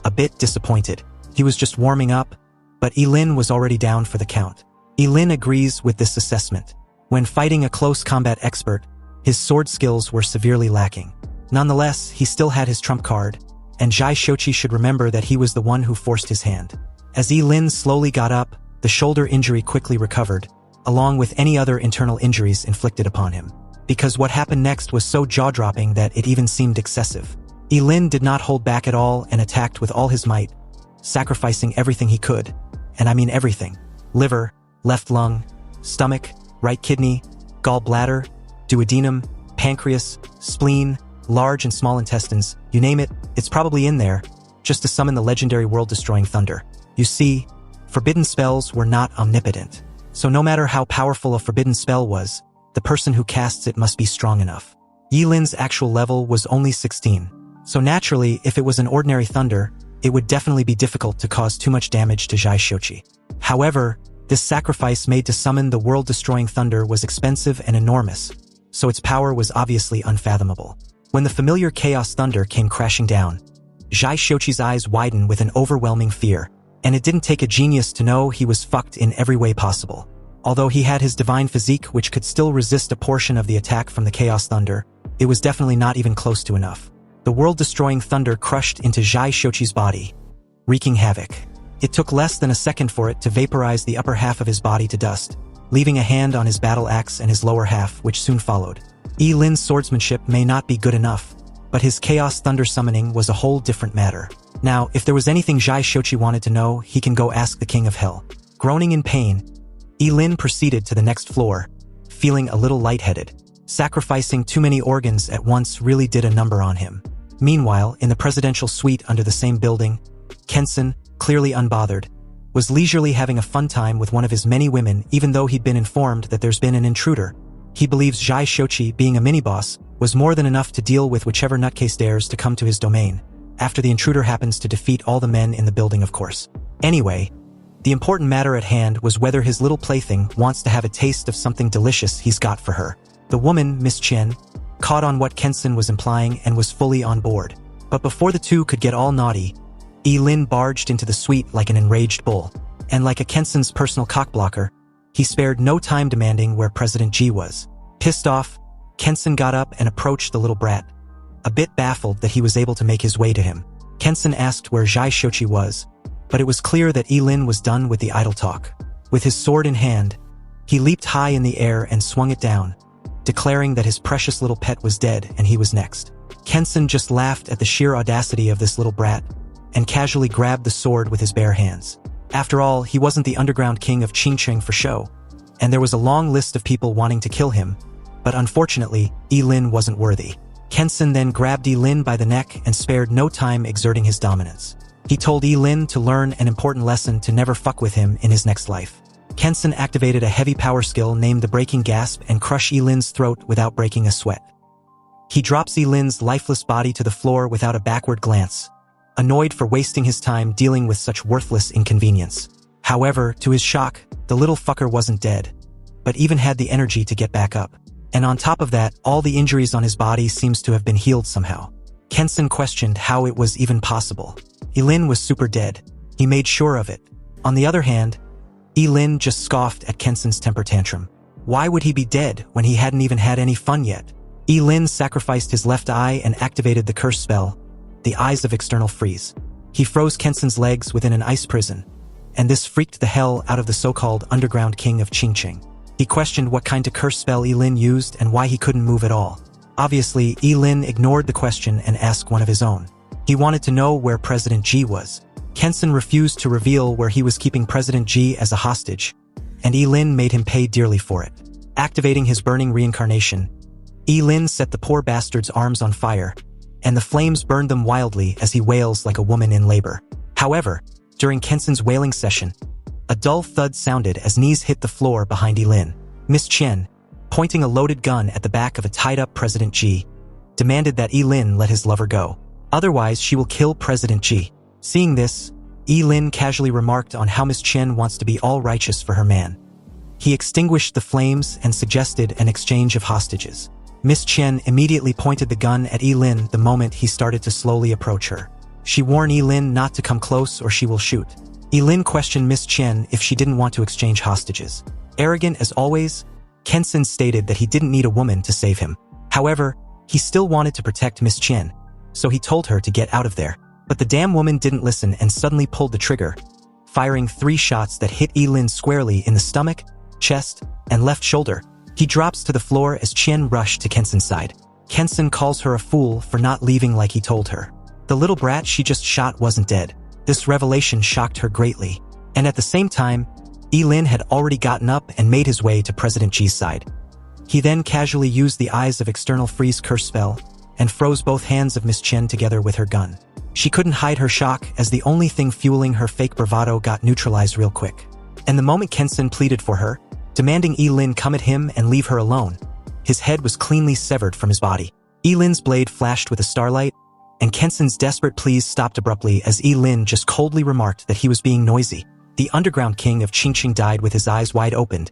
a bit disappointed. He was just warming up, but Yi Lin was already down for the count. Yi Lin agrees with this assessment. When fighting a close combat expert, his sword skills were severely lacking. Nonetheless, he still had his trump card, and Zhai Shochi should remember that he was the one who forced his hand. As Yi Lin slowly got up, the shoulder injury quickly recovered, along with any other internal injuries inflicted upon him. Because what happened next was so jaw-dropping that it even seemed excessive. Yi Lin did not hold back at all and attacked with all his might, sacrificing everything he could, and I mean everything. Liver, left lung, stomach, right kidney, gallbladder, duodenum, pancreas, spleen, large and small intestines, you name it, it's probably in there, just to summon the legendary world-destroying thunder. You see, forbidden spells were not omnipotent. So no matter how powerful a forbidden spell was, the person who casts it must be strong enough. Yi Lin's actual level was only 16. So naturally, if it was an ordinary thunder, it would definitely be difficult to cause too much damage to Zhai Shochi. However, this sacrifice made to summon the world-destroying thunder was expensive and enormous, so its power was obviously unfathomable. When the familiar chaos thunder came crashing down, Zhai Shochi's eyes widened with an overwhelming fear, and it didn't take a genius to know he was fucked in every way possible. Although he had his divine physique which could still resist a portion of the attack from the chaos thunder, it was definitely not even close to enough. The world-destroying thunder crushed into Zhai Shochi's body, wreaking havoc. It took less than a second for it to vaporize the upper half of his body to dust, leaving a hand on his battle axe and his lower half, which soon followed. Yi Lin's swordsmanship may not be good enough, but his chaos thunder summoning was a whole different matter. Now, if there was anything Zhai Shochi wanted to know, he can go ask the King of Hell. Groaning in pain, Yi Lin proceeded to the next floor, feeling a little lightheaded. Sacrificing too many organs at once really did a number on him. Meanwhile, in the presidential suite under the same building, Kensen, clearly unbothered, was leisurely having a fun time with one of his many women even though he'd been informed that there's been an intruder. He believes Zhai Shochi, being a mini-boss, was more than enough to deal with whichever nutcase dares to come to his domain, after the intruder happens to defeat all the men in the building, of course. Anyway, the important matter at hand was whether his little plaything wants to have a taste of something delicious he's got for her. The woman, Miss Chen, caught on what Kensen was implying and was fully on board. But before the two could get all naughty, Lin barged into the suite like an enraged bull, and like a Kensen's personal cockblocker, he spared no time demanding where President Ji was. Pissed off, Kensen got up and approached the little brat, a bit baffled that he was able to make his way to him. Kensen asked where Zhai Shochi was, but it was clear that Lin was done with the idle talk. With his sword in hand, he leaped high in the air and swung it down, declaring that his precious little pet was dead and he was next. Kensen just laughed at the sheer audacity of this little brat, and casually grabbed the sword with his bare hands. After all, he wasn't the underground king of Qingcheng for show, and there was a long list of people wanting to kill him, but unfortunately, Lin wasn't worthy. Kensen then grabbed Lin by the neck and spared no time exerting his dominance. He told Lin to learn an important lesson to never fuck with him in his next life. Kensen activated a heavy power skill named the Breaking Gasp and crushed Lin's throat without breaking a sweat. He drops Lin's lifeless body to the floor without a backward glance, annoyed for wasting his time dealing with such worthless inconvenience. However, to his shock, the little fucker wasn't dead, but even had the energy to get back up. And on top of that, all the injuries on his body seems to have been healed somehow. Kensen questioned how it was even possible. Lin was super dead. He made sure of it. On the other hand, Lin just scoffed at Kensen's temper tantrum. Why would he be dead when he hadn't even had any fun yet? Lin sacrificed his left eye and activated the curse spell, the Eyes of External Freeze. He froze Kensen's legs within an ice prison, and this freaked the hell out of the so-called underground king of Qingcheng. He questioned what kind of curse spell Lin used and why he couldn't move at all. Obviously, Lin ignored the question and asked one of his own. He wanted to know where President Ji was. Kensen refused to reveal where he was keeping President Ji as a hostage, and Lin made him pay dearly for it. Activating his burning reincarnation, Lin set the poor bastard's arms on fire, and the flames burned them wildly as he wails like a woman in labor. However, during Kensen's wailing session, a dull thud sounded as knees hit the floor behind Lin. Miss Chen, pointing a loaded gun at the back of a tied-up President Ji, demanded that Lin let his lover go. Otherwise, she will kill President Ji. Seeing this, Lin casually remarked on how Miss Chen wants to be all righteous for her man. He extinguished the flames and suggested an exchange of hostages. Miss Chen immediately pointed the gun at Lin the moment he started to slowly approach her. She warned Lin not to come close or she will shoot. Lin questioned Miss Chen if she didn't want to exchange hostages. Arrogant as always, Kensen stated that he didn't need a woman to save him. However, he still wanted to protect Miss Chen, so he told her to get out of there. But the damn woman didn't listen and suddenly pulled the trigger, firing 3 shots that hit Lin squarely in the stomach, chest, and left shoulder. He drops to the floor as Chen rushed to Kensen's side. Kensen calls her a fool for not leaving like he told her. The little brat she just shot wasn't dead. This revelation shocked her greatly, and at the same time, Lin had already gotten up and made his way to President Ji's side. He then casually used the Eyes of External Freeze curse spell and froze both hands of Miss Chen together with her gun. She couldn't hide her shock as the only thing fueling her fake bravado got neutralized real quick. And the moment Kensen pleaded for her, demanding Lin come at him and leave her alone, his head was cleanly severed from his body. Lin's blade flashed with a starlight, and Kensen's desperate pleas stopped abruptly as Lin just coldly remarked that he was being noisy. The underground king of Qingcheng died with his eyes wide opened,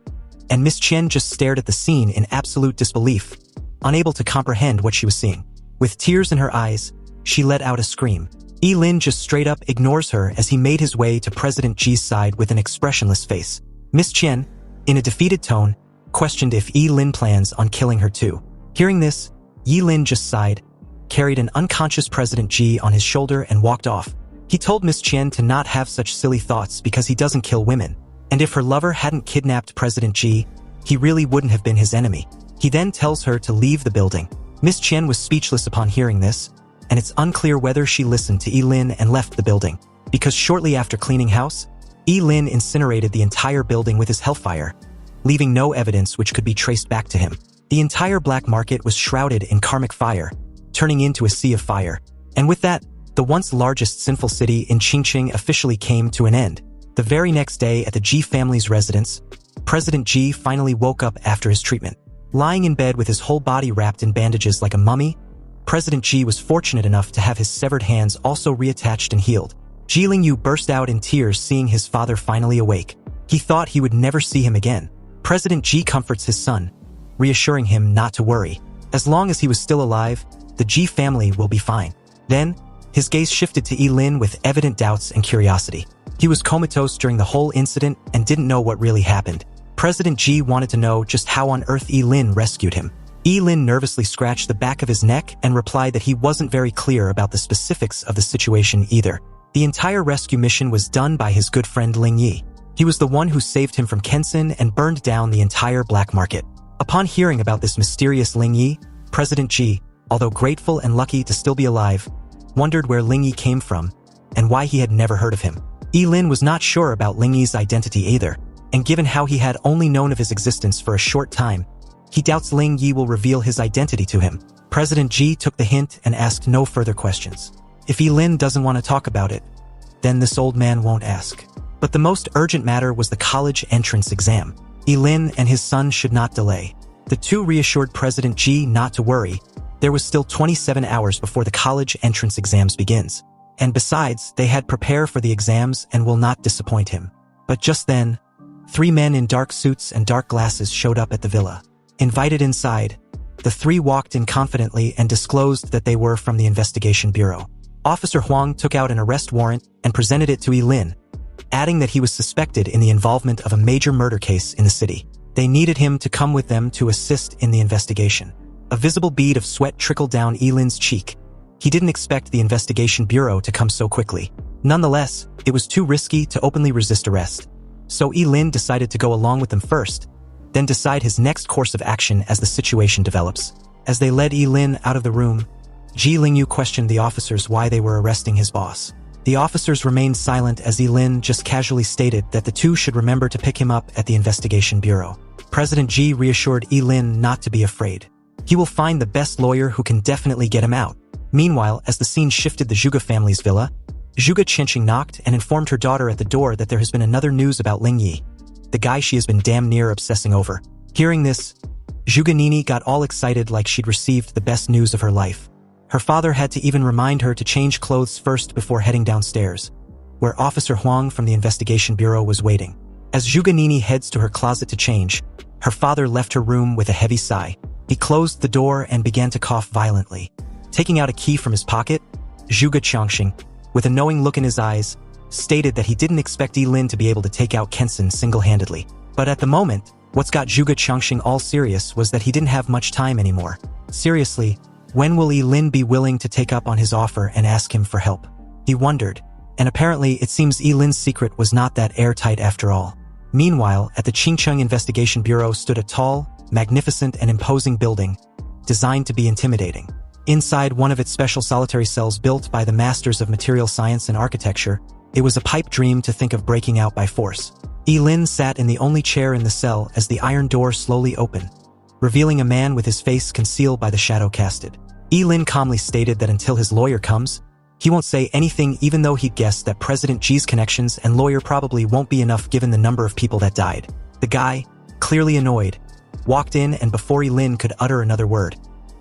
and Miss Chen just stared at the scene in absolute disbelief, unable to comprehend what she was seeing. With tears in her eyes, she let out a scream. Lin just straight up ignores her as he made his way to President Ji's side with an expressionless face. Miss Chen, in a defeated tone, questioned if Lin plans on killing her too. Hearing this, Lin just sighed, carried an unconscious President Ji on his shoulder and walked off. He told Miss Chen to not have such silly thoughts because he doesn't kill women, and if her lover hadn't kidnapped President Ji, he really wouldn't have been his enemy. He then tells her to leave the building. Miss Chen was speechless upon hearing this, and it's unclear whether she listened to Lin and left the building, because shortly after cleaning house, Lin incinerated the entire building with his hellfire, leaving no evidence which could be traced back to him. The entire black market was shrouded in karmic fire, turning into a sea of fire. And with that, the once largest sinful city in Qingqing officially came to an end. The very next day at the Ji family's residence, President Ji finally woke up after his treatment. Lying in bed with his whole body wrapped in bandages like a mummy, President Ji was fortunate enough to have his severed hands also reattached and healed. Ji Lingyu burst out in tears seeing his father finally awake. He thought he would never see him again. President Ji comforts his son, reassuring him not to worry. As long as he was still alive, the Ji family will be fine. Then, his gaze shifted to Yi-Lin with evident doubts and curiosity. He was comatose during the whole incident and didn't know what really happened. President Ji wanted to know just how on earth Yi-Lin rescued him. Yi-Lin nervously scratched the back of his neck and replied that he wasn't very clear about the specifics of the situation either. The entire rescue mission was done by his good friend Ling Yi. He was the one who saved him from Kensen and burned down the entire black market. Upon hearing about this mysterious Ling Yi, President Ji, although grateful and lucky to still be alive, wondered where Ling Yi came from and why he had never heard of him. Yi-Lin was not sure about Ling Yi's identity either, and given how he had only known of his existence for a short time, he doubts Ling Yi will reveal his identity to him. President Ji took the hint and asked no further questions. If Yi-Lin doesn't want to talk about it, then this old man won't ask. But the most urgent matter was the college entrance exam. Yi-Lin and his son should not delay. The two reassured President Ji not to worry. There was still 27 hours before the college entrance exams begins. And besides, they had prepared for the exams and will not disappoint him. But just then, 3 men in dark suits and dark glasses showed up at the villa. Invited inside, the 3 walked in confidently and disclosed that they were from the investigation bureau. Officer Huang took out an arrest warrant and presented it to Yi-Lin, adding that he was suspected in the involvement of a major murder case in the city. They needed him to come with them to assist in the investigation. A visible bead of sweat trickled down Yi-Lin's cheek. He didn't expect the investigation bureau to come so quickly. Nonetheless, it was too risky to openly resist arrest. So Yi-Lin decided to go along with them first, then decide his next course of action as the situation develops. As they led Yi-Lin out of the room, Ji Lingyu questioned the officers why they were arresting his boss. The officers remained silent as Yi-Lin just casually stated that the two should remember to pick him up at the investigation bureau. President Ji reassured Yi-Lin not to be afraid. He will find the best lawyer who can definitely get him out. Meanwhile, as the scene shifted the Zhuge family's villa, Zhuge Qianqing knocked and informed her daughter at the door that there has been another news about Ling Yi, the guy she has been damn near obsessing over. Hearing this, Zhuge Nini got all excited like she'd received the best news of her life. Her father had to even remind her to change clothes first before heading downstairs, where Officer Huang from the investigation bureau was waiting. As Zhuge Nini heads to her closet to change, her father left her room with a heavy sigh. He closed the door and began to cough violently. Taking out a key from his pocket, Zhuge Qianqing, with a knowing look in his eyes, stated that he didn't expect Yi-Lin to be able to take out Kensen single-handedly. But at the moment, what's got Zhuge Qianqing all serious was that he didn't have much time anymore. Seriously, when will Yi-Lin be willing to take up on his offer and ask him for help? He wondered, and apparently it seems Yi-Lin's secret was not that airtight after all. Meanwhile, at the Qingcheng Investigation Bureau stood a tall, magnificent and imposing building, designed to be intimidating. Inside one of its special solitary cells built by the masters of material science and architecture, it was a pipe dream to think of breaking out by force. Yi-Lin sat in the only chair in the cell as the iron door slowly opened, revealing a man with his face concealed by the shadow casted. Yi-Lin calmly stated that until his lawyer comes, he won't say anything even though he'd guessed that President Ji's connections and lawyer probably won't be enough given the number of people that died. The guy, clearly annoyed, walked in and before Yi-Lin could utter another word,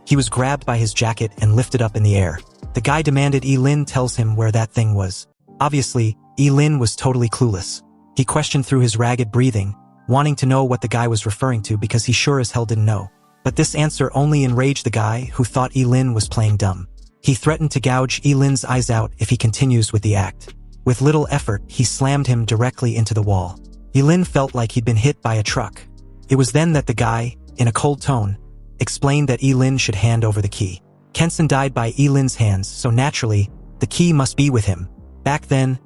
he was grabbed by his jacket and lifted up in the air. The guy demanded Yi-Lin tells him where that thing was. Obviously, Yi-Lin was totally clueless. He questioned through his ragged breathing, wanting to know what the guy was referring to because he sure as hell didn't know. But this answer only enraged the guy who thought Yi-Lin was playing dumb. He threatened to gouge Yi-Lin's eyes out if he continues with the act. With little effort, he slammed him directly into the wall. Yi-Lin felt like he'd been hit by a truck. It was then that the guy, in a cold tone, explained that Yi-Lin should hand over the key. Kensen died by Yi-Lin's hands, so naturally, the key must be with him. Back then,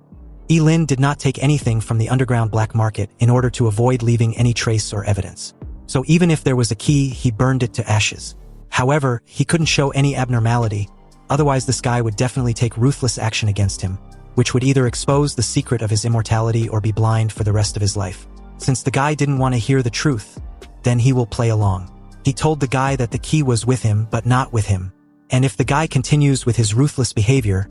Yi-Lin did not take anything from the underground black market in order to avoid leaving any trace or evidence. So even if there was a key, he burned it to ashes. However, he couldn't show any abnormality, otherwise this guy would definitely take ruthless action against him, which would either expose the secret of his immortality or be blind for the rest of his life. Since the guy didn't want to hear the truth, then he will play along. He told the guy that the key was with him but not with him. And if the guy continues with his ruthless behavior,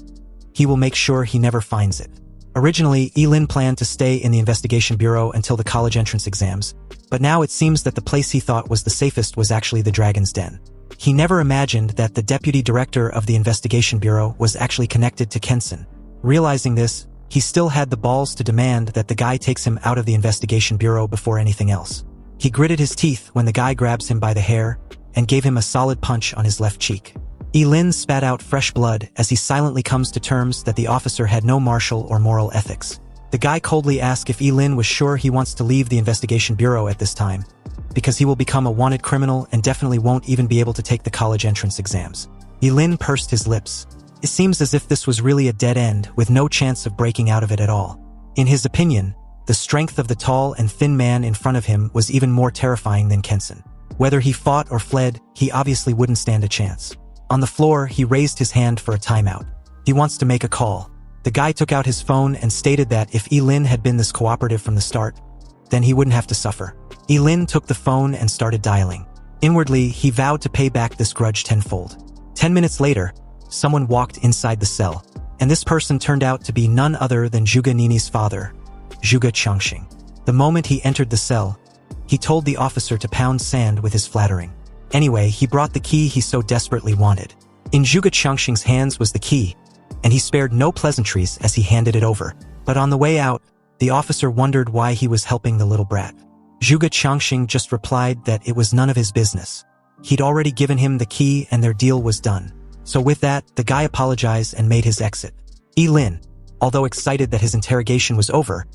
he will make sure he never finds it. Originally, Lin planned to stay in the investigation bureau until the college entrance exams, but now it seems that the place he thought was the safest was actually the Dragon's Den. He never imagined that the deputy director of the investigation bureau was actually connected to Kensen. Realizing this, he still had the balls to demand that the guy takes him out of the investigation bureau before anything else. He gritted his teeth when the guy grabs him by the hair and gave him a solid punch on his left cheek. Lin spat out fresh blood as he silently comes to terms that the officer had no martial or moral ethics. The guy coldly asks if Lin was sure he wants to leave the investigation bureau at this time, because he will become a wanted criminal and definitely won't even be able to take the college entrance exams. Lin pursed his lips. It seems as if this was really a dead end with no chance of breaking out of it at all. In his opinion, the strength of the tall and thin man in front of him was even more terrifying than Kensen. Whether he fought or fled, he obviously wouldn't stand a chance. On the floor, he raised his hand for a timeout. He wants to make a call. The guy took out his phone and stated that if Lin had been this cooperative from the start, then he wouldn't have to suffer. Lin took the phone and started dialing. Inwardly, he vowed to pay back this grudge tenfold. 10 minutes later, someone walked inside the cell, and this person turned out to be none other than Zhuge Nini's father, Zhuge Changxing. The moment he entered the cell, he told the officer to pound sand with his flattering. Anyway, he brought the key he so desperately wanted. In Zhuge Changxing's hands was the key, and he spared no pleasantries as he handed it over. But on the way out, the officer wondered why he was helping the little brat. Zhuge Changxing just replied that it was none of his business. He'd already given him the key and their deal was done. So with that, the guy apologized and made his exit. Lin, although excited that his interrogation was over,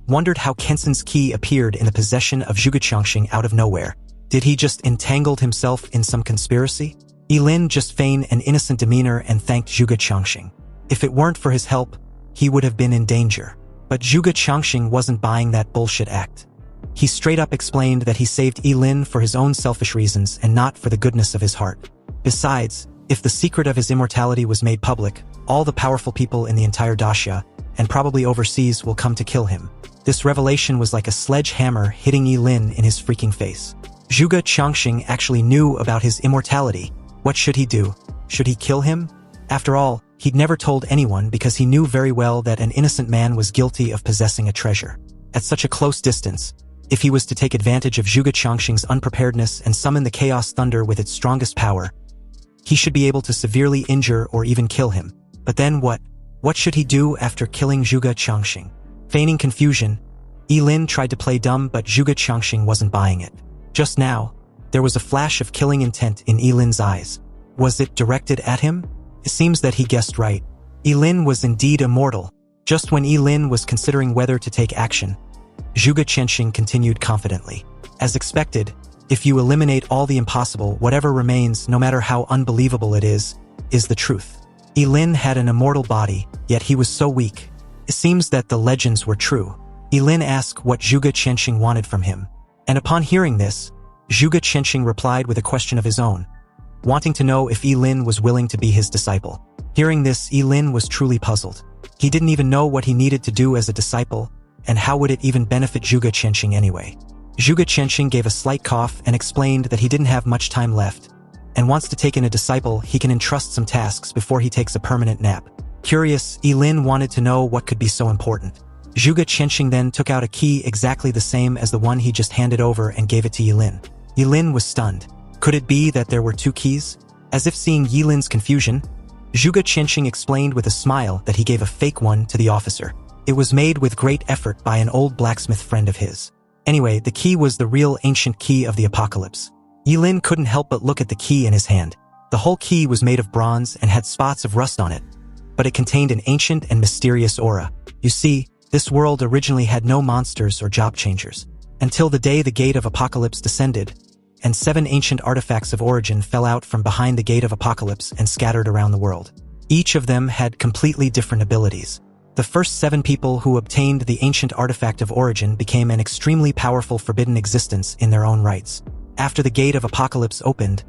wondered how Kensen's key appeared in the possession of Zhuge Changxing out of nowhere. Did he just entangled himself in some conspiracy? Lin just feigned an innocent demeanor and thanked Zhuge Changxing. If it weren't for his help, he would have been in danger. But Zhuge Changxing wasn't buying that bullshit act. He straight up explained that he saved Lin for his own selfish reasons and not for the goodness of his heart. Besides, if the secret of his immortality was made public, all the powerful people in the entire daxia, and probably overseas, will come to kill him. This revelation was like a sledgehammer hitting Lin in his freaking face. Zhuge Changxing actually knew about his immortality. What should he do? Should he kill him? After all, he'd never told anyone because he knew very well that an innocent man was guilty of possessing a treasure. At such a close distance, if he was to take advantage of Zhuge Changxing's unpreparedness and summon the Chaos Thunder with its strongest power, he should be able to severely injure or even kill him. But then what? What should he do after killing Zhuge Changxing? Feigning confusion, Lin tried to play dumb, but Zhuge Changxing wasn't buying it. Just now, there was a flash of killing intent in Lin's eyes. Was it directed at him? It seems that he guessed right. Lin was indeed immortal. Just when Lin was considering whether to take action, Zhuge Changxing continued confidently. As expected, if you eliminate all the impossible, whatever remains, no matter how unbelievable it is the truth. Lin had an immortal body, yet he was so weak. It seems that the legends were true. Lin asked what Zhuge Changxing wanted from him. And upon hearing this, Zhuge Changxing replied with a question of his own, wanting to know if Lin was willing to be his disciple. Hearing this, Lin was truly puzzled. He didn't even know what he needed to do as a disciple, and how would it even benefit Zhuge Changxing anyway. Zhuge Changxing gave a slight cough and explained that he didn't have much time left, and wants to take in a disciple he can entrust some tasks before he takes a permanent nap. Curious, Lin wanted to know what could be so important. Zhuge Changxing then took out a key exactly the same as the one he just handed over and gave it to Lin. Lin was stunned. Could it be that there were two keys? As if seeing Lin's confusion, Zhuge Changxing explained with a smile that he gave a fake one to the officer. It was made with great effort by an old blacksmith friend of his. Anyway, the key was the real ancient key of the apocalypse. Lin couldn't help but look at the key in his hand. The whole key was made of bronze and had spots of rust on it, but it contained an ancient and mysterious aura. You see, this world originally had no monsters or job changers, until the day the Gate of Apocalypse descended, and 7 ancient artifacts of origin fell out from behind the Gate of Apocalypse and scattered around the world. Each of them had completely different abilities. The first 7 people who obtained the ancient artifact of origin became an extremely powerful forbidden existence in their own rights. After the Gate of Apocalypse opened,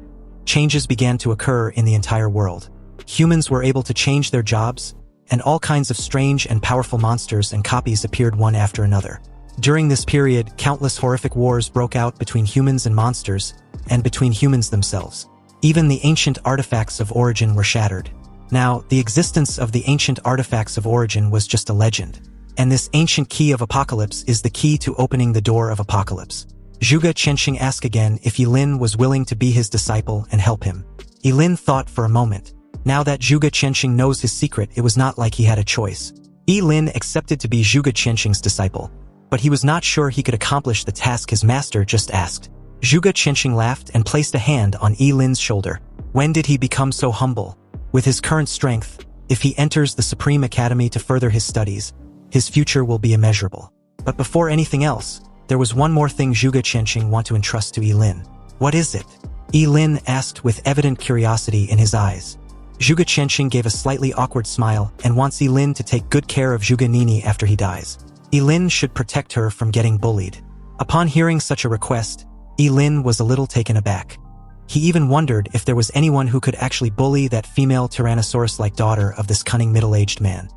changes began to occur in the entire world. Humans were able to change their jobs, and all kinds of strange and powerful monsters and copies appeared one after another. During this period, countless horrific wars broke out between humans and monsters, and between humans themselves. Even the ancient artifacts of origin were shattered. Now, the existence of the ancient artifacts of origin was just a legend. And this ancient key of apocalypse is the key to opening the door of apocalypse. Zhuge Qianxing asked again if Yilin was willing to be his disciple and help him. Yilin thought for a moment. Now that Zhuge Qianxing knows his secret, it was not like he had a choice. Yilin accepted to be Zhuge Qianxing's disciple, but he was not sure he could accomplish the task his master just asked. Zhuge Qianxing laughed and placed a hand on Yilin's shoulder. When did he become so humble? With his current strength, if he enters the Supreme Academy to further his studies, his future will be immeasurable. But before anything else, there was one more thing Zhuge Qianxing wanted to entrust to Yilin. What is it? Yilin asked with evident curiosity in his eyes. Zhuge Qianxing gave a slightly awkward smile and wants Yilin to take good care of Zhuge Nini after he dies. Yilin should protect her from getting bullied. Upon hearing such a request, Yilin was a little taken aback. He even wondered if there was anyone who could actually bully that female Tyrannosaurus-like daughter of this cunning middle-aged man.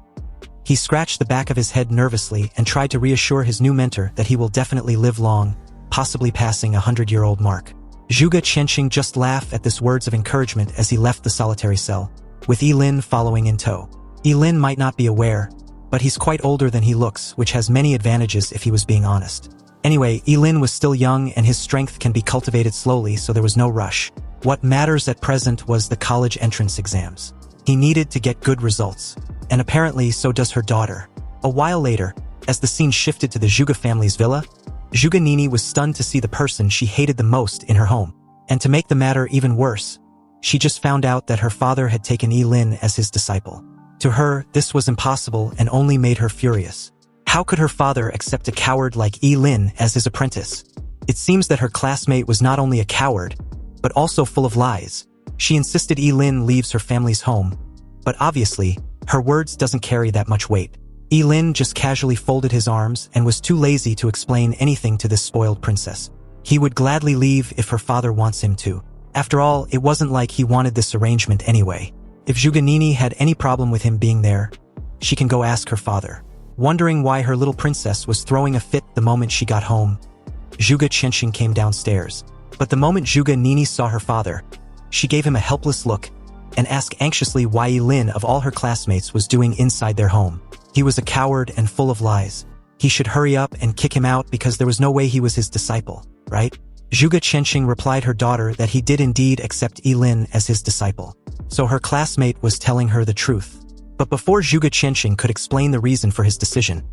He scratched the back of his head nervously and tried to reassure his new mentor that he will definitely live long, possibly passing 100-year-old mark. Zhuge Qianxing just laughed at this words of encouragement as he left the solitary cell, with Yilin following in tow. Yilin might not be aware, but he's quite older than he looks, which has many advantages if he was being honest. Anyway, Yilin was still young and his strength can be cultivated slowly, so there was no rush. What matters at present was the college entrance exams. He needed to get good results, and apparently so does her daughter. A while later, as the scene shifted to the Zhuge family's villa, Zhuge Nini was stunned to see the person she hated the most in her home. And to make the matter even worse, she just found out that her father had taken Yilin as his disciple. To her, this was impossible and only made her furious. How could her father accept a coward like Yilin as his apprentice? It seems that her classmate was not only a coward, but also full of lies. She insisted Yilin leaves her family's home, but obviously, her words doesn't carry that much weight. Yilin just casually folded his arms and was too lazy to explain anything to this spoiled princess. He would gladly leave if her father wants him to. After all, it wasn't like he wanted this arrangement anyway. If Zhuge Nini had any problem with him being there, she can go ask her father. Wondering why her little princess was throwing a fit the moment she got home, Zhuge Qianxing came downstairs. But the moment Zhuge Nini saw her father, she gave him a helpless look and asked anxiously why Yilin of all her classmates was doing inside their home. He was a coward and full of lies. He should hurry up and kick him out because there was no way he was his disciple, right? Zhuge Qianxing replied her daughter that he did indeed accept Yilin as his disciple. So her classmate was telling her the truth. But before Zhuge Qianxing could explain the reason for his decision,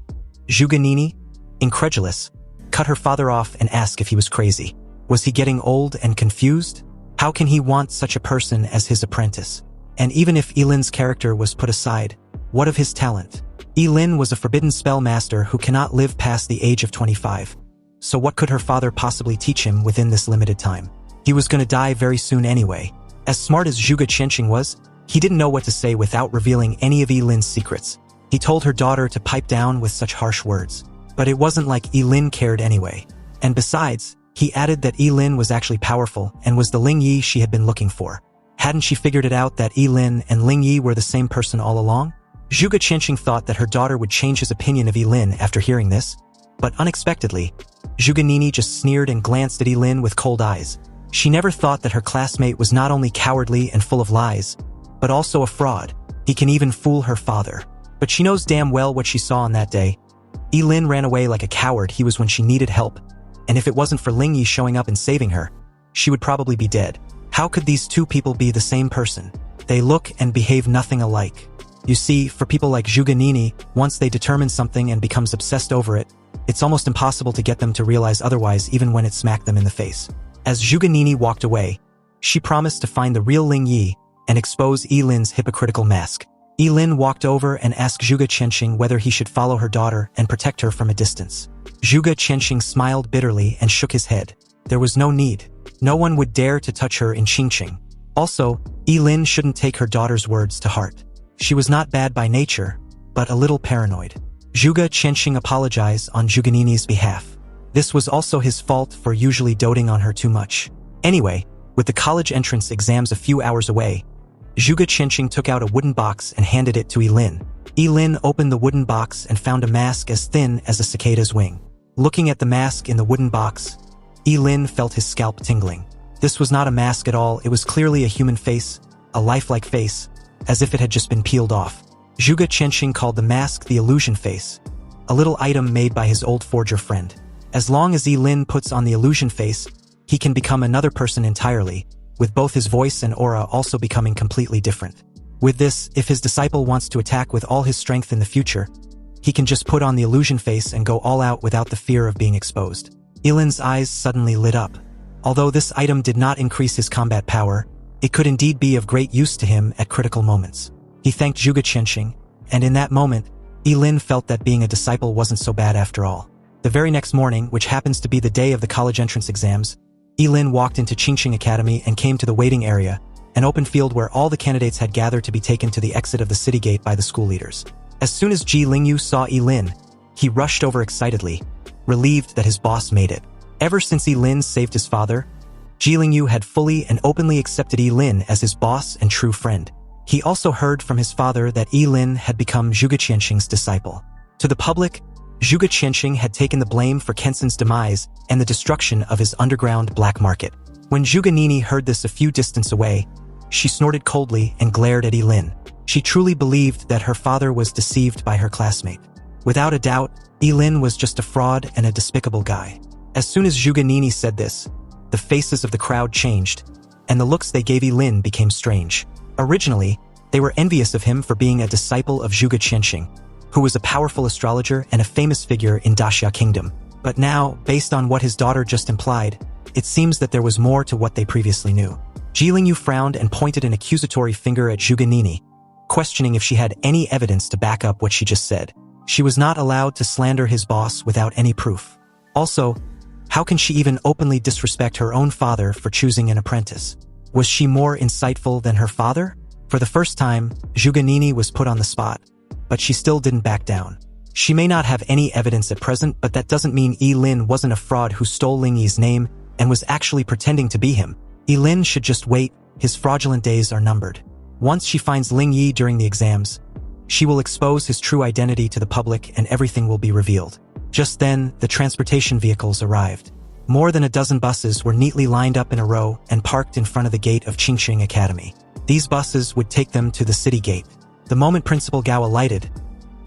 Zhuge Nini, incredulous, cut her father off and asked if he was crazy. Was he getting old and confused? How can he want such a person as his apprentice? And even if Yilin's character was put aside, what of his talent? Yilin was a forbidden spell master who cannot live past the age of 25. So what could her father possibly teach him within this limited time? He was going to die very soon anyway. As smart as Zhuge Qianxing was, he didn't know what to say without revealing any of Yilin's secrets. He told her daughter to pipe down with such harsh words. But it wasn't like Yilin cared anyway. And besides, he added that Yilin was actually powerful and was the Ling Yi she had been looking for. Hadn't she figured it out that Yilin and Ling Yi were the same person all along? Zhuge Qianxing thought that her daughter would change his opinion of Yilin after hearing this. But unexpectedly, Zhuge Nini just sneered and glanced at Yilin with cold eyes. She never thought that her classmate was not only cowardly and full of lies, but also a fraud. He can even fool her father. But she knows damn well what she saw on that day. Yilin ran away like a coward he was when she needed help. And if it wasn't for Ling Yi showing up and saving her, she would probably be dead. How could these two people be the same person? They look and behave nothing alike. You see, for people like Zhuge Nini, once they determine something and becomes obsessed over it, it's almost impossible to get them to realize otherwise even when it smacked them in the face. As Zhuge Nini walked away, she promised to find the real Ling Yi and expose Yilin's hypocritical mask. Yilin walked over and asked Zhuge Qianxing whether he should follow her daughter and protect her from a distance. Zhuge Qianxing smiled bitterly and shook his head. There was no need. No one would dare to touch her in Qingqing. Also, Yilin shouldn't take her daughter's words to heart. She was not bad by nature, but a little paranoid. Zhuge Qianxing apologized on Zhuge Nini's behalf. This was also his fault for usually doting on her too much. Anyway, with the college entrance exams a few hours away, Zhuge Qianxing took out a wooden box and handed it to Yilin. Yilin opened the wooden box and found a mask as thin as a cicada's wing. Looking at the mask in the wooden box, Yilin felt his scalp tingling. This was not a mask at all, it was clearly a human face, a lifelike face, as if it had just been peeled off. Zhuge Qianxing called the mask the illusion face, a little item made by his old forger friend. As long as Yi Lin puts on the illusion face, he can become another person entirely, with both his voice and aura also becoming completely different. With this, if his disciple wants to attack with all his strength in the future, he can just put on the illusion face and go all out without the fear of being exposed. Yi Lin's eyes suddenly lit up. Although this item did not increase his combat power, it could indeed be of great use to him at critical moments. He thanked Zhuge Qianxing, and in that moment, Yi Lin felt that being a disciple wasn't so bad after all. The very next morning, which happens to be the day of the college entrance exams, Yi Lin walked into Qingqing Academy and came to the waiting area, an open field where all the candidates had gathered to be taken to the exit of the city gate by the school leaders. As soon as Ji Lingyu saw Yi Lin, he rushed over excitedly, relieved that his boss made it. Ever since Yi Lin saved his father, Ji Lingyu had fully and openly accepted Yi Lin as his boss and true friend. He also heard from his father that Yi Lin had become Zhuge Qianxing's disciple. To the public, Zhuge Qianxing had taken the blame for Kenson's demise and the destruction of his underground black market. When Zhuge Nini heard this a few distance away, she snorted coldly and glared at Yi Lin. She truly believed that her father was deceived by her classmate. Without a doubt, Yi Lin was just a fraud and a despicable guy. As soon as Zhuge Nini said this, the faces of the crowd changed, and the looks they gave Yi Lin became strange. Originally, they were envious of him for being a disciple of Zhuge Qianxing, who was a powerful astrologer and a famous figure in Daxia Kingdom. But now, based on what his daughter just implied, it seems that there was more to what they previously knew. Ji Lingyu frowned and pointed an accusatory finger at Zhuge Nini, questioning if she had any evidence to back up what she just said. She was not allowed to slander his boss without any proof. Also, how can she even openly disrespect her own father for choosing an apprentice? Was she more insightful than her father? For the first time, Zhuge Nini was put on the spot, but she still didn't back down. She may not have any evidence at present, but that doesn't mean Yi Lin wasn't a fraud who stole Ling Yi's name and was actually pretending to be him. Yi Lin should just wait, his fraudulent days are numbered. Once she finds Ling Yi during the exams, she will expose his true identity to the public and everything will be revealed. Just then, the transportation vehicles arrived. More than a dozen buses were neatly lined up in a row and parked in front of the gate of Qingqing Academy. These buses would take them to the city gate. The moment Principal Gao alighted,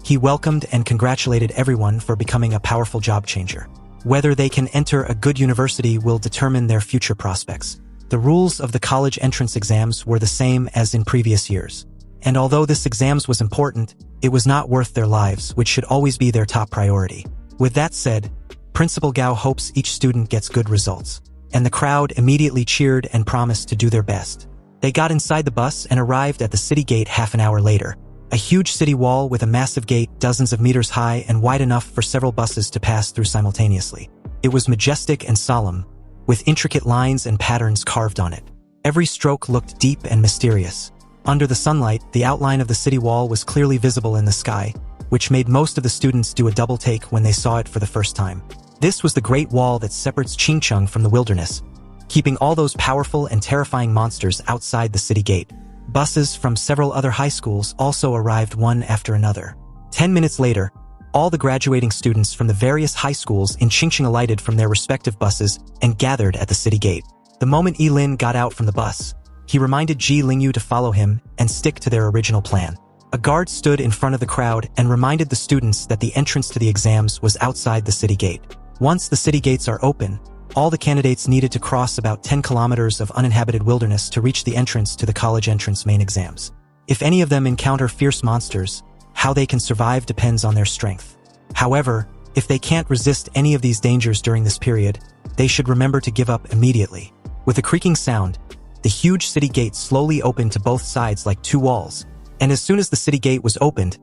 he welcomed and congratulated everyone for becoming a powerful job changer. Whether they can enter a good university will determine their future prospects. The rules of the college entrance exams were the same as in previous years. And although this exams was important, it was not worth their lives, which should always be their top priority. With that said, Principal Gao hopes each student gets good results. And the crowd immediately cheered and promised to do their best. They got inside the bus and arrived at the city gate half an hour later. A huge city wall with a massive gate dozens of meters high and wide enough for several buses to pass through simultaneously. It was majestic and solemn, with intricate lines and patterns carved on it. Every stroke looked deep and mysterious. Under the sunlight, the outline of the city wall was clearly visible in the sky, which made most of the students do a double take when they saw it for the first time. This was the Great Wall that separates Qingcheng from the wilderness, keeping all those powerful and terrifying monsters outside the city gate. Buses from several other high schools also arrived one after another. 10 minutes later, all the graduating students from the various high schools in Qingqing alighted from their respective buses and gathered at the city gate. The moment Yi Lin got out from the bus, he reminded Ji Lingyu to follow him and stick to their original plan. A guard stood in front of the crowd and reminded the students that the entrance to the exams was outside the city gate. Once the city gates are open, all the candidates needed to cross about 10 kilometers of uninhabited wilderness to reach the entrance to the college entrance main exams. If any of them encounter fierce monsters, how they can survive depends on their strength. However, if they can't resist any of these dangers during this period, they should remember to give up immediately. With a creaking sound, the huge city gate slowly opened to both sides like two walls, and as soon as the city gate was opened,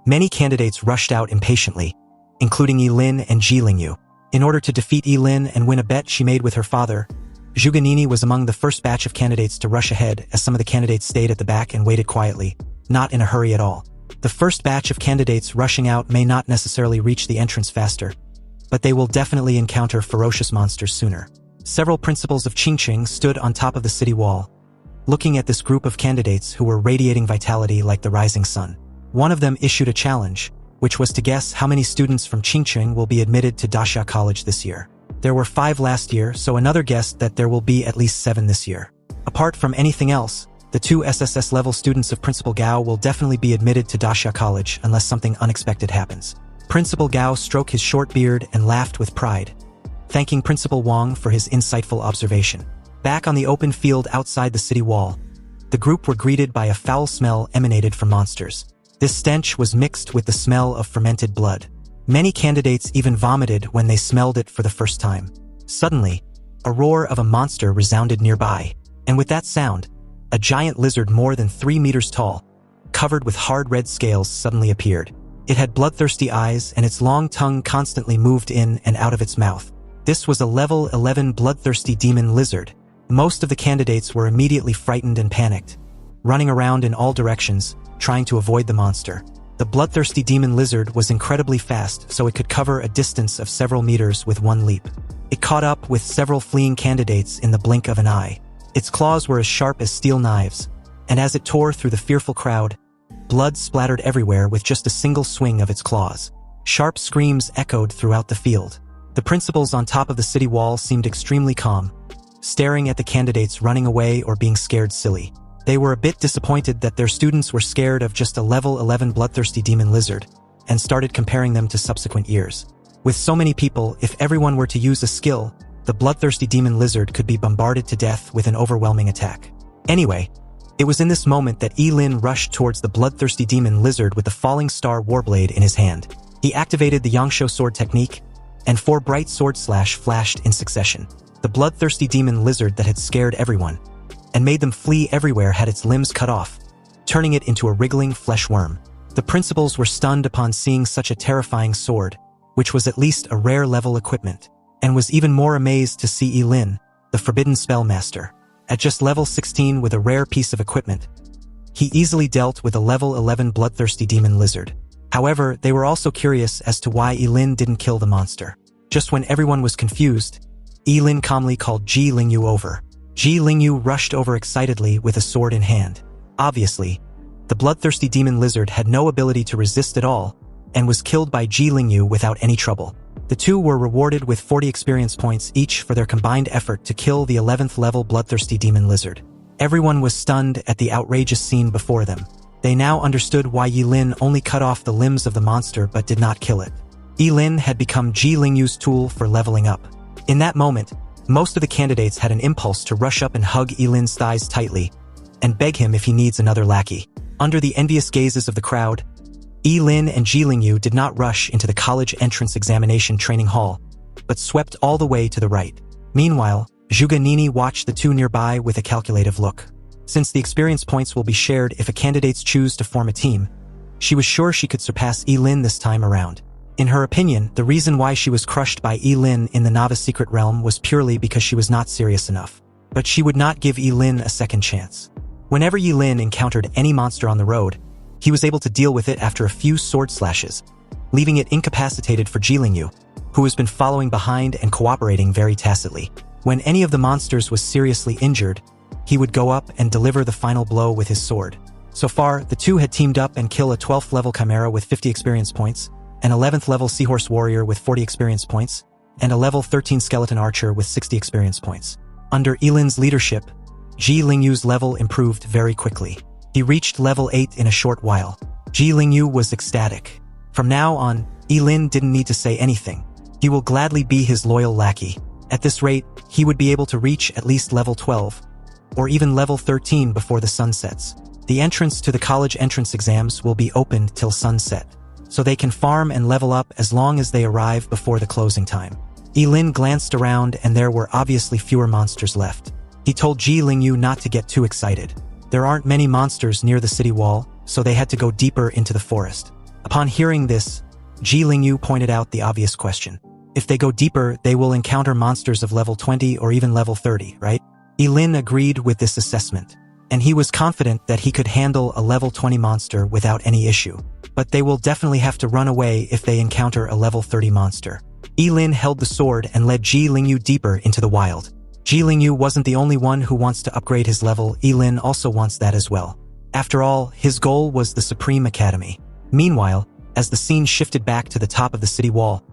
many candidates rushed out impatiently, including Yi Lin and Ji Lingyu. In order to defeat Yi Lin and win a bet she made with her father, Zhuge Nini was among the first batch of candidates to rush ahead, as some of the candidates stayed at the back and waited quietly, not in a hurry at all. The first batch of candidates rushing out may not necessarily reach the entrance faster, but they will definitely encounter ferocious monsters sooner. Several principals of Qingqing stood on top of the city wall, looking at this group of candidates who were radiating vitality like the rising sun. One of them issued a challenge, which was to guess how many students from Qingqing will be admitted to Daxia College this year. There were 5 last year, so another guessed that there will be at least 7 this year. Apart from anything else, the 2 SSS level students of Principal Gao will definitely be admitted to Daxia College unless something unexpected happens. Principal Gao stroked his short beard and laughed with pride, thanking Principal Wang for his insightful observation. Back on the open field outside the city wall, the group were greeted by a foul smell emanated from monsters. This stench was mixed with the smell of fermented blood. Many candidates even vomited when they smelled it for the first time. Suddenly, a roar of a monster resounded nearby, and with that sound, a giant lizard more than 3 meters tall, covered with hard red scales, suddenly appeared. It had bloodthirsty eyes, and its long tongue constantly moved in and out of its mouth. This was a level 11 bloodthirsty demon lizard. Most of the candidates were immediately frightened and panicked, running around in all directions, trying to avoid the monster. The bloodthirsty demon lizard was incredibly fast, so it could cover a distance of several meters with one leap. It caught up with several fleeing candidates in the blink of an eye. Its claws were as sharp as steel knives, and as it tore through the fearful crowd, blood splattered everywhere with just a single swing of its claws. Sharp screams echoed throughout the field. The principals on top of the city wall seemed extremely calm, staring at the candidates running away or being scared silly. They were a bit disappointed that their students were scared of just a level 11 bloodthirsty demon lizard, and started comparing them to subsequent years. With so many people, if everyone were to use a skill, the bloodthirsty demon lizard could be bombarded to death with an overwhelming attack. Anyway, it was in this moment that Lin rushed towards the bloodthirsty demon lizard with the falling star warblade in his hand. He activated the Yangsho sword technique, and 4 bright sword slash flashed in succession. The bloodthirsty demon lizard that had scared everyone and made them flee everywhere had its limbs cut off, turning it into a wriggling flesh worm. The principals were stunned upon seeing such a terrifying sword, which was at least a rare level equipment, and was even more amazed to see Lin, the forbidden spellmaster, at just level 16 with a rare piece of equipment. He easily dealt with a level 11 bloodthirsty demon lizard. However, they were also curious as to why Lin didn't kill the monster. Just when everyone was confused, Lin calmly called Ji Lingyu over. Ji Lingyu rushed over excitedly with a sword in hand. Obviously, the bloodthirsty demon lizard had no ability to resist at all, and was killed by Ji Lingyu without any trouble. The two were rewarded with 40 experience points each for their combined effort to kill the 11th level bloodthirsty demon lizard. Everyone was stunned at the outrageous scene before them. They now understood why Lin only cut off the limbs of the monster but did not kill it. Lin had become Ji Lingyu's tool for leveling up. In that moment, most of the candidates had an impulse to rush up and hug Lin's thighs tightly, and beg him if he needs another lackey. Under the envious gazes of the crowd, Lin and Ji Lingyu did not rush into the college entrance examination training hall, but swept all the way to the right. Meanwhile, Zhuge Nini watched the two nearby with a calculative look. Since the experience points will be shared if a candidates choose to form a team, she was sure she could surpass Lin this time around. In her opinion, the reason why she was crushed by Lin in the novice secret realm was purely because she was not serious enough. But she would not give Lin a second chance. Whenever Lin encountered any monster on the road, he was able to deal with it after a few sword slashes, leaving it incapacitated for Ji Lingyu, who has been following behind and cooperating very tacitly. When any of the monsters was seriously injured, he would go up and deliver the final blow with his sword. So far, the two had teamed up and kill a 12th level chimera with 50 experience points, an 11th level seahorse warrior with 40 experience points, and a level 13 skeleton archer with 60 experience points. Under Lin's leadership, Ji Lingyu's level improved very quickly. He reached level 8 in a short while. Ji Lingyu was ecstatic. From now on, Lin didn't need to say anything. He will gladly be his loyal lackey. At this rate, he would be able to reach at least level 12, or even level 13 before the sun sets. The entrance to the college entrance exams will be opened till sunset, so they can farm and level up as long as they arrive before the closing time. Lin glanced around and there were obviously fewer monsters left. He told Ji Lingyu not to get too excited. There aren't many monsters near the city wall, so they had to go deeper into the forest. Upon hearing this, Ji Lingyu pointed out the obvious question. If they go deeper, they will encounter monsters of level 20 or even level 30, right? Lin agreed with this assessment, and he was confident that he could handle a level 20 monster without any issue. But they will definitely have to run away if they encounter a level 30 monster. Lin held the sword and led Ji Lingyu deeper into the wild. Ji Lingyu wasn't the only one who wants to upgrade his level. Lin also wants that as well. After all, his goal was the Supreme Academy. Meanwhile, as the scene shifted back to the top of the city wall,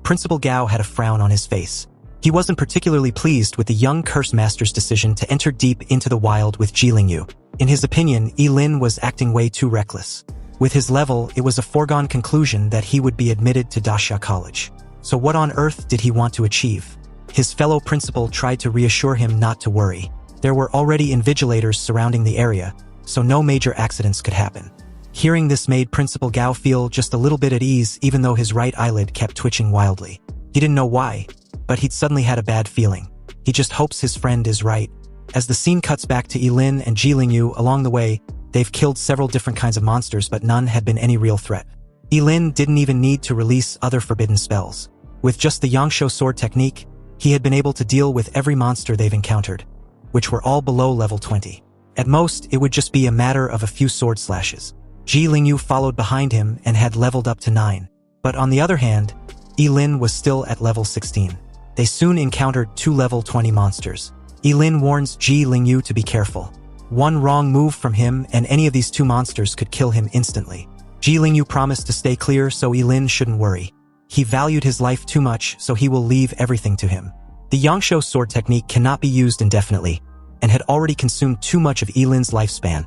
Principal Gao had a frown on his face. He wasn't particularly pleased with the young curse master's decision to enter deep into the wild with Ji Lingyu. In his opinion, Lin was acting way too reckless. With his level, it was a foregone conclusion that he would be admitted to Daxia College. So what on earth did he want to achieve? His fellow principal tried to reassure him not to worry. There were already invigilators surrounding the area, so no major accidents could happen. Hearing this made Principal Gao feel just a little bit at ease, even though his right eyelid kept twitching wildly. He didn't know why, but he'd suddenly had a bad feeling. He just hopes his friend is right. As the scene cuts back to Lin and Ji Lingyu along the way, they've killed several different kinds of monsters, but none had been any real threat. Lin didn't even need to release other forbidden spells. With just the Yangshuo sword technique, he had been able to deal with every monster they've encountered, which were all below level 20. At most, it would just be a matter of a few sword slashes. Ji Lingyu followed behind him and had leveled up to 9. But on the other hand, Lin was still at level 16. They soon encountered 2 level 20 monsters. Lin warns Ji Lingyu to be careful. One wrong move from him and any of these 2 monsters could kill him instantly. Ji Lingyu promised to stay clear so Lin shouldn't worry. He valued his life too much, so he will leave everything to him. The Yangshuo sword technique cannot be used indefinitely, and had already consumed too much of Lin's lifespan.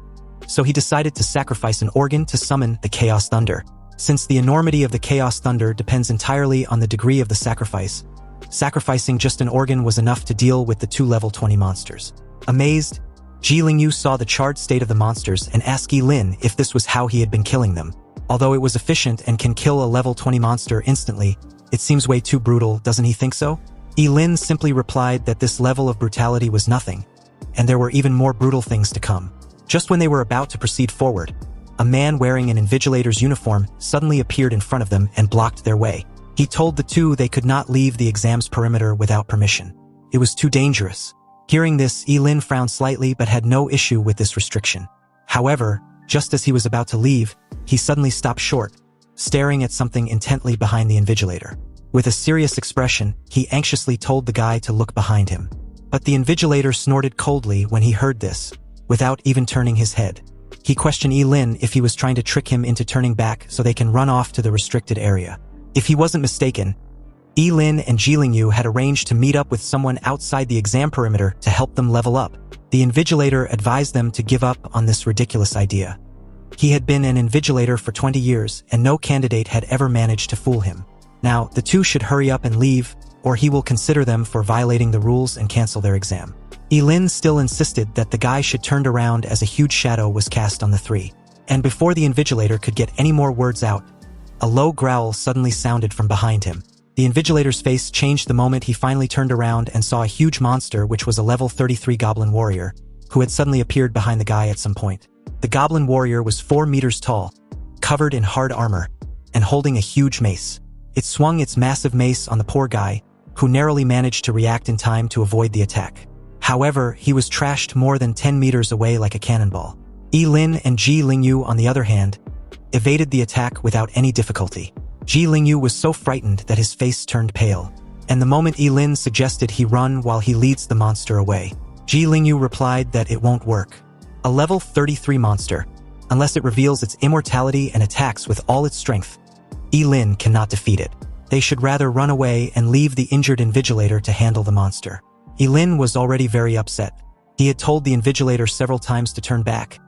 So he decided to sacrifice an organ to summon the Chaos Thunder. Since the enormity of the Chaos Thunder depends entirely on the degree of the sacrifice, sacrificing just an organ was enough to deal with the 2 level 20 monsters. Amazed, Ji Lingyu saw the charred state of the monsters and asked Lin if this was how he had been killing them. Although it was efficient and can kill a level 20 monster instantly, it seems way too brutal, doesn't he think so? Lin simply replied that this level of brutality was nothing, and there were even more brutal things to come. Just when they were about to proceed forward, a man wearing an invigilator's uniform suddenly appeared in front of them and blocked their way. He told the 2 they could not leave the exam's perimeter without permission. It was too dangerous. Hearing this, Lin frowned slightly but had no issue with this restriction. However, just as he was about to leave, he suddenly stopped short, staring at something intently behind the invigilator. With a serious expression, he anxiously told the guy to look behind him. But the invigilator snorted coldly when he heard this, without even turning his head. He questioned Lin if he was trying to trick him into turning back so they can run off to the restricted area. If he wasn't mistaken, Lin and Ji Lingyu had arranged to meet up with someone outside the exam perimeter to help them level up. The invigilator advised them to give up on this ridiculous idea. He had been an invigilator for 20 years, and no candidate had ever managed to fool him. Now, the 2 should hurry up and leave, or he will consider them for violating the rules and cancel their exam. Lin still insisted that the guy should turn around as a huge shadow was cast on the 3. And before the invigilator could get any more words out, a low growl suddenly sounded from behind him. The invigilator's face changed the moment he finally turned around and saw a huge monster, which was a level 33 goblin warrior, who had suddenly appeared behind the guy at some point. The goblin warrior was 4 meters tall, covered in hard armor, and holding a huge mace. It swung its massive mace on the poor guy, who narrowly managed to react in time to avoid the attack. However, he was trashed more than 10 meters away like a cannonball. Lin and Ji Lingyu, on the other hand, evaded the attack without any difficulty. Ji Lingyu was so frightened that his face turned pale, and the moment Lin suggested he run while he leads the monster away, Ji Lingyu replied that it won't work. A level 33 monster, unless it reveals its immortality and attacks with all its strength, Lin cannot defeat it. They should rather run away and leave the injured invigilator to handle the monster. Lin was already very upset. He had told the invigilator several times to turn back,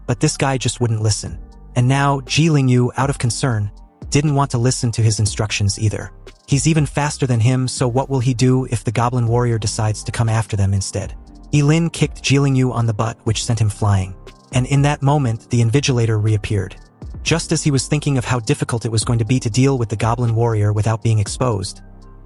but this guy just wouldn't listen. And now, Ji Lingyu, out of concern, didn't want to listen to his instructions either. He's even faster than him, so what will he do if the goblin warrior decides to come after them instead? Lin kicked Ji Lingyu on the butt, which sent him flying. And in that moment, the invigilator reappeared. Just as he was thinking of how difficult it was going to be to deal with the goblin warrior without being exposed,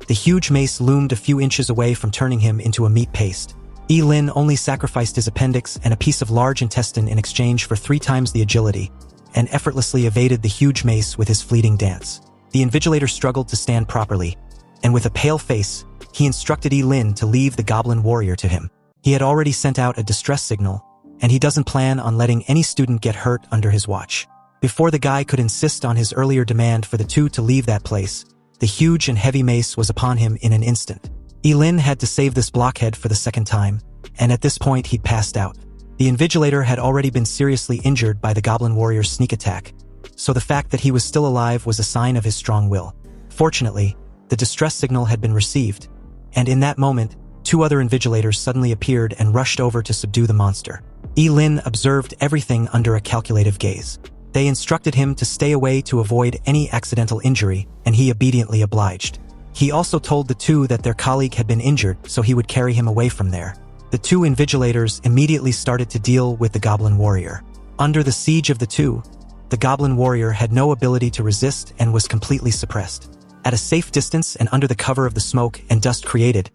the huge mace loomed a few inches away from turning him into a meat paste. Lin only sacrificed his appendix and a piece of large intestine in exchange for 3 times the agility, and effortlessly evaded the huge mace with his fleeting dance. The invigilator struggled to stand properly, and with a pale face, he instructed Lin to leave the goblin warrior to him. He had already sent out a distress signal, and he doesn't plan on letting any student get hurt under his watch. Before the guy could insist on his earlier demand for the 2 to leave that place, the huge and heavy mace was upon him in an instant. Lin had to save this blockhead for the 2nd time, and at this point he'd passed out. The invigilator had already been seriously injured by the goblin warrior's sneak attack, so the fact that he was still alive was a sign of his strong will. Fortunately, the distress signal had been received, and in that moment, 2 other invigilators suddenly appeared and rushed over to subdue the monster. Lin observed everything under a calculative gaze. They instructed him to stay away to avoid any accidental injury, and he obediently obliged. He also told the 2 that their colleague had been injured, so he would carry him away from there. The 2 invigilators immediately started to deal with the goblin warrior. Under the siege of the 2, the goblin warrior had no ability to resist and was completely suppressed. At a safe distance and under the cover of the smoke and dust created,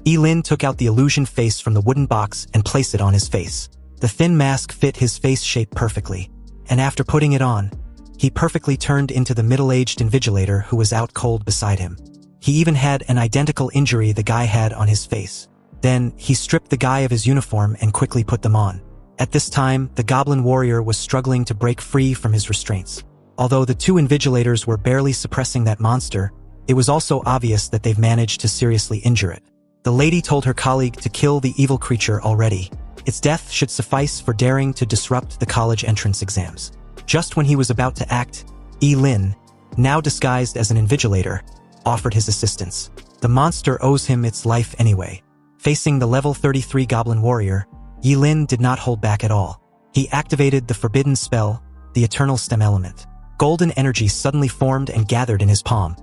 Lin took out the illusion face from the wooden box and placed it on his face. The thin mask fit his face shape perfectly, and after putting it on, he perfectly turned into the middle-aged invigilator who was out cold beside him. He even had an identical injury the guy had on his face. Then, he stripped the guy of his uniform and quickly put them on. At this time, the goblin warrior was struggling to break free from his restraints. Although the 2 invigilators were barely suppressing that monster, it was also obvious that they've managed to seriously injure it. The lady told her colleague to kill the evil creature already. Its death should suffice for daring to disrupt the college entrance exams. Just when he was about to act, Lin, now disguised as an invigilator, offered his assistance. The monster owes him its life anyway. Facing the level 33 goblin warrior, Lin did not hold back at all. He activated the forbidden spell, the eternal stem element. Golden energy suddenly formed and gathered in his palm,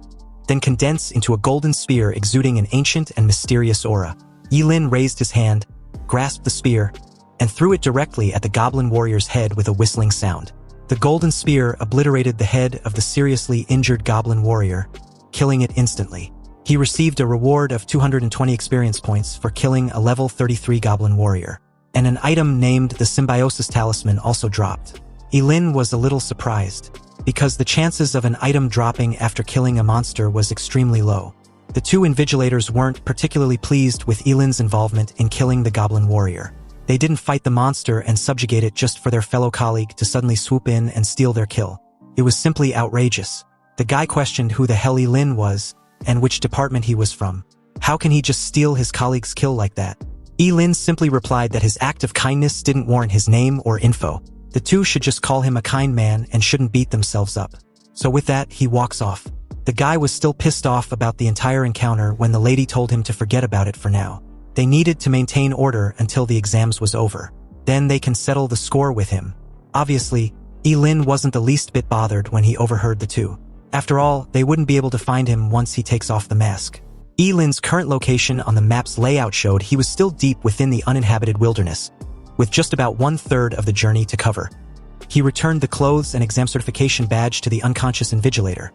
then condensed into a golden spear exuding an ancient and mysterious aura. Lin raised his hand, grasped the spear, and threw it directly at the goblin warrior's head with a whistling sound. The golden spear obliterated the head of the seriously injured goblin warrior, killing it instantly. He received a reward of 220 experience points for killing a level 33 goblin warrior, and an item named the Symbiosis Talisman also dropped. Lin was a little surprised, because the chances of an item dropping after killing a monster was extremely low. The 2 invigilators weren't particularly pleased with Lin's involvement in killing the goblin warrior. They didn't fight the monster and subjugate it just for their fellow colleague to suddenly swoop in and steal their kill. It was simply outrageous. The guy questioned who the hell Lin was, and which department he was from. How can he just steal his colleague's kill like that? Lin simply replied that his act of kindness didn't warrant his name or info. The 2 should just call him a kind man and shouldn't beat themselves up. So with that, he walks off. The guy was still pissed off about the entire encounter when the lady told him to forget about it for now. They needed to maintain order until the exams was over. Then they can settle the score with him. Obviously, Lin wasn't the least bit bothered when he overheard the 2. After all, they wouldn't be able to find him once he takes off the mask. Lin's current location on the map's layout showed he was still deep within the uninhabited wilderness, with just about 1/3 of the journey to cover. He returned the clothes and exam certification badge to the unconscious invigilator,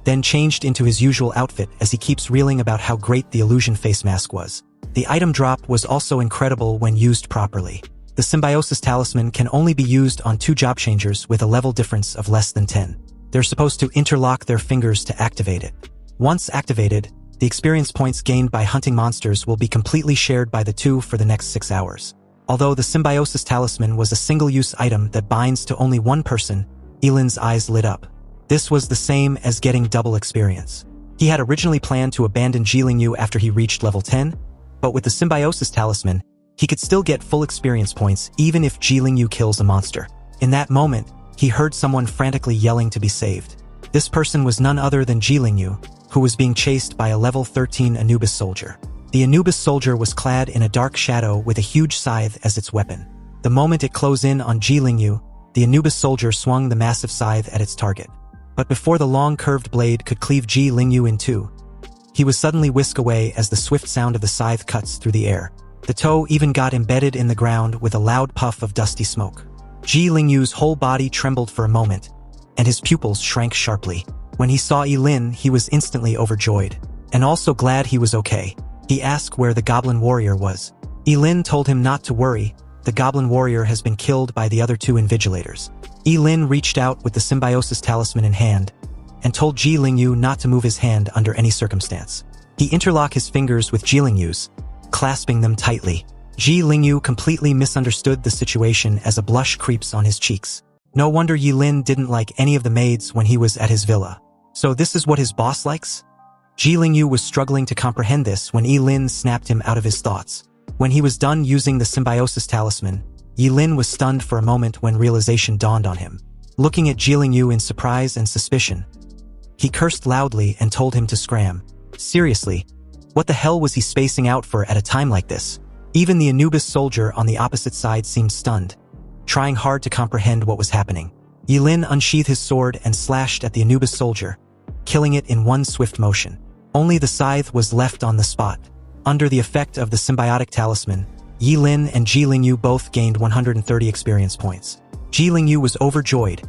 then changed into his usual outfit as he keeps reeling about how great the illusion face mask was. The item drop was also incredible when used properly. The Symbiosis Talisman can only be used on 2 job changers with a level difference of less than 10. They're supposed to interlock their fingers to activate it. Once activated, the experience points gained by hunting monsters will be completely shared by the 2 for the next 6 hours. Although the Symbiosis Talisman was a single-use item that binds to only one person, Lin's eyes lit up. This was the same as getting double experience. He had originally planned to abandon Jilingyu after he reached level 10, but with the Symbiosis Talisman, he could still get full experience points even if Jilingyu kills a monster. In that moment, he heard someone frantically yelling to be saved. This person was none other than Jilingyu, who was being chased by a level 13 Anubis soldier. The Anubis soldier was clad in a dark shadow with a huge scythe as its weapon. The moment it closed in on Jilingyu, the Anubis soldier swung the massive scythe at its target. But before the long curved blade could cleave Jilingyu in 2, he was suddenly whisked away as the swift sound of the scythe cuts through the air. The toe even got embedded in the ground with a loud puff of dusty smoke. Jilingyu's whole body trembled for a moment, and his pupils shrank sharply. When he saw Lin, he was instantly overjoyed, and also glad he was okay. He asked where the goblin warrior was. Lin told him not to worry, the goblin warrior has been killed by the other 2 invigilators. Lin reached out with the Symbiosis Talisman in hand, and told Jilingyu not to move his hand under any circumstance. He interlocked his fingers with Jilingyu's, clasping them tightly. Jilingyu completely misunderstood the situation as a blush creeps on his cheeks. No wonder Lin didn't like any of the maids when he was at his villa. So this is what his boss likes? Jilingyu was struggling to comprehend this when Lin snapped him out of his thoughts. When he was done using the Symbiosis Talisman, Lin was stunned for a moment when realization dawned on him. Looking at Jilingyu in surprise and suspicion, he cursed loudly and told him to scram. Seriously, What the hell was he spacing out for at a time like this? Even the Anubis soldier on the opposite side seemed stunned, trying hard to comprehend what was happening. Yilin unsheathed his sword and slashed at the Anubis soldier, killing it in one swift motion. Only the scythe was left on the spot. Under the effect of the symbiotic talisman, Yilin and Ji Lingyu both gained 130 experience points. Ji Lingyu was overjoyed,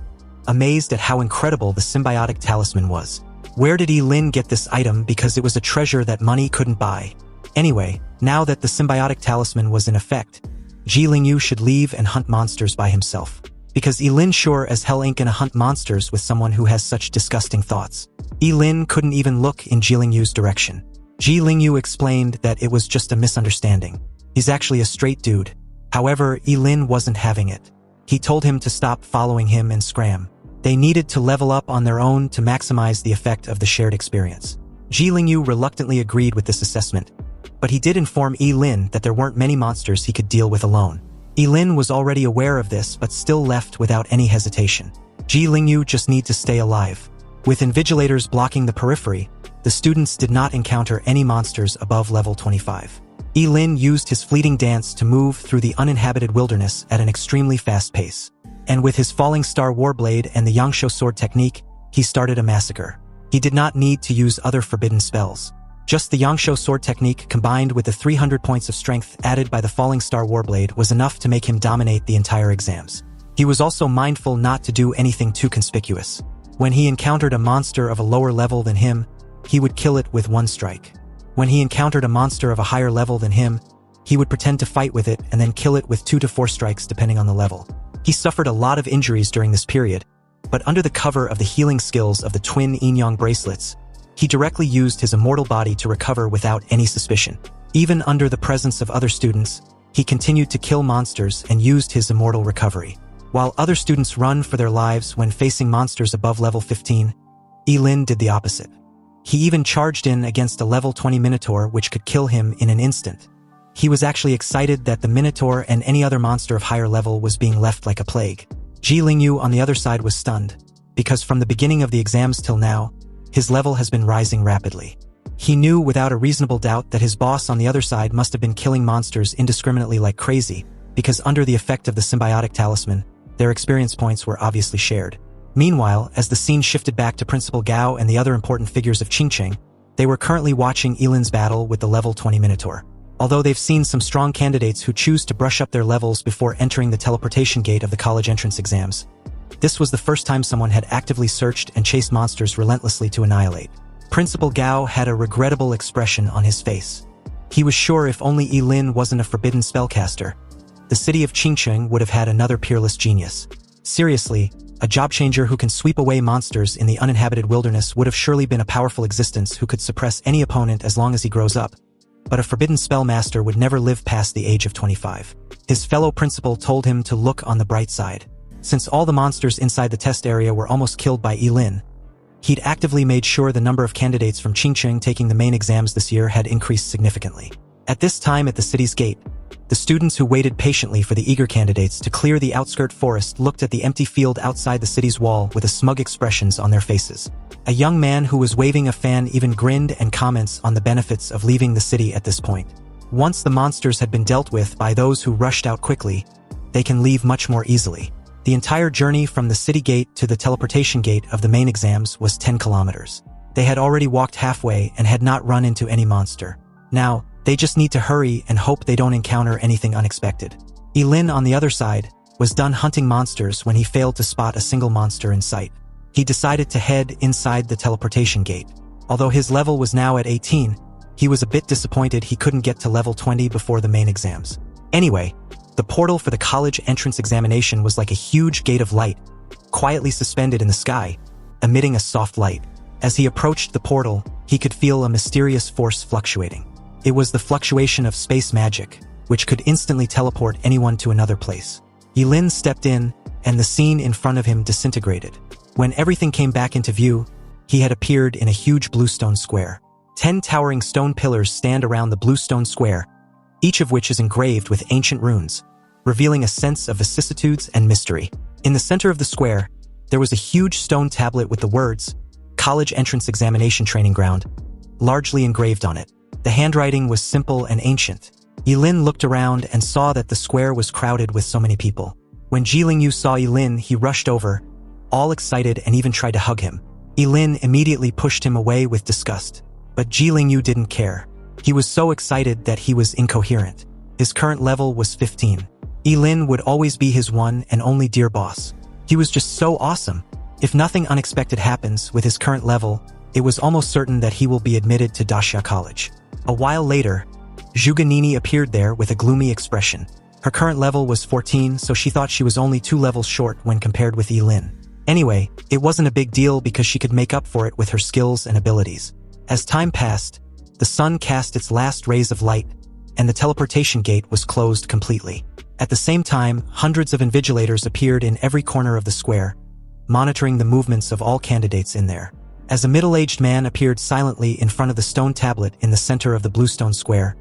amazed at how incredible the symbiotic talisman was. Where did Yilin get this item, because it was a treasure that money couldn't buy? Anyway, now that the symbiotic talisman was in effect, Ji Lingyu should leave and hunt monsters by himself. Because Yilin sure as hell ain't gonna hunt monsters with someone who has such disgusting thoughts. Yilin couldn't even look in Ji Lingyu's direction. Ji Lingyu explained that it was just a misunderstanding. He's actually a straight dude. However, Yilin wasn't having it. He told him to stop following him and scram. They needed to level up on their own to maximize the effect of the shared experience. Ji Lingyu reluctantly agreed with this assessment, but he did inform Yilin that there weren't many monsters he could deal with alone. Yilin was already aware of this but still left without any hesitation. Ji Lingyu just need to stay alive. With invigilators blocking the periphery, the students did not encounter any monsters above level 25. Yilin used his fleeting dance to move through the uninhabited wilderness at an extremely fast pace. And with his Falling Star Warblade and the Yangsho sword technique, he started a massacre. He did not need to use other forbidden spells. Just the Yangsho sword technique combined with the 300 points of strength added by the Falling Star Warblade was enough to make him dominate the entire exams. He was also mindful not to do anything too conspicuous. When he encountered a monster of a lower level than him, he would kill it with one strike. When he encountered a monster of a higher level than him, he would pretend to fight with it and then kill it with 2 to 4 strikes depending on the level. He suffered a lot of injuries during this period, but under the cover of the healing skills of the twin yin-yang bracelets, he directly used his immortal body to recover without any suspicion. Even under the presence of other students, he continued to kill monsters and used his immortal recovery. While other students run for their lives when facing monsters above level 15, Yilin did the opposite. He even charged in against a level 20 Minotaur which could kill him in an instant. He was actually excited that the Minotaur and any other monster of higher level was being left like a plague. Ji Lingyu on the other side was stunned, because from the beginning of the exams till now, his level has been rising rapidly. He knew without a reasonable doubt that his boss on the other side must have been killing monsters indiscriminately like crazy, because under the effect of the symbiotic talisman, their experience points were obviously shared. Meanwhile, as the scene shifted back to Principal Gao and the other important figures of Qingcheng, they were currently watching Yilin's battle with the level 20 Minotaur. Although they've seen some strong candidates who choose to brush up their levels before entering the teleportation gate of the college entrance exams, this was the first time someone had actively searched and chased monsters relentlessly to annihilate. Principal Gao had a regrettable expression on his face. He was sure if only Yilin wasn't a forbidden spellcaster, the city of Qingcheng would have had another peerless genius. Seriously, a job changer who can sweep away monsters in the uninhabited wilderness would have surely been a powerful existence who could suppress any opponent as long as he grows up. But a forbidden spellmaster would never live past the age of 25. His fellow principal told him to look on the bright side. Since all the monsters inside the test area were almost killed by Yilin, he'd actively made sure the number of candidates from Qingcheng taking the main exams this year had increased significantly. At this time at the city's gate, the students who waited patiently for the eager candidates to clear the outskirt forest looked at the empty field outside the city's wall with smug expressions on their faces. A young man who was waving a fan even grinned and comments on the benefits of leaving the city at this point. Once the monsters had been dealt with by those who rushed out quickly, they can leave much more easily. The entire journey from the city gate to the teleportation gate of the main exams was 10 kilometers. They had already walked halfway and had not run into any monster. Now, they just need to hurry and hope they don't encounter anything unexpected. Yilin on the other side was done hunting monsters when he failed to spot a single monster in sight. He decided to head inside the teleportation gate. Although his level was now at 18, he was a bit disappointed he couldn't get to level 20 before the main exams. Anyway, the portal for the college entrance examination was like a huge gate of light, quietly suspended in the sky, emitting a soft light. As he approached the portal, he could feel a mysterious force fluctuating. It was the fluctuation of space magic, which could instantly teleport anyone to another place. Yilin stepped in, and the scene in front of him disintegrated. When everything came back into view, he had appeared in a huge blue stone square. 10 towering stone pillars stand around the blue stone square, each of which is engraved with ancient runes, revealing a sense of vicissitudes and mystery. In the center of the square, there was a huge stone tablet with the words, College Entrance Examination Training Ground, largely engraved on it. The handwriting was simple and ancient. Yilin looked around and saw that the square was crowded with so many people. When Jilingyu saw Yilin, he rushed over, all excited, and even tried to hug him. Yilin immediately pushed him away with disgust. But Jilingyu didn't care. He was so excited that he was incoherent. His current level was 15. Yilin would always be his one and only dear boss. He was just so awesome. If nothing unexpected happens with his current level, it was almost certain that he will be admitted to Dasha College. A while later, Zhuganini appeared there with a gloomy expression. Her current level was 14, so she thought she was only 2 levels short when compared with Yilin. Anyway, it wasn't a big deal because she could make up for it with her skills and abilities. As time passed, the sun cast its last rays of light, and the teleportation gate was closed completely. At the same time, hundreds of invigilators appeared in every corner of the square, monitoring the movements of all candidates in there. As a middle-aged man appeared silently in front of the stone tablet in the center of the bluestone square,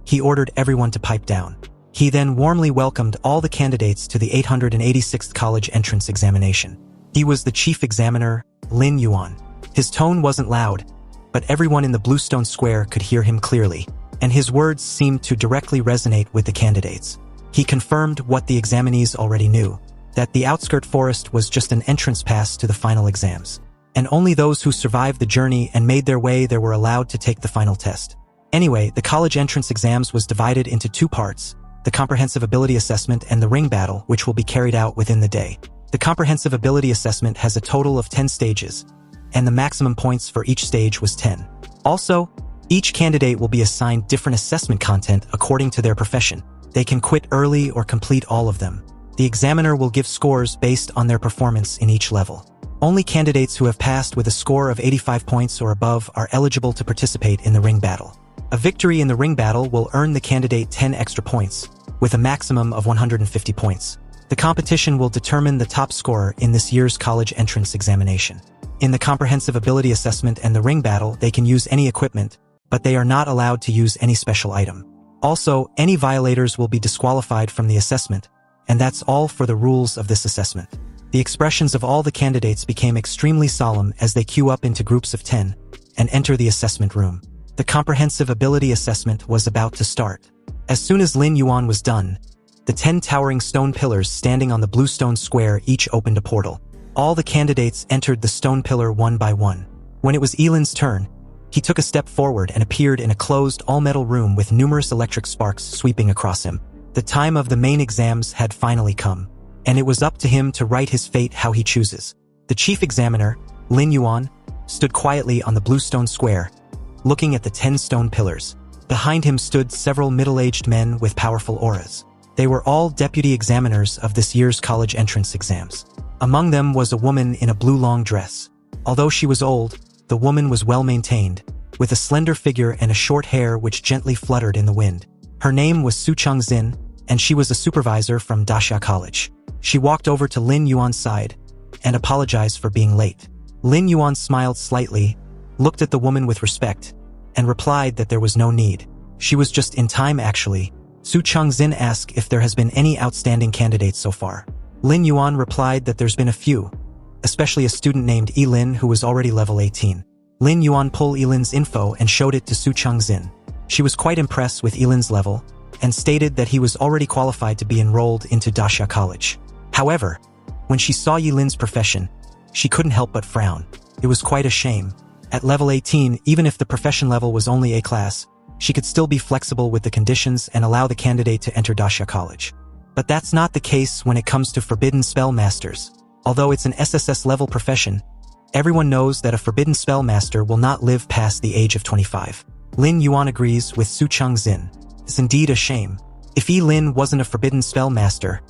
he ordered everyone to pipe down. He then warmly welcomed all the candidates to the 886th college entrance examination. He was the chief examiner, Lin Yuan. His tone wasn't loud, but everyone in the bluestone square could hear him clearly, and his words seemed to directly resonate with the candidates. He confirmed what the examinees already knew, that the outskirt forest was just an entrance pass to the final exams, and only those who survived the journey and made their way there were allowed to take the final test. Anyway, the college entrance exams was divided into 2 parts, the comprehensive ability assessment and the ring battle, which will be carried out within the day. The comprehensive ability assessment has a total of 10 stages, and the maximum points for each stage was 10. Also, each candidate will be assigned different assessment content according to their profession. They can quit early or complete all of them. The examiner will give scores based on their performance in each level. Only candidates who have passed with a score of 85 points or above are eligible to participate in the ring battle. A victory in the ring battle will earn the candidate 10 extra points, with a maximum of 150 points. The competition will determine the top scorer in this year's college entrance examination. In the comprehensive ability assessment and the ring battle, they can use any equipment, but they are not allowed to use any special item. Also, any violators will be disqualified from the assessment, and that's all for the rules of this assessment. The expressions of all the candidates became extremely solemn as they queue up into groups of 10 and enter the assessment room. The comprehensive ability assessment was about to start. As soon as Lin Yuan was done, the 10 towering stone pillars standing on the bluestone square each opened a portal. All the candidates entered the stone pillar one by one. When it was Yilin's turn, he took a step forward and appeared in a closed all-metal room with numerous electric sparks sweeping across him. The time of the main exams had finally come, and it was up to him to write his fate how he chooses. The chief examiner, Lin Yuan, stood quietly on the bluestone square, looking at the 10 stone pillars. Behind him stood several middle-aged men with powerful auras. They were all deputy examiners of this year's college entrance exams. Among them was a woman in a blue long dress. Although she was old, the woman was well-maintained, with a slender figure and a short hair which gently fluttered in the wind. Her name was Su Changxin, and she was a supervisor from Dasha College. She walked over to Lin Yuan's side and apologized for being late. Lin Yuan smiled slightly, looked at the woman with respect, and replied that there was no need. She was just in time actually. Su Changxin asked if there has been any outstanding candidates so far. Lin Yuan replied that there's been a few, especially a student named Yilin who was already level 18. Lin Yuan pulled Yilin's info and showed it to Su Changxin. She was quite impressed with Yilin's level, and stated that he was already qualified to be enrolled into Dasha College. However, when she saw Yilin's profession, she couldn't help but frown. It was quite a shame. At level 18, even if the profession level was only A class, she could still be flexible with the conditions and allow the candidate to enter Dasha College. But that's not the case when it comes to forbidden spell masters. Although it's an SSS level profession, everyone knows that a forbidden spell master will not live past the age of 25. Lin Yuan agrees with Su Changxin. It's indeed a shame. If Yilin wasn't a forbidden spell master,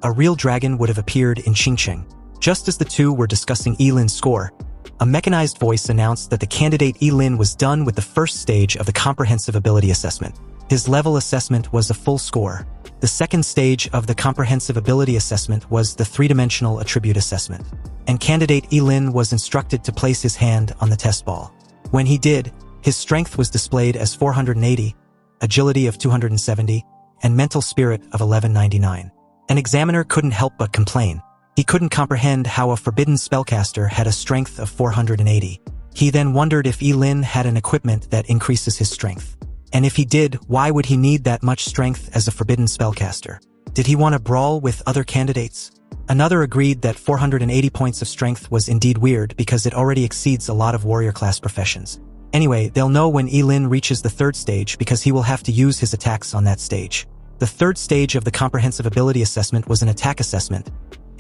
a real dragon would have appeared in Qingcheng. Just as the two were discussing Yilin's score, a mechanized voice announced that the candidate Yilin was done with the first stage of the comprehensive ability assessment. His level assessment was a full score. The second stage of the comprehensive ability assessment was the three-dimensional attribute assessment, and candidate Yilin was instructed to place his hand on the test ball. When he did, his strength was displayed as 480, agility of 270, and mental spirit of 1199. An examiner couldn't help but complain. He couldn't comprehend how a forbidden spellcaster had a strength of 480. He then wondered if Yi-Lin had an equipment that increases his strength. And if he did, why would he need that much strength as a forbidden spellcaster? Did he want to brawl with other candidates? Another agreed that 480 points of strength was indeed weird because it already exceeds a lot of warrior class professions. Anyway, they'll know when Yi-Lin reaches the third stage because he will have to use his attacks on that stage. The third stage of the comprehensive ability assessment was an attack assessment,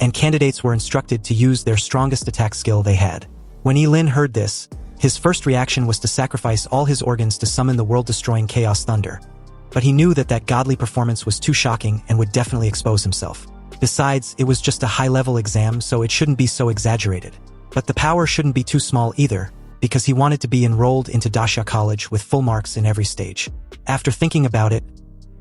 and candidates were instructed to use their strongest attack skill they had. When Yi-Lin heard this, his first reaction was to sacrifice all his organs to summon the world-destroying Chaos Thunder. But he knew that that godly performance was too shocking and would definitely expose himself. Besides, it was just a high-level exam, so it shouldn't be so exaggerated. But the power shouldn't be too small either, because he wanted to be enrolled into Dasha College with full marks in every stage. After thinking about it,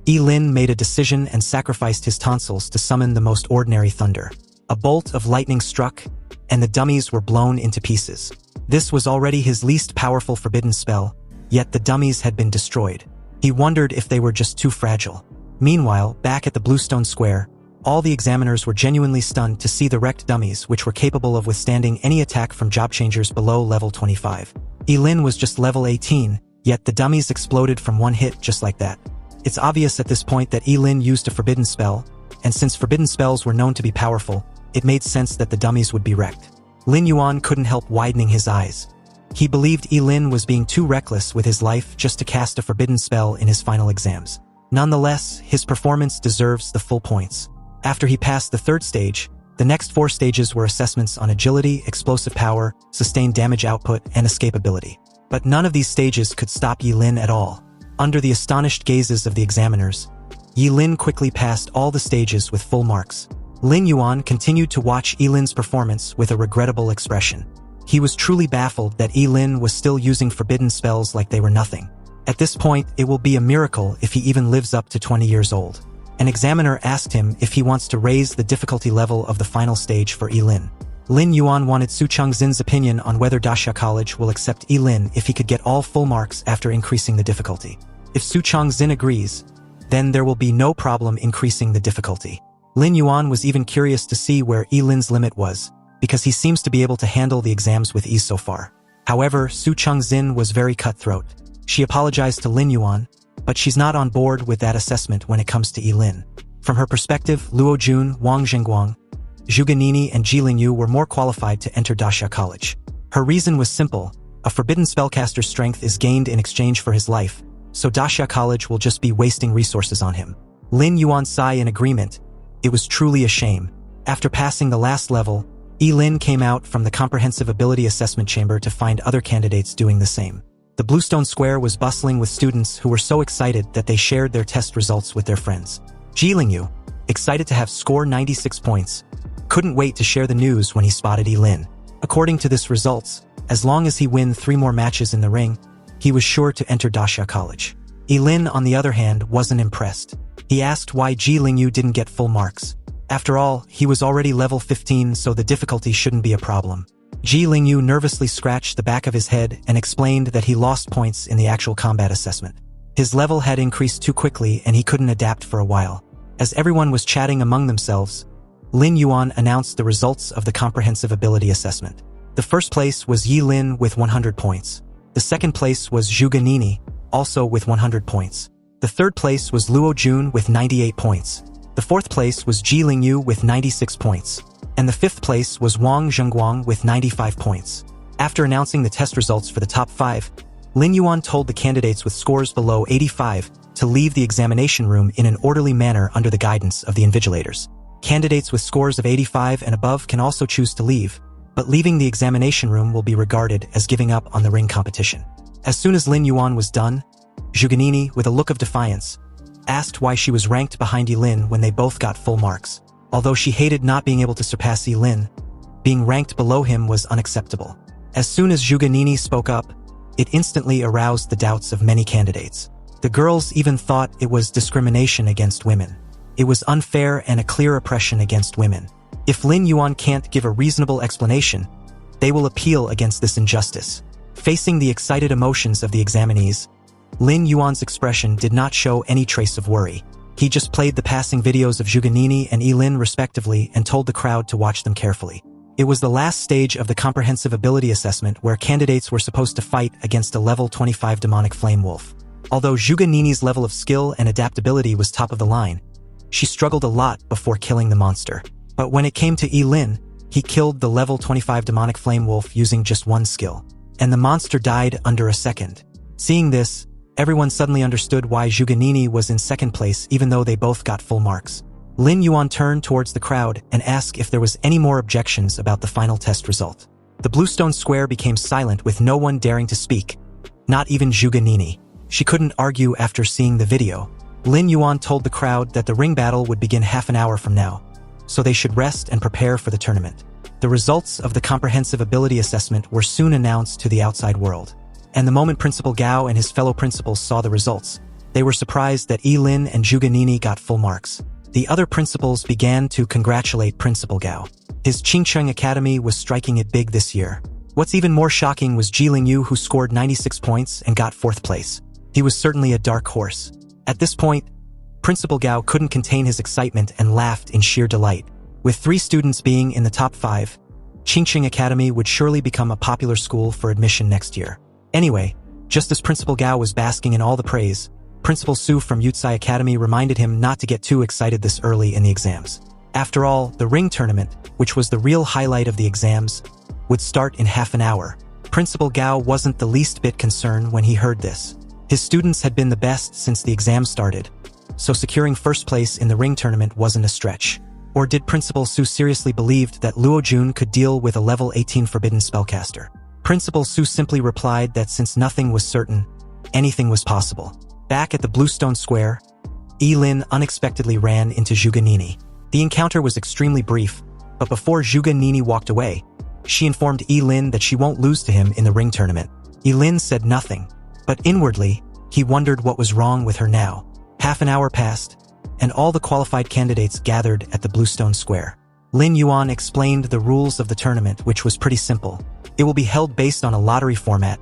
Yi-Lin made a decision and sacrificed his tonsils to summon the most ordinary thunder. A bolt of lightning struck, and the dummies were blown into pieces. This was already his least powerful forbidden spell, yet the dummies had been destroyed. He wondered if they were just too fragile. Meanwhile, back at the Bluestone Square, all the examiners were genuinely stunned to see the wrecked dummies which were capable of withstanding any attack from job changers below level 25. Yi-Lin was just level 18, yet the dummies exploded from one hit just like that. It's obvious at this point that Yi-Lin used a forbidden spell, and since forbidden spells were known to be powerful, it made sense that the dummies would be wrecked. Lin Yuan couldn't help widening his eyes. He believed Yi-Lin was being too reckless with his life just to cast a forbidden spell in his final exams. Nonetheless, his performance deserves the full points. After he passed the third stage, the next 4 stages were assessments on agility, explosive power, sustained damage output, and escapability. But none of these stages could stop Yi-Lin at all. Under the astonished gazes of the examiners, Yi-Lin quickly passed all the stages with full marks. Lin Yuan continued to watch Yi-Lin's performance with a regrettable expression. He was truly baffled that Yi-Lin was still using forbidden spells like they were nothing. At this point, it will be a miracle if he even lives up to 20 years old. An examiner asked him if he wants to raise the difficulty level of the final stage for Yi-Lin. Lin Yuan wanted Su Changxin's opinion on whether Dasha College will accept Yi-Lin if he could get all full marks after increasing the difficulty. If Su Changxin agrees, then there will be no problem increasing the difficulty. Lin Yuan was even curious to see where Yi-Lin's limit was, because he seems to be able to handle the exams with ease so far. However, Su Changxin was very cutthroat. She apologized to Lin Yuan, but she's not on board with that assessment when it comes to Yi-Lin. From her perspective, Luo Jun, Wang Zhengguang, Zhu Ganini, and Ji Lingyu were more qualified to enter Dasha College. Her reason was simple: a forbidden spellcaster's strength is gained in exchange for his life, so Dasha College will just be wasting resources on him. Lin Yuan sighed in agreement. It was truly a shame. After passing the last level, Yi-Lin came out from the comprehensive ability assessment chamber to find other candidates doing the same. The Bluestone Square was bustling with students who were so excited that they shared their test results with their friends. Ji Lingyu, excited to have scored 96 points, couldn't wait to share the news when he spotted Yi-Lin. According to this results, as long as he win 3 more matches in the ring, he was sure to enter Dasha College. Yi-Lin, on the other hand, wasn't impressed. He asked why Ji Lingyu didn't get full marks. After all, he was already level 15, so the difficulty shouldn't be a problem. Ji Lingyu nervously scratched the back of his head and explained that he lost points in the actual combat assessment. His level had increased too quickly and he couldn't adapt for a while. As everyone was chatting among themselves, Lin Yuan announced the results of the comprehensive ability assessment. The first place was Yi-Lin with 100 points. The second place was Zhu Ganini, also with 100 points. The third place was Luo Jun with 98 points. The fourth place was Ji Lingyu with 96 points. And the fifth place was Wang Zhengguang with 95 points. After announcing the test results for the top 5, Lin Yuan told the candidates with scores below 85 to leave the examination room in an orderly manner under the guidance of the invigilators. Candidates with scores of 85 and above can also choose to leave, but leaving the examination room will be regarded as giving up on the ring competition. As soon as Lin Yuan was done, Zhu Ganini, with a look of defiance, asked why she was ranked behind Yi-Lin when they both got full marks. Although she hated not being able to surpass Yi-Lin, being ranked below him was unacceptable. As soon as Zhu Ganini spoke up, it instantly aroused the doubts of many candidates. The girls even thought it was discrimination against women. It was unfair and a clear oppression against women. If Lin Yuan can't give a reasonable explanation, they will appeal against this injustice. Facing the excited emotions of the examinees, Lin Yuan's expression did not show any trace of worry. He just played the passing videos of Zhu Ganini and Yi-Lin respectively and told the crowd to watch them carefully. It was the last stage of the comprehensive ability assessment where candidates were supposed to fight against a level 25 demonic flame wolf. Although Zhuge Nini's level of skill and adaptability was top of the line, she struggled a lot before killing the monster. But when it came to Yi Lin, he killed the level 25 demonic flame wolf using just one skill, and the monster died under a second. Seeing this, everyone suddenly understood why Zhuge Nini was in second place even though they both got full marks. Lin Yuan turned towards the crowd and asked if there was any more objections about the final test result. The Bluestone Square became silent with no one daring to speak, not even Zhuge Nini. She couldn't argue after seeing the video. Lin Yuan told the crowd that the ring battle would begin half an hour from now, so they should rest and prepare for the tournament. The results of the comprehensive ability assessment were soon announced to the outside world. And the moment Principal Gao and his fellow principals saw the results, they were surprised that Yi Lin and Zhuge Nini got full marks. The other principals began to congratulate Principal Gao. His Qingcheng Academy was striking it big this year. What's even more shocking was Ji Lingyu, who scored 96 points and got 4th place. He was certainly a dark horse. At this point, Principal Gao couldn't contain his excitement and laughed in sheer delight. With 3 students being in the top 5, Qingcheng Academy would surely become a popular school for admission next year. Anyway, just as Principal Gao was basking in all the praise, Principal Su from Yutsai Academy reminded him not to get too excited this early in the exams. After all, the ring tournament, which was the real highlight of the exams, would start in half an hour. Principal Gao wasn't the least bit concerned when he heard this. His students had been the best since the exam started, so securing first place in the ring tournament wasn't a stretch. Or did Principal Su seriously believe that Luo Jun could deal with a level 18 forbidden spellcaster? Principal Su simply replied that since nothing was certain, anything was possible. Back at the Bluestone Square, Yi Lin unexpectedly ran into Zhuge Nini. The encounter was extremely brief, but before Zhuge Nini walked away, she informed Yi Lin that she won't lose to him in the ring tournament. Yi Lin said nothing, but inwardly, he wondered what was wrong with her now. Half an hour passed, and all the qualified candidates gathered at the Bluestone Square. Lin Yuan explained the rules of the tournament, which was pretty simple. It will be held based on a lottery format,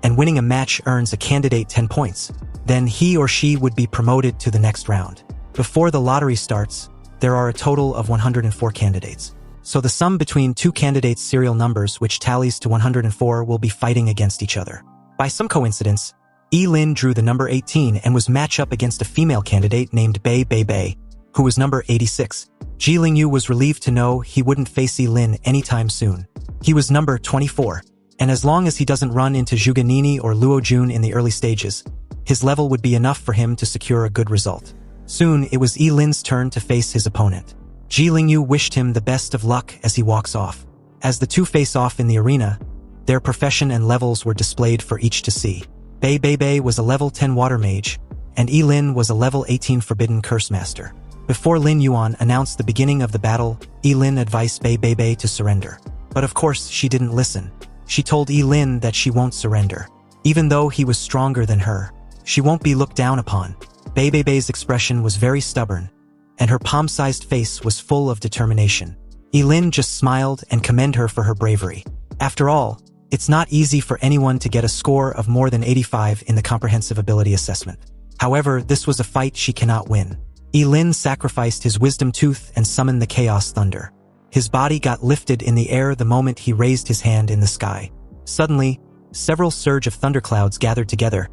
and winning a match earns a candidate 10 points. Then he or she would be promoted to the next round. Before the lottery starts, there are a total of 104 candidates. So the sum between 2 candidates' serial numbers, which tallies to 104, will be fighting against each other. By some coincidence, Yi Lin drew the number 18 and was matched up against a female candidate named Bei Bei Bei, who was number 86. Ji Lingyu was relieved to know he wouldn't face Yi Lin anytime soon. He was number 24, and as long as he doesn't run into Zhuge Nini or Luo Jun in the early stages, his level would be enough for him to secure a good result. Soon, it was Yi Lin's turn to face his opponent. Ji Lingyu wished him the best of luck as he walks off. As the two face off in the arena, their profession and levels were displayed for each to see. Bei Bei Bei was a level 10 water mage, and Yi Lin was a level 18 forbidden curse master. Before Lin Yuan announced the beginning of the battle, Yi Lin advised Bei Bei Bei to surrender. But of course, she didn't listen. She told Yi Lin that she won't surrender. Even though he was stronger than her, she won't be looked down upon. Bei Bei Bei's expression was very stubborn, and her palm-sized face was full of determination. Yi Lin just smiled and commended her for her bravery. After all, it's not easy for anyone to get a score of more than 85 in the comprehensive ability assessment. However, this was a fight she cannot win. Yi Lin sacrificed his wisdom tooth and summoned the chaos thunder. His body got lifted in the air the moment he raised his hand in the sky. Suddenly, several surge of thunderclouds gathered together,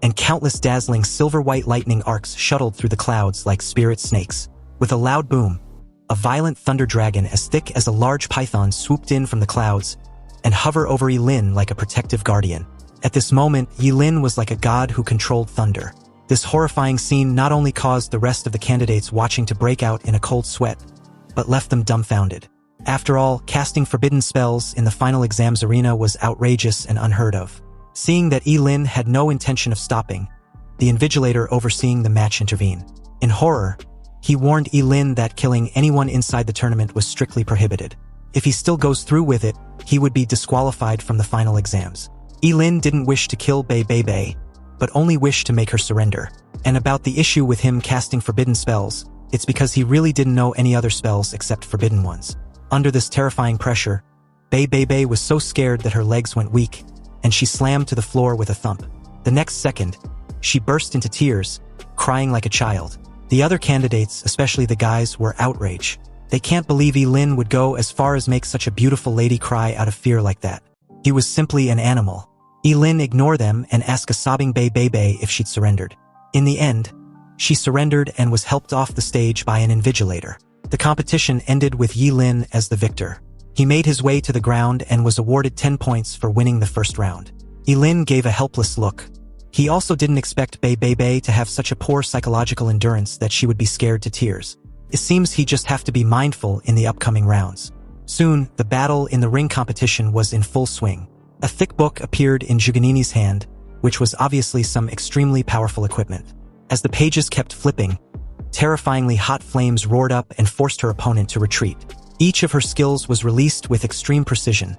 and countless dazzling silver-white lightning arcs shuttled through the clouds like spirit snakes. With a loud boom, a violent thunder dragon as thick as a large python swooped in from the clouds and hovered over Yi Lin like a protective guardian. At this moment, Yi Lin was like a god who controlled thunder. This horrifying scene not only caused the rest of the candidates watching to break out in a cold sweat, but left them dumbfounded. After all, casting forbidden spells in the final exams arena was outrageous and unheard of. Seeing that Yi Lin had no intention of stopping, the invigilator overseeing the match intervened. In horror, he warned Yi Lin that killing anyone inside the tournament was strictly prohibited. If he still goes through with it, he would be disqualified from the final exams. Yi Lin didn't wish to kill Bei Bei Bei, but only wished to make her surrender. And about the issue with him casting forbidden spells, it's because he really didn't know any other spells except forbidden ones. Under this terrifying pressure, Bei Bei Bei was so scared that her legs went weak, and she slammed to the floor with a thump. The next second, she burst into tears, crying like a child. The other candidates, especially the guys, were outraged. They can't believe Lin would go as far as make such a beautiful lady cry out of fear like that. He was simply an animal. Lin ignored them and asked a sobbing Bei if she'd surrendered. In the end, she surrendered and was helped off the stage by an invigilator. The competition ended with Lin as the victor. He made his way to the ground and was awarded 10 points for winning the first round. Lin gave a helpless look. He also didn't expect Bei to have such a poor psychological endurance that she would be scared to tears. It seems he just have to be mindful in the upcoming rounds. Soon, the battle in the ring competition was in full swing. A thick book appeared in Juganini's hand, which was obviously some extremely powerful equipment. As the pages kept flipping, terrifyingly hot flames roared up and forced her opponent to retreat. Each of her skills was released with extreme precision,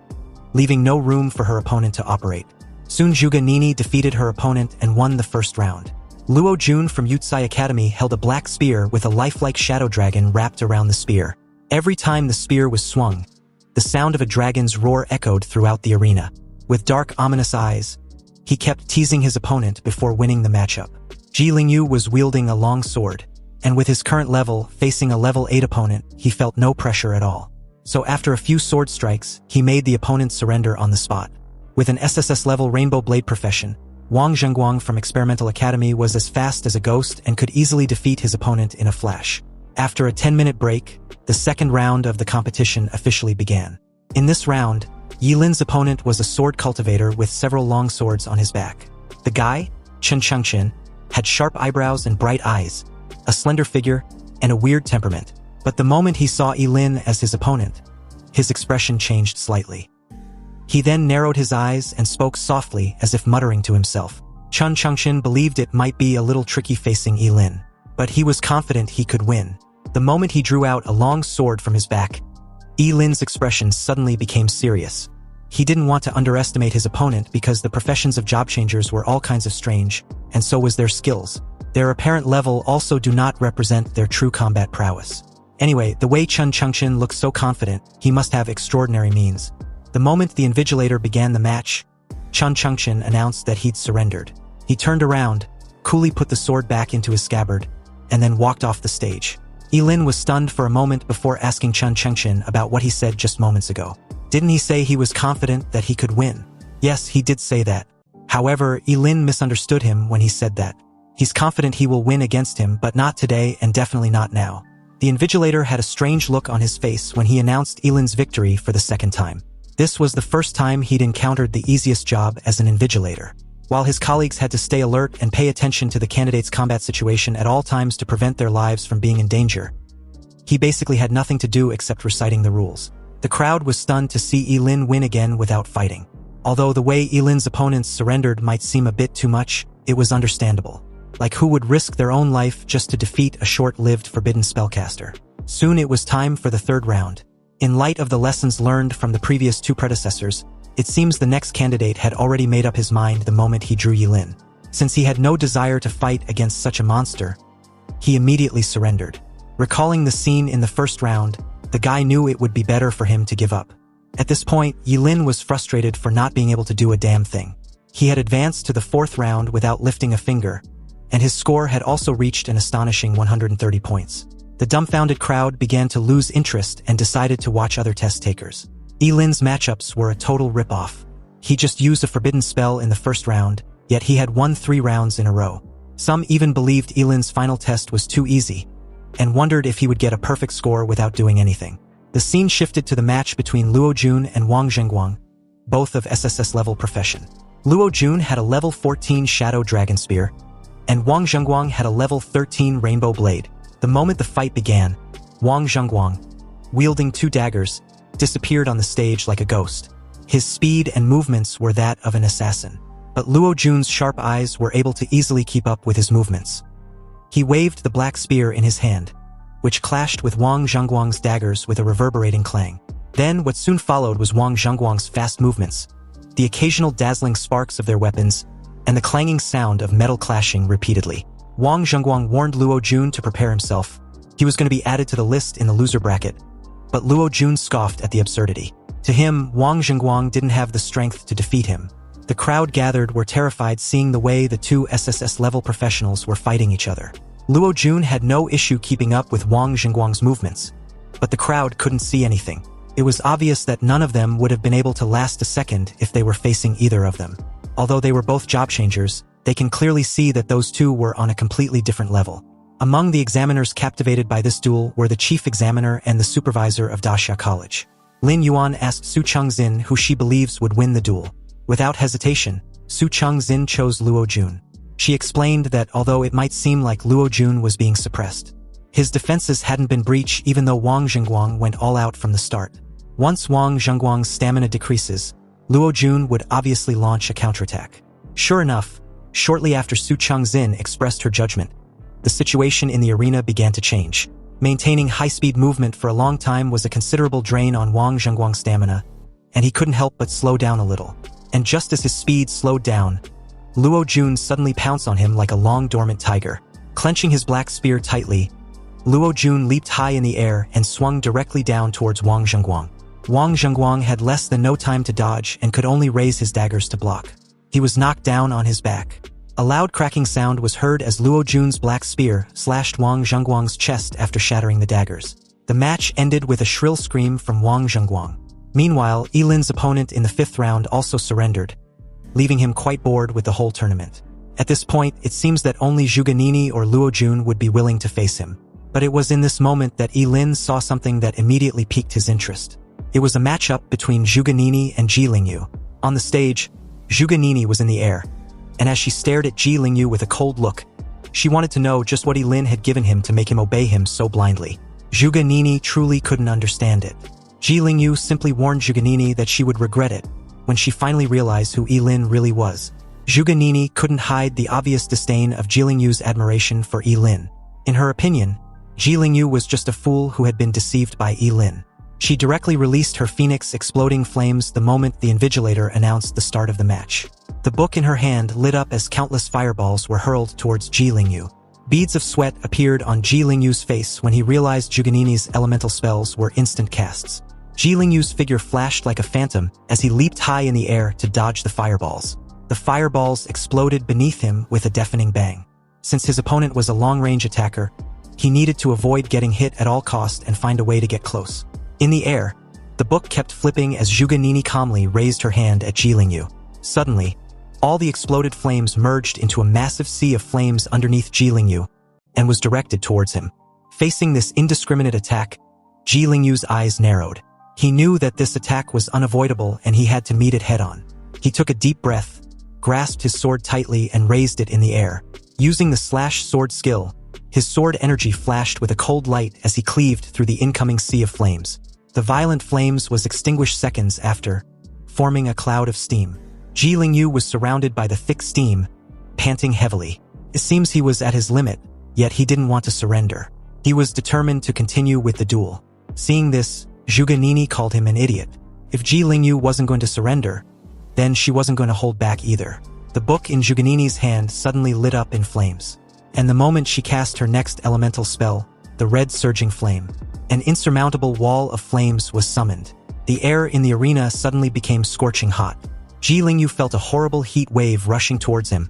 leaving no room for her opponent to operate. Soon Juganini defeated her opponent and won the first round. Luo Jun from Yutsai Academy held a black spear with a lifelike shadow dragon wrapped around the spear. Every time the spear was swung, the sound of a dragon's roar echoed throughout the arena. With dark, ominous eyes, he kept teasing his opponent before winning the matchup. Ji Lingyu was wielding a long sword, and with his current level, facing a level 8 opponent, he felt no pressure at all. So after a few sword strikes, he made the opponent surrender on the spot. With an SSS level Rainbow Blade profession, Wang Zhengguang from Experimental Academy was as fast as a ghost and could easily defeat his opponent in a flash. After a 10-minute break, the second round of the competition officially began. In this round, Lin's opponent was a sword cultivator with several long swords on his back. The guy, Chen Chengqin, had sharp eyebrows and bright eyes, a slender figure, and a weird temperament. But the moment he saw Lin as his opponent, his expression changed slightly. He then narrowed his eyes and spoke softly as if muttering to himself. Chen Chengqin believed it might be a little tricky facing Lin, but he was confident he could win. The moment he drew out a long sword from his back, Lin's expression suddenly became serious. He didn't want to underestimate his opponent because the professions of job changers were all kinds of strange, and so was their skills. Their apparent level also do not represent their true combat prowess. Anyway, the way Chen Chengqin looked so confident, he must have extraordinary means. The moment the invigilator began the match, Chen Chengqin announced that he'd surrendered. He turned around, coolly put the sword back into his scabbard, and then walked off the stage. Lin was stunned for a moment before asking Chen Chengqin about what he said just moments ago. Didn't he say he was confident that he could win? Yes, he did say that. However, Lin misunderstood him when he said that. He's confident he will win against him, but not today and definitely not now. The invigilator had a strange look on his face when he announced Lin's victory for the second time. This was the first time he'd encountered the easiest job as an invigilator. While his colleagues had to stay alert and pay attention to the candidate's combat situation at all times to prevent their lives from being in danger, he basically had nothing to do except reciting the rules. The crowd was stunned to see Lin win again without fighting. Although the way Lin's opponents surrendered might seem a bit too much, it was understandable. Like who would risk their own life just to defeat a short-lived forbidden spellcaster? Soon it was time for the third round. In light of the lessons learned from the previous two predecessors, it seems the next candidate had already made up his mind the moment he drew Lin. Since he had no desire to fight against such a monster, he immediately surrendered. Recalling the scene in the first round, the guy knew it would be better for him to give up. At this point, Lin was frustrated for not being able to do a damn thing. He had advanced to the fourth round without lifting a finger, and his score had also reached an astonishing 130 points. The dumbfounded crowd began to lose interest and decided to watch other test takers. Lin's matchups were a total rip-off. He just used a forbidden spell in the first round, yet he had won 3 rounds in a row. Some even believed Lin's final test was too easy, and wondered if he would get a perfect score without doing anything. The scene shifted to the match between Luo Jun and Wang Zhengguang, both of SSS level profession. Luo Jun had a level 14 Shadow Dragon Spear, and Wang Zhengguang had a level 13 Rainbow Blade. The moment the fight began, Wang Zhengguang, wielding 2 daggers, disappeared on the stage like a ghost. His speed and movements were that of an assassin, but Luo Jun's sharp eyes were able to easily keep up with his movements. He waved the black spear in his hand, which clashed with Wang Zhengguang's daggers with a reverberating clang. Then what soon followed was Wang Zhengguang's fast movements, the occasional dazzling sparks of their weapons, and the clanging sound of metal clashing repeatedly. Wang Zhengguang warned Luo Jun to prepare himself. He was going to be added to the list in the loser bracket, but Luo Jun scoffed at the absurdity. To him, Wang Zhengguang didn't have the strength to defeat him. The crowd gathered were terrified seeing the way the 2 SSS-level professionals were fighting each other. Luo Jun had no issue keeping up with Wang Zhengguang's movements. but the crowd couldn't see anything. It was obvious that none of them would have been able to last a second if they were facing either of them. Although they were both job changers, they can clearly see that those two were on a completely different level. Among the examiners captivated by this duel were the chief examiner and the supervisor of Dasha College. Lin Yuan asked Su Chengxin who she believes would win the duel. Without hesitation, Su Chengxin chose Luo Jun. She explained that although it might seem like Luo Jun was being suppressed, his defenses hadn't been breached even though Wang Zhengguang went all out from the start. Once Wang Zhengguang's stamina decreases, Luo Jun would obviously launch a counterattack. Sure enough, shortly after Su Chengxin expressed her judgment, the situation in the arena began to change. Maintaining high-speed movement for a long time was a considerable drain on Wang Zhengguang's stamina, and he couldn't help but slow down a little. And just as his speed slowed down, Luo Jun suddenly pounced on him like a long dormant tiger. Clenching his black spear tightly, Luo Jun leaped high in the air and swung directly down towards Wang Zhengguang. Wang Zhengguang had less than no time to dodge and could only raise his daggers to block. He was knocked down on his back. A loud cracking sound was heard as Luo Jun's black spear slashed Wang Zhengguang's chest after shattering the daggers. The match ended with a shrill scream from Wang Zhengguang. Meanwhile, Yilin's opponent in the 5th round also surrendered, leaving him quite bored with the whole tournament. At this point, it seems that only Zhuge Nini or Luo Jun would be willing to face him. But it was in this moment that Yilin saw something that immediately piqued his interest. It was a matchup between Zhuge Nini and Ji Lingyu. On the stage, Zhuge Nini was in the air, and as she stared at Ji Lingyu with a cold look, she wanted to know just what Yilin had given him to make him obey him so blindly. Zhuge Nini truly couldn't understand it. Ji Lingyu simply warned Zhuge Nini that she would regret it when she finally realized who Yilin really was. Zhuge Nini couldn't hide the obvious disdain of Ji Lingyu's admiration for Yilin. In her opinion, Ji Lingyu was just a fool who had been deceived by Yilin. She directly released her phoenix exploding flames the moment the Invigilator announced the start of the match. The book in her hand lit up as countless fireballs were hurled towards Ji Lingyu. Beads of sweat appeared on Ji Lingyu's face when he realized Zhuge Nini's elemental spells were instant casts. Ji Lingyu's figure flashed like a phantom as he leaped high in the air to dodge the fireballs. The fireballs exploded beneath him with a deafening bang. Since his opponent was a long-range attacker, he needed to avoid getting hit at all costs and find a way to get close. In the air, the book kept flipping as Zhuge Nini calmly raised her hand at Ji Lingyu. Suddenly, all the exploded flames merged into a massive sea of flames underneath Ji Lingyu and was directed towards him. Facing this indiscriminate attack, Ji Lingyu's eyes narrowed. He knew that this attack was unavoidable and he had to meet it head-on. He took a deep breath, grasped his sword tightly and raised it in the air. Using the slash sword skill, his sword energy flashed with a cold light as he cleaved through the incoming sea of flames. The violent flames was extinguished seconds after, forming a cloud of steam. Ji Lingyu was surrounded by the thick steam, panting heavily. It seems he was at his limit, yet he didn't want to surrender. He was determined to continue with the duel. Seeing this, Zhuge Nini called him an idiot. If Ji Lingyu wasn't going to surrender, then she wasn't going to hold back either. The book in Zhuge Nini's hand suddenly lit up in flames. And the moment she cast her next elemental spell, the red surging flame, an insurmountable wall of flames was summoned. The air in the arena suddenly became scorching hot. Ji Lingyu felt a horrible heat wave rushing towards him,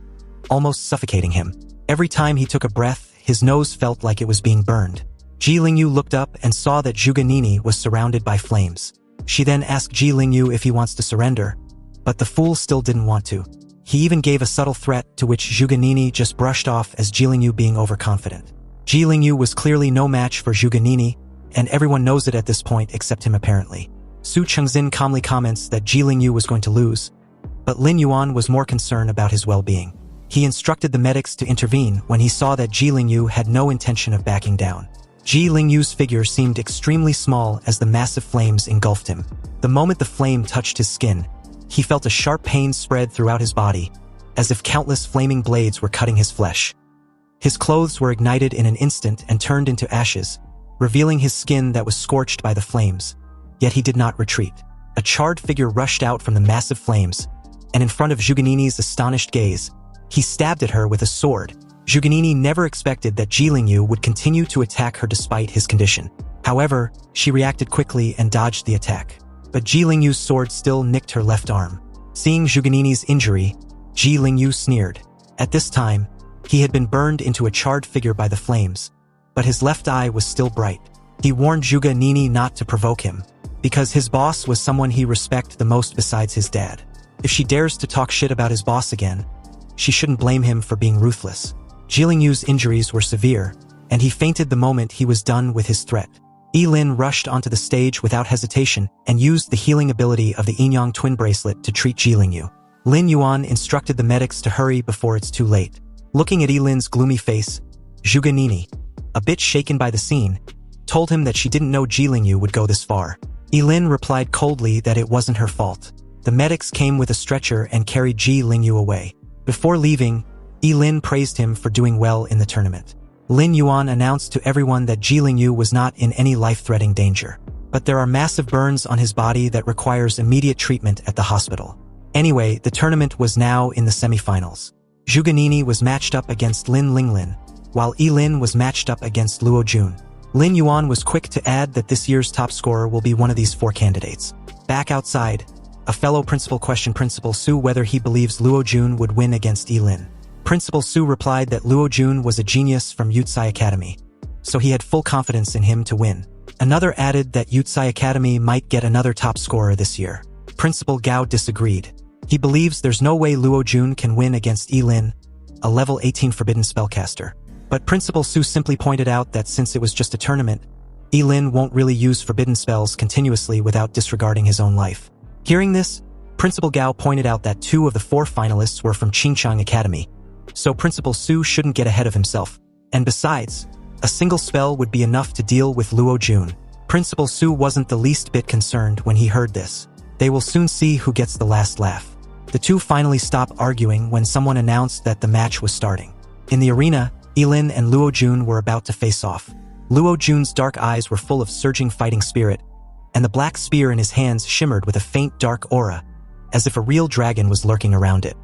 almost suffocating him. Every time he took a breath, his nose felt like it was being burned. Ji Lingyu looked up and saw that Zhuge Nini was surrounded by flames. She then asked Ji Lingyu if he wants to surrender, but the fool still didn't want to. He even gave a subtle threat to which Zhuge Nini just brushed off as Ji Lingyu being overconfident. Ji Lingyu was clearly no match for Zhuge Nini, and everyone knows it at this point except him apparently. Su Chengxin calmly comments that Ji Lingyu was going to lose, but Lin Yuan was more concerned about his well-being. He instructed the medics to intervene when he saw that Ji Lingyu had no intention of backing down. Ji Lingyu's figure seemed extremely small as the massive flames engulfed him. The moment the flame touched his skin, he felt a sharp pain spread throughout his body, as if countless flaming blades were cutting his flesh. His clothes were ignited in an instant and turned into ashes, revealing his skin that was scorched by the flames. Yet he did not retreat. A charred figure rushed out from the massive flames, and in front of Zhuge Nini's astonished gaze, he stabbed at her with a sword. Zhuge Nini never expected that Ji Lingyu would continue to attack her despite his condition. However, she reacted quickly and dodged the attack. But Ji Lingyu's sword still nicked her left arm. Seeing Zhuge Nini's injury, Ji Lingyu sneered. At this time, he had been burned into a charred figure by the flames, but his left eye was still bright. He warned Zhuge Nini not to provoke him, because his boss was someone he respected the most besides his dad. If she dares to talk shit about his boss again, she shouldn't blame him for being ruthless. Jilingyu's injuries were severe, and he fainted the moment he was done with his threat. Lin rushed onto the stage without hesitation and used the healing ability of the Yin-Yang twin bracelet to treat Jilingyu. Lin Yuan instructed the medics to hurry before it's too late. Looking at Lin's gloomy face, Zhuge Nini, a bit shaken by the scene, told him that she didn't know Jilingyu would go this far. Lin replied coldly that it wasn't her fault. The medics came with a stretcher and carried Jilingyu away. Before leaving, Lin praised him for doing well in the tournament. Lin Yuan announced to everyone that Jilingyu was not in any life-threatening danger, but there are massive burns on his body that requires immediate treatment at the hospital. Anyway, the tournament was now in the semifinals. Zhuge Nini was matched up against Lin Linglin, while Lin was matched up against Luo Jun. Lin Yuan was quick to add that this year's top scorer will be one of these four candidates. Back outside, a fellow principal questioned Principal Su whether he believes Luo Jun would win against Lin. Principal Su replied that Luo Jun was a genius from Yutsai Academy, so he had full confidence in him to win. Another added that Yutsai Academy might get another top scorer this year. Principal Gao disagreed. He believes there's no way Luo Jun can win against Lin, a level 18 forbidden spellcaster. But Principal Su simply pointed out that since it was just a tournament, Lin won't really use forbidden spells continuously without disregarding his own life. Hearing this, Principal Gao pointed out that 2 of the 4 finalists were from Qingchang Academy, so Principal Su shouldn't get ahead of himself. And besides, a single spell would be enough to deal with Luo Jun. Principal Su wasn't the least bit concerned when he heard this. They will soon see who gets the last laugh. The two finally stopped arguing when someone announced that the match was starting. In the arena, Lin and Luo Jun were about to face off. Luo Jun's dark eyes were full of surging fighting spirit, and the black spear in his hands shimmered with a faint dark aura, as if a real dragon was lurking around it.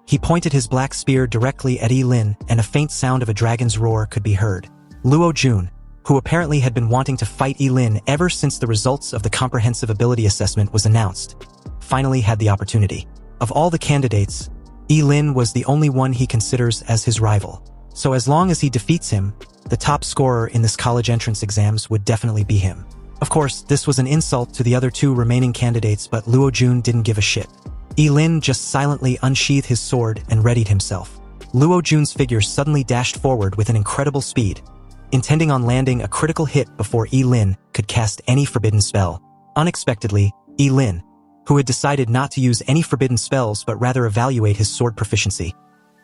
He pointed his black spear directly at Lin, and a faint sound of a dragon's roar could be heard. Luo Jun, who apparently had been wanting to fight Lin ever since the results of the comprehensive ability assessment was announced, finally had the opportunity. Of all the candidates, Lin was the only one he considers as his rival. So as long as he defeats him, the top scorer in this college entrance exams would definitely be him. Of course, this was an insult to the other 2 remaining candidates, but Luo Jun didn't give a shit. Lin just silently unsheathed his sword and readied himself. Luo Jun's figure suddenly dashed forward with an incredible speed, intending on landing a critical hit before Lin could cast any forbidden spell. Unexpectedly, Lin, who had decided not to use any forbidden spells but rather evaluate his sword proficiency,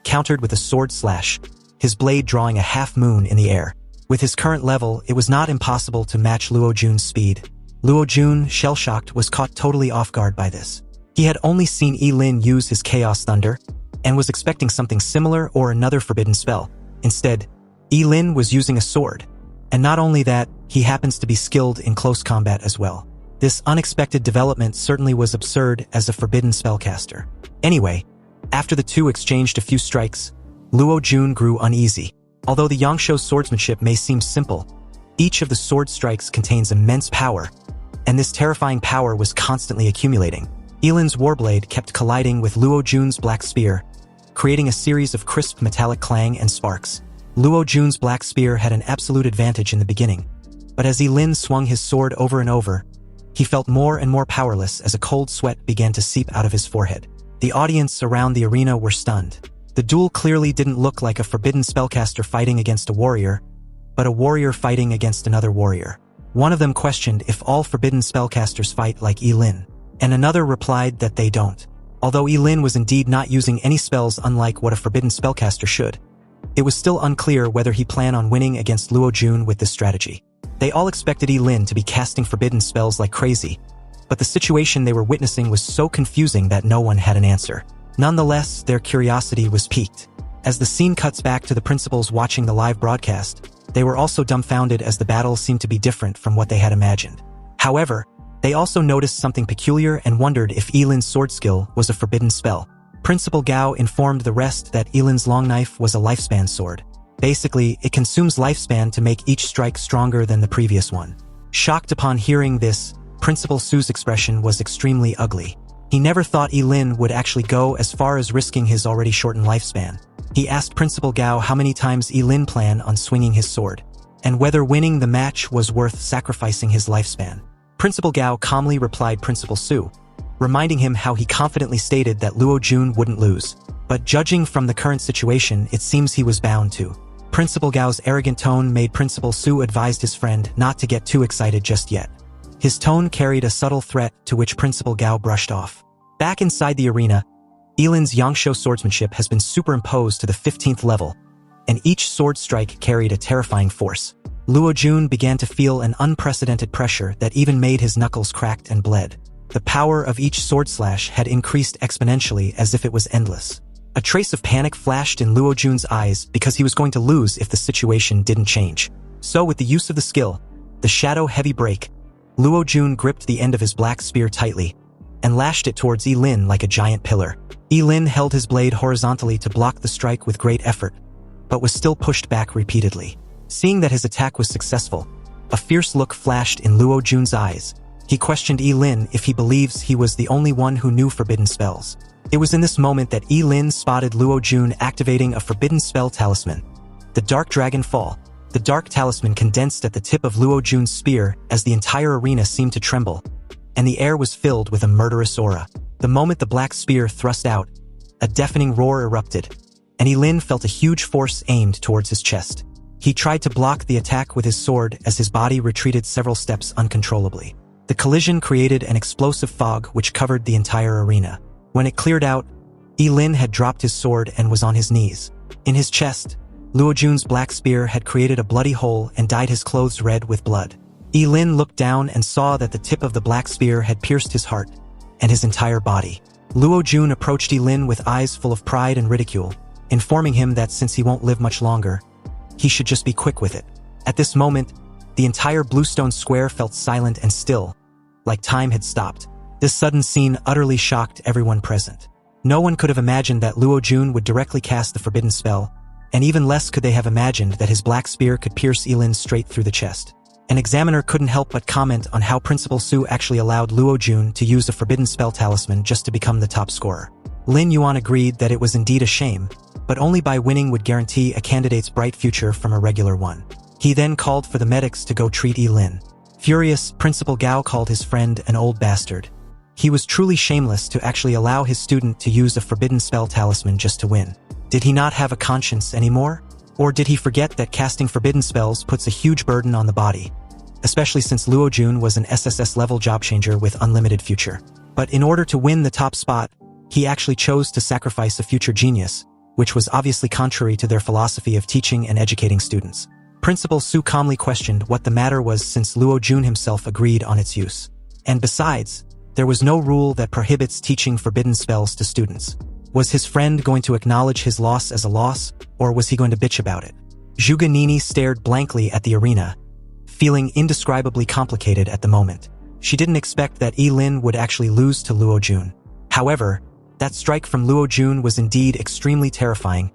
countered with a sword slash, his blade drawing a half-moon in the air. With his current level, it was not impossible to match Luo Jun's speed. Luo Jun, shell-shocked, was caught totally off guard by this. He had only seen Lin use his Chaos Thunder, and was expecting something similar or another forbidden spell. Instead, Lin was using a sword, and not only that, he happens to be skilled in close combat as well. This unexpected development certainly was absurd as a forbidden spellcaster. Anyway, after the two exchanged a few strikes, Luo Jun grew uneasy. Although the Yangshuo's swordsmanship may seem simple, each of the sword strikes contains immense power, and this terrifying power was constantly accumulating. Lin's warblade kept colliding with Luo Jun's black spear, creating a series of crisp metallic clang and sparks. Luo Jun's black spear had an absolute advantage in the beginning, but as Lin swung his sword over and over, he felt more and more powerless as a cold sweat began to seep out of his forehead. The audience around the arena were stunned. The duel clearly didn't look like a forbidden spellcaster fighting against a warrior, but a warrior fighting against another warrior. One of them questioned if all forbidden spellcasters fight like Lin, and another replied that they don't. Although Lin was indeed not using any spells unlike what a forbidden spellcaster should, it was still unclear whether he planned on winning against Luo Jun with this strategy. They all expected Lin to be casting forbidden spells like crazy, but the situation they were witnessing was so confusing that no one had an answer. Nonetheless, their curiosity was piqued. As the scene cuts back to the principals watching the live broadcast, they were also dumbfounded as the battle seemed to be different from what they had imagined. However, they also noticed something peculiar and wondered if Lin's sword skill was a forbidden spell. Principal Gao informed the rest that Lin's long knife was a lifespan sword. Basically, it consumes lifespan to make each strike stronger than the previous one. Shocked upon hearing this, Principal Su's expression was extremely ugly. He never thought Lin would actually go as far as risking his already shortened lifespan. He asked Principal Gao how many times Lin planned on swinging his sword. and whether winning the match was worth sacrificing his lifespan. Principal Gao calmly replied Principal Su, reminding him how he confidently stated that Luo Jun wouldn't lose. But judging from the current situation, it seems he was bound to. Principal Gao's arrogant tone made Principal Su advised his friend not to get too excited just yet. His tone carried a subtle threat to which Principal Gao brushed off. Back inside the arena, Yilin's Yangshuo swordsmanship has been superimposed to the 15th level, and each sword strike carried a terrifying force. Luo Jun began to feel an unprecedented pressure that even made his knuckles cracked and bled. The power of each sword slash had increased exponentially as if it was endless. A trace of panic flashed in Luo Jun's eyes because he was going to lose if the situation didn't change. So with the use of the skill, the Shadow Heavy Break, Luo Jun gripped the end of his black spear tightly and lashed it towards Yilin like a giant pillar. Yilin held his blade horizontally to block the strike with great effort, but was still pushed back repeatedly. Seeing that his attack was successful, a fierce look flashed in Luo Jun's eyes. He questioned Yilin if he believes he was the only one who knew forbidden spells. It was in this moment that Yilin spotted Luo Jun activating a forbidden spell talisman, the Dark Dragon Fall. The dark talisman condensed at the tip of Luo Jun's spear as the entire arena seemed to tremble, and the air was filled with a murderous aura. The moment the black spear thrust out, a deafening roar erupted, and Yilin felt a huge force aimed towards his chest. He tried to block the attack with his sword as his body retreated several steps uncontrollably. The collision created an explosive fog which covered the entire arena. When it cleared out, Yilin had dropped his sword and was on his knees. In his chest, Luo Jun's black spear had created a bloody hole and dyed his clothes red with blood. Yilin looked down and saw that the tip of the black spear had pierced his heart and his entire body. Luo Jun approached Yilin with eyes full of pride and ridicule, informing him that since he won't live much longer, he should just be quick with it. At this moment, the entire Bluestone Square felt silent and still, like time had stopped. This sudden scene utterly shocked everyone present. No one could have imagined that Luo Jun would directly cast the forbidden spell, and even less could they have imagined that his black spear could pierce Yilin straight through the chest. An examiner couldn't help but comment on how Principal Su actually allowed Luo Jun to use a forbidden spell talisman just to become the top scorer. Lin Yuan agreed that it was indeed a shame, but only by winning would guarantee a candidate's bright future from a regular one. He then called for the medics to go treat Yilin. Furious, Principal Gao called his friend an old bastard. He was truly shameless to actually allow his student to use a forbidden spell talisman just to win. Did he not have a conscience anymore? Or did he forget that casting forbidden spells puts a huge burden on the body, especially since Luo Jun was an SSS level job changer with unlimited future? But in order to win the top spot, he actually chose to sacrifice a future genius, which was obviously contrary to their philosophy of teaching and educating students. Principal Su calmly questioned what the matter was since Luo Jun himself agreed on its use. And besides, there was no rule that prohibits teaching forbidden spells to students. Was his friend going to acknowledge his loss as a loss, or was he going to bitch about it? Zhuge Nini stared blankly at the arena, feeling indescribably complicated at the moment. She didn't expect that Yilin would actually lose to Luo Jun. However, that strike from Luo Jun was indeed extremely terrifying,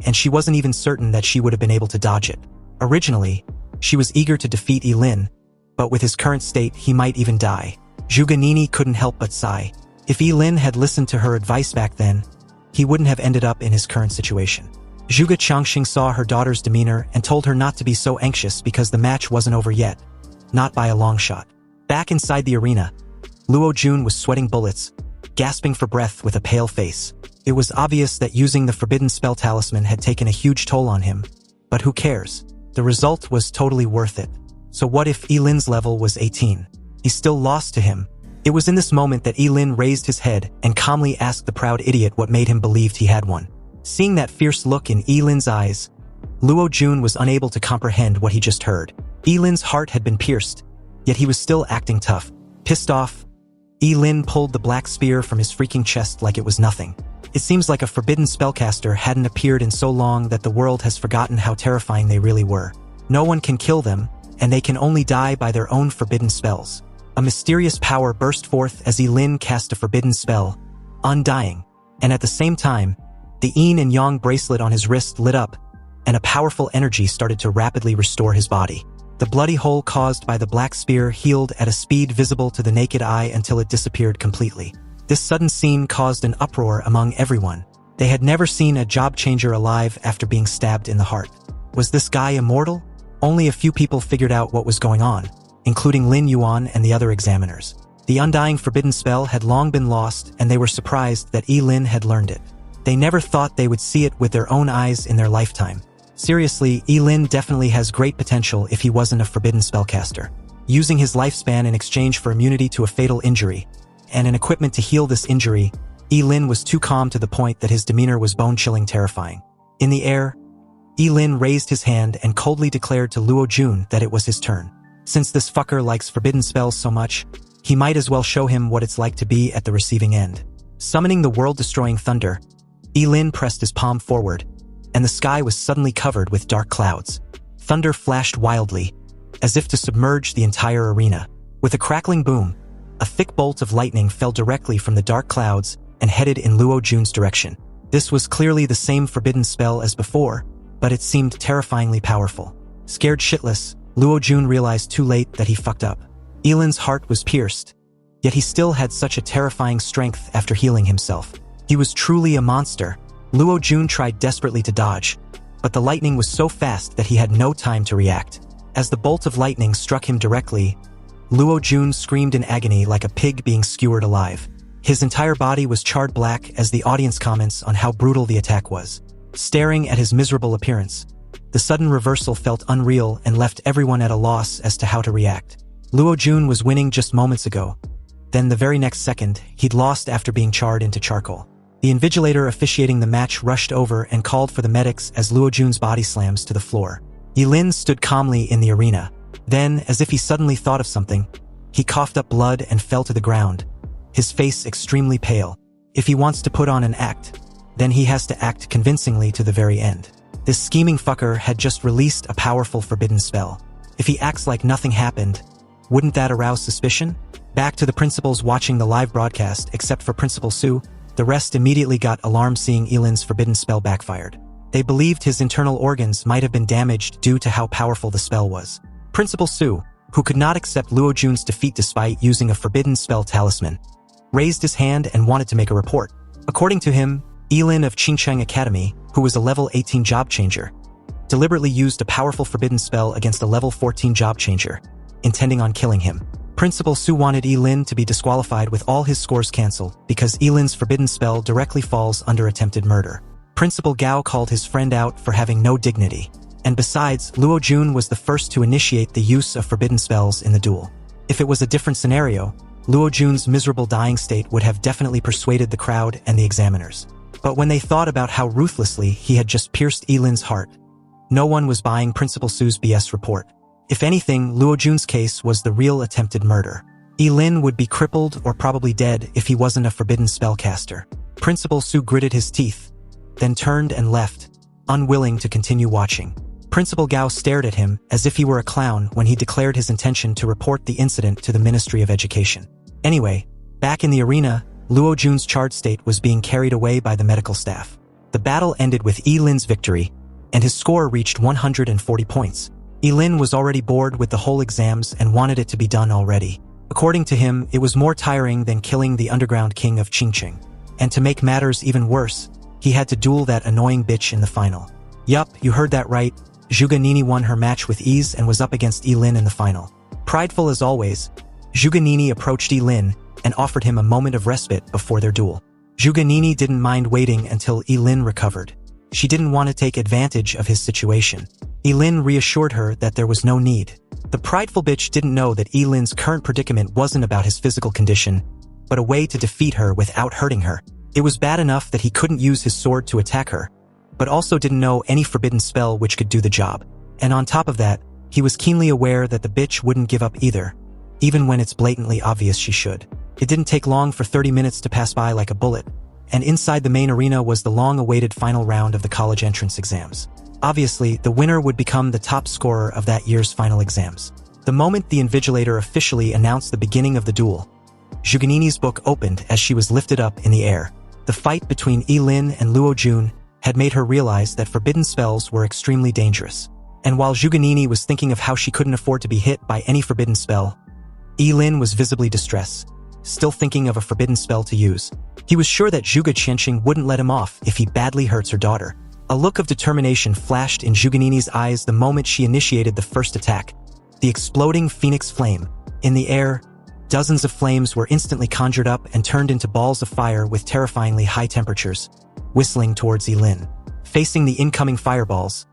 and she wasn't even certain that she would have been able to dodge it. Originally, she was eager to defeat Yilin, but with his current state, he might even die. Zhuge Nini couldn't help but sigh. If Yilin had listened to her advice back then, he wouldn't have ended up in his current situation. Zhuge Changxing saw her daughter's demeanor and told her not to be so anxious because the match wasn't over yet, not by a long shot. Back inside the arena, Luo Jun was sweating bullets, gasping for breath with a pale face. It was obvious that using the forbidden spell talisman had taken a huge toll on him, but who cares? The result was totally worth it. So what if Yilin's level was 18? He still lost to him. It was in this moment that Yilin raised his head and calmly asked the proud idiot what made him believe he had won. Seeing that fierce look in Yilin's eyes, Luo Jun was unable to comprehend what he just heard. Yilin's heart had been pierced, yet he was still acting tough. Pissed off, Yilin pulled the black spear from his freaking chest like it was nothing. It seems like a forbidden spellcaster hadn't appeared in so long that the world has forgotten how terrifying they really were. No one can kill them, and they can only die by their own forbidden spells. A mysterious power burst forth as Yilin cast a forbidden spell, Undying, and at the same time, the yin and yang bracelet on his wrist lit up, and a powerful energy started to rapidly restore his body. The bloody hole caused by the black spear healed at a speed visible to the naked eye until it disappeared completely. This sudden scene caused an uproar among everyone. They had never seen a job changer alive after being stabbed in the heart. Was this guy immortal? Only a few people figured out what was going on, including Lin Yuan and the other examiners. The undying forbidden spell had long been lost, and they were surprised that Lin had learned it. They never thought they would see it with their own eyes in their lifetime. Seriously, Lin definitely has great potential if he wasn't a forbidden spellcaster. Using his lifespan in exchange for immunity to a fatal injury, and an equipment to heal this injury, Lin was too calm to the point that his demeanor was bone-chilling terrifying. In the air, Lin raised his hand and coldly declared to Luo Jun that it was his turn. Since this fucker likes forbidden spells so much, he might as well show him what it's like to be at the receiving end. Summoning the world-destroying thunder, Lin pressed his palm forward, and the sky was suddenly covered with dark clouds. Thunder flashed wildly, as if to submerge the entire arena. With a crackling boom, a thick bolt of lightning fell directly from the dark clouds and headed in Luo Jun's direction. This was clearly the same forbidden spell as before, but it seemed terrifyingly powerful. Scared shitless, Luo Jun realized too late that he fucked up. Lin's heart was pierced, yet he still had such a terrifying strength after healing himself. He was truly a monster. Luo Jun tried desperately to dodge, but the lightning was so fast that he had no time to react. As the bolt of lightning struck him directly, Luo Jun screamed in agony like a pig being skewered alive. His entire body was charred black as the audience comments on how brutal the attack was. Staring at his miserable appearance, the sudden reversal felt unreal and left everyone at a loss as to how to react. Luo Jun was winning just moments ago. Then the very next second, he'd lost after being charred into charcoal. The invigilator officiating the match rushed over and called for the medics as Luo Jun's body slams to the floor. Lin stood calmly in the arena. Then, as if he suddenly thought of something, he coughed up blood and fell to the ground, his face extremely pale. If he wants to put on an act, then he has to act convincingly to the very end. This scheming fucker had just released a powerful forbidden spell. If he acts like nothing happened, wouldn't that arouse suspicion? Back to the principals watching the live broadcast, except for Principal Su, the rest immediately got alarmed seeing Lin's forbidden spell backfired. They believed his internal organs might have been damaged due to how powerful the spell was. Principal Su, who could not accept Luo Jun's defeat despite using a forbidden spell talisman, raised his hand and wanted to make a report. According to him, Lin of Qingcheng Academy, who was a level 18 job changer, deliberately used a powerful forbidden spell against a level 14 job changer, intending on killing him. Principal Su wanted Lin to be disqualified with all his scores cancelled because Lin's forbidden spell directly falls under attempted murder. Principal Gao called his friend out for having no dignity. And besides, Luo Jun was the first to initiate the use of forbidden spells in the duel. If it was a different scenario, Luo Jun's miserable dying state would have definitely persuaded the crowd and the examiners. But when they thought about how ruthlessly he had just pierced Lin's heart, no one was buying Principal Su's BS report. If anything, Luo Jun's case was the real attempted murder. Lin would be crippled or probably dead if he wasn't a forbidden spellcaster. Principal Su gritted his teeth, then turned and left, unwilling to continue watching. Principal Gao stared at him as if he were a clown when he declared his intention to report the incident to the Ministry of Education. Anyway, back in the arena, Luo Jun's charred state was being carried away by the medical staff. The battle ended with Lin's victory, and his score reached 140 points. Lin was already bored with the whole exams and wanted it to be done already. According to him, it was more tiring than killing the underground king of Qingcheng. And to make matters even worse, he had to duel that annoying bitch in the final. Yup, you heard that right. Zhuge Nini won her match with ease and was up against Lin in the final. Prideful as always, Zhuge Nini approached Lin and offered him a moment of respite before their duel. Zhuge Nini didn't mind waiting until Lin recovered. She didn't want to take advantage of his situation. Lin reassured her that there was no need. The prideful bitch didn't know that Lin's current predicament wasn't about his physical condition, but a way to defeat her without hurting her. It was bad enough that he couldn't use his sword to attack her, but also didn't know any forbidden spell which could do the job. And on top of that, he was keenly aware that the bitch wouldn't give up either, even when it's blatantly obvious she should. It didn't take long for 30 minutes to pass by like a bullet, and inside the main arena was the long-awaited final round of the college entrance exams. Obviously, the winner would become the top scorer of that year's final exams. The moment the invigilator officially announced the beginning of the duel, Zhuge Nini's book opened as she was lifted up in the air. The fight between Lin and Luo Jun had made her realize that forbidden spells were extremely dangerous. And while Zhuge Nini was thinking of how she couldn't afford to be hit by any forbidden spell, Lin was visibly distressed, still thinking of a forbidden spell to use. He was sure that Zhuge Qianqing wouldn't let him off if he badly hurts her daughter. A look of determination flashed in Zhuganini's eyes the moment she initiated the first attack. The exploding phoenix flame. In the air, dozens of flames were instantly conjured up and turned into balls of fire with terrifyingly high temperatures, whistling towards Yi-Lin. Facing the incoming fireballs,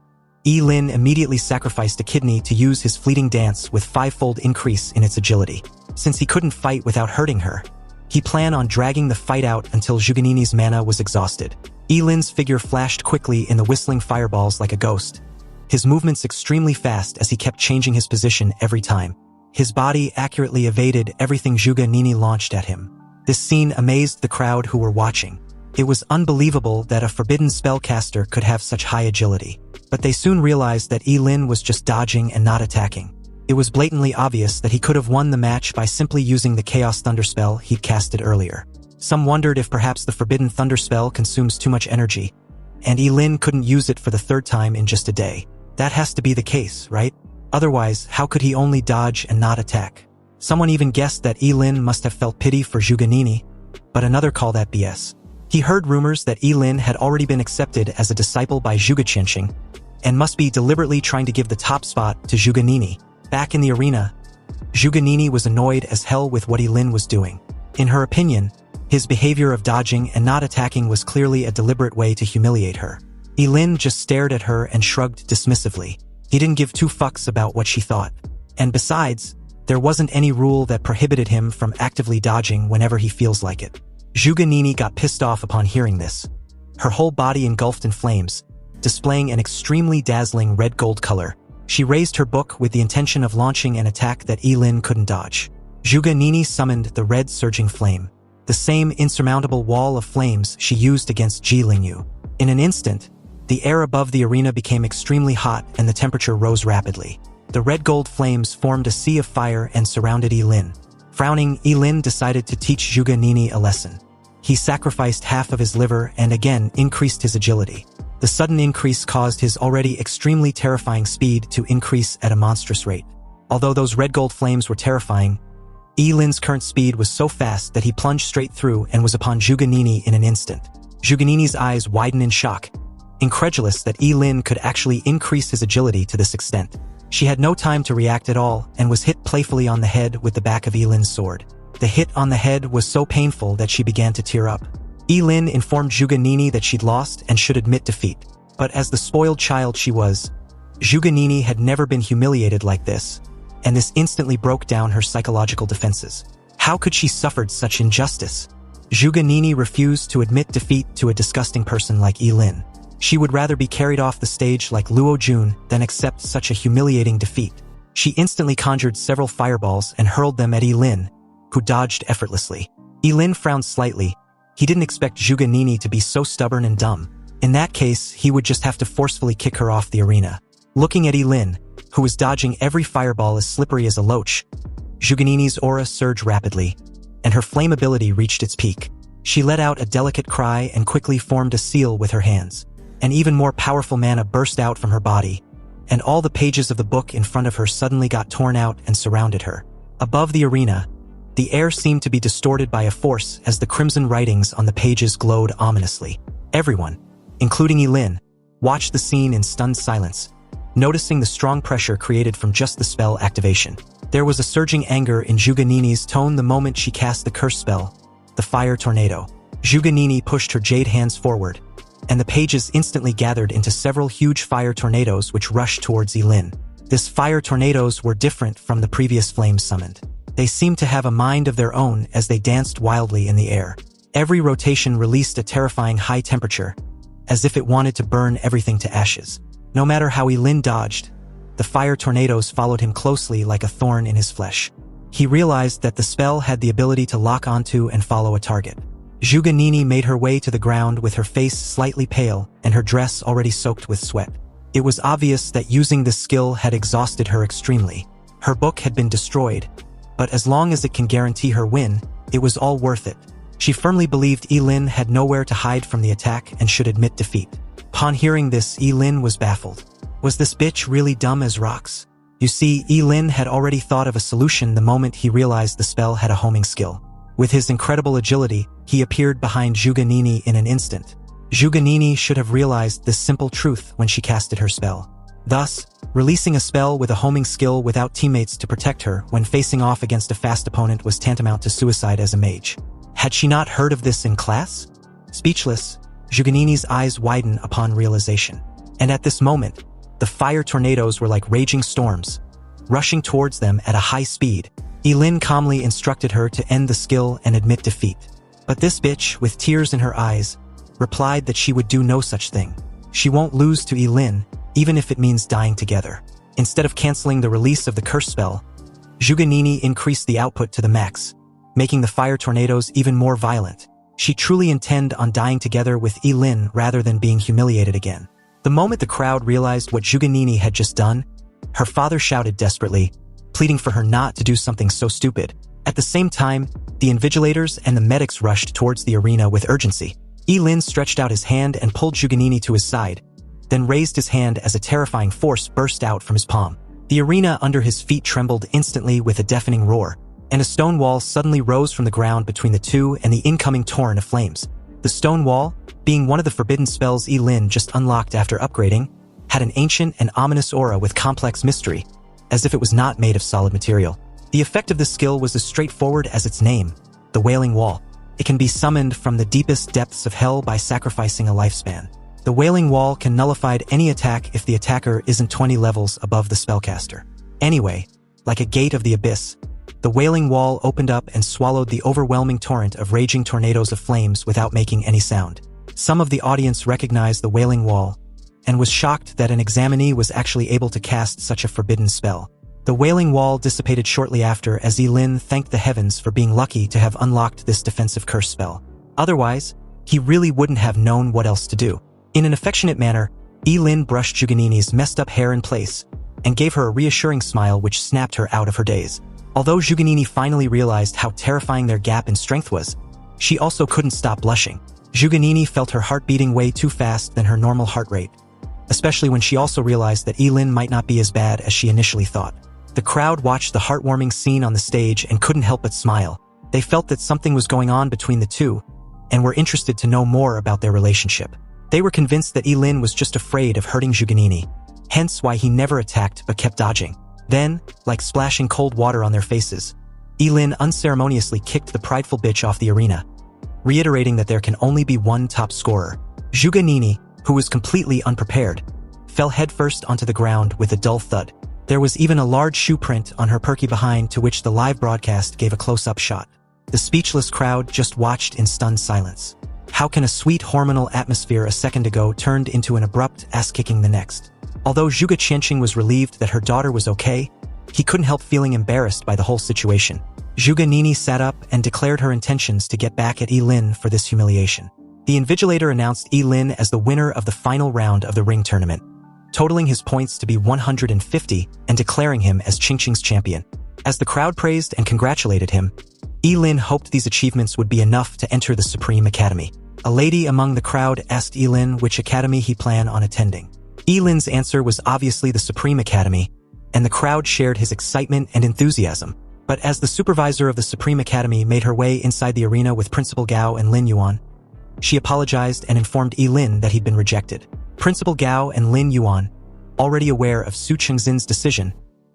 Yi-Lin immediately sacrificed a kidney to use his fleeting dance with fivefold increase in its agility. Since he couldn't fight without hurting her, he planned on dragging the fight out until Zhuganini's mana was exhausted. Yi-Lin's figure flashed quickly in the whistling fireballs like a ghost, his movements extremely fast as he kept changing his position every time. His body accurately evaded everything Zhuganini launched at him. This scene amazed the crowd who were watching. It was unbelievable that a forbidden spellcaster could have such high agility. But they soon realized that Yi-Lin was just dodging and not attacking. It was blatantly obvious that he could have won the match by simply using the Chaos Thunder spell he'd casted earlier. Some wondered if perhaps the Forbidden Thunder spell consumes too much energy, and Yi-Lin couldn't use it for the third time in just a day. That has to be the case, right? Otherwise, how could he only dodge and not attack? Someone even guessed that Yi-Lin must have felt pity for Zhuganini, but another called that BS. He heard rumors that Yi-Lin had already been accepted as a disciple by Zhuge Qianxing, and must be deliberately trying to give the top spot to Zhuganini. Back in the arena, Zhuganini was annoyed as hell with what Yi-Lin was doing. In her opinion, his behavior of dodging and not attacking was clearly a deliberate way to humiliate her. Yi-Lin just stared at her and shrugged dismissively. He didn't give two fucks about what she thought. And besides, there wasn't any rule that prohibited him from actively dodging whenever he feels like it. Zhuganini got pissed off upon hearing this. Her whole body engulfed in flames, displaying an extremely dazzling red-gold color. She raised her book with the intention of launching an attack that Yi-Lin couldn't dodge. Zhuganini summoned the red surging flame, the same insurmountable wall of flames she used against Ji Lingyu. In an instant, the air above the arena became extremely hot and the temperature rose rapidly. The red-gold flames formed a sea of fire and surrounded Yi-Lin. Frowning, Yi-Lin decided to teach Zhuganini a lesson. He sacrificed half of his liver and again increased his agility. The sudden increase caused his already extremely terrifying speed to increase at a monstrous rate. Although those red gold flames were terrifying, Yi-Lin's current speed was so fast that he plunged straight through and was upon Zhuganini in an instant. Zhuganini's eyes widened in shock, incredulous that Yi-Lin could actually increase his agility to this extent. She had no time to react at all and was hit playfully on the head with the back of Yi-Lin's sword. The hit on the head was so painful that she began to tear up. Yi-Lin informed Zhuganini that she'd lost and should admit defeat. But as the spoiled child she was, Zhuganini had never been humiliated like this, and this instantly broke down her psychological defenses. How could she suffer such injustice? Zhuganini refused to admit defeat to a disgusting person like Yi-Lin. She would rather be carried off the stage like Luo Jun than accept such a humiliating defeat. She instantly conjured several fireballs and hurled them at Yi-Lin, who dodged effortlessly. Yi-Lin frowned slightly. He didn't expect Zhuganini to be so stubborn and dumb. In that case, he would just have to forcefully kick her off the arena. Looking at Yi-Lin, who was dodging every fireball as slippery as a loach, Zhuganini's aura surged rapidly, and her flame ability reached its peak. She let out a delicate cry and quickly formed a seal with her hands. An even more powerful mana burst out from her body, and all the pages of the book in front of her suddenly got torn out and surrounded her. Above the arena, the air seemed to be distorted by a force as the crimson writings on the pages glowed ominously. Everyone, including Yi-Lin, watched the scene in stunned silence, noticing the strong pressure created from just the spell activation. There was a surging anger in Zhuganini's tone the moment she cast the curse spell, the Fire Tornado. Zhuganini pushed her jade hands forward, and the pages instantly gathered into several huge fire tornadoes which rushed towards Yi-Lin. These fire tornadoes were different from the previous flames summoned. They seemed to have a mind of their own as they danced wildly in the air. Every rotation released a terrifying high temperature, as if it wanted to burn everything to ashes. No matter how Yi-Lin dodged, the fire tornadoes followed him closely like a thorn in his flesh. He realized that the spell had the ability to lock onto and follow a target. Zhuganini made her way to the ground with her face slightly pale and her dress already soaked with sweat. It was obvious that using this skill had exhausted her extremely. Her book had been destroyed, but as long as it can guarantee her win, it was all worth it. She firmly believed Yi-Lin had nowhere to hide from the attack and should admit defeat. Upon hearing this, Yi-Lin was baffled. Was this bitch really dumb as rocks? You see, Yi-Lin had already thought of a solution the moment he realized the spell had a homing skill. With his incredible agility, he appeared behind Zhuganini in an instant. Zhuge should have realized this simple truth when she casted her spell. Thus, releasing a spell with a homing skill without teammates to protect her when facing off against a fast opponent was tantamount to suicide as a mage. Had she not heard of this in class? Speechless, Zhuge eyes widen upon realization. And at this moment, the fire tornadoes were like raging storms, rushing towards them at a high speed. Yilin calmly instructed her to end the skill and admit defeat. But this bitch, with tears in her eyes, replied that she would do no such thing. She won't lose to Yilin, even if it means dying together. Instead of canceling the release of the curse spell, Zhuge increased the output to the max, making the fire tornadoes even more violent. She truly intended on dying together with Yilin rather than being humiliated again. The moment the crowd realized what Zhuge had just done, her father shouted desperately, pleading for her not to do something so stupid. At the same time, the invigilators and the medics rushed towards the arena with urgency. Yilin stretched out his hand and pulled Zhuge to his side, then raised his hand as a terrifying force burst out from his palm. The arena under his feet trembled instantly with a deafening roar, and a stone wall suddenly rose from the ground between the two and the incoming torrent of flames. The stone wall, being one of the forbidden spells Yilin just unlocked after upgrading, had an ancient and ominous aura with complex mystery, as if it was not made of solid material. The effect of this skill was as straightforward as its name, the Wailing Wall. It can be summoned from the deepest depths of hell by sacrificing a lifespan. The Wailing Wall can nullify any attack if the attacker isn't 20 levels above the spellcaster. Anyway, like a gate of the abyss, the Wailing Wall opened up and swallowed the overwhelming torrent of raging tornadoes of flames without making any sound. Some of the audience recognized the Wailing Wall and was shocked that an examinee was actually able to cast such a forbidden spell. The Wailing Wall dissipated shortly after as Yilin thanked the heavens for being lucky to have unlocked this defensive curse spell. Otherwise, he really wouldn't have known what else to do. In an affectionate manner, Yilin brushed Zhuge messed up hair in place and gave her a reassuring smile which snapped her out of her daze. Although Zhuge finally realized how terrifying their gap in strength was, she also couldn't stop blushing. Zhuge felt her heart beating way too fast than her normal heart rate, especially when she also realized that Yilin might not be as bad as she initially thought. The crowd watched the heartwarming scene on the stage and couldn't help but smile. They felt that something was going on between the two and were interested to know more about their relationship. They were convinced that Yilin was just afraid of hurting Zhuge, hence why he never attacked but kept dodging. Then, like splashing cold water on their faces, Yilin unceremoniously kicked the prideful bitch off the arena, reiterating that there can only be one top scorer. Zhuge, who was completely unprepared, fell headfirst onto the ground with a dull thud. There was even a large shoe print on her perky behind to which the live broadcast gave a close-up shot. The speechless crowd just watched in stunned silence. How can a sweet hormonal atmosphere a second ago turned into an abrupt ass-kicking the next? Although Zhuge Qianqing was relieved that her daughter was okay, he couldn't help feeling embarrassed by the whole situation. Zhuge sat up and declared her intentions to get back at Yilin for this humiliation. The invigilator announced Yilin as the winner of the final round of the ring tournament, totaling his points to be 150 and declaring him as Qingqing's champion. As the crowd praised and congratulated him, Yilin hoped these achievements would be enough to enter the Supreme Academy. A lady among the crowd asked Yilin which academy he planned on attending. Yilin's answer was obviously the Supreme Academy, and the crowd shared his excitement and enthusiasm. But as the supervisor of the Supreme Academy made her way inside the arena with Principal Gao and Lin Yuan, she apologized and informed Yilin that he'd been rejected. Principal Gao and Lin Yuan, already aware of Su Chengxin's decision,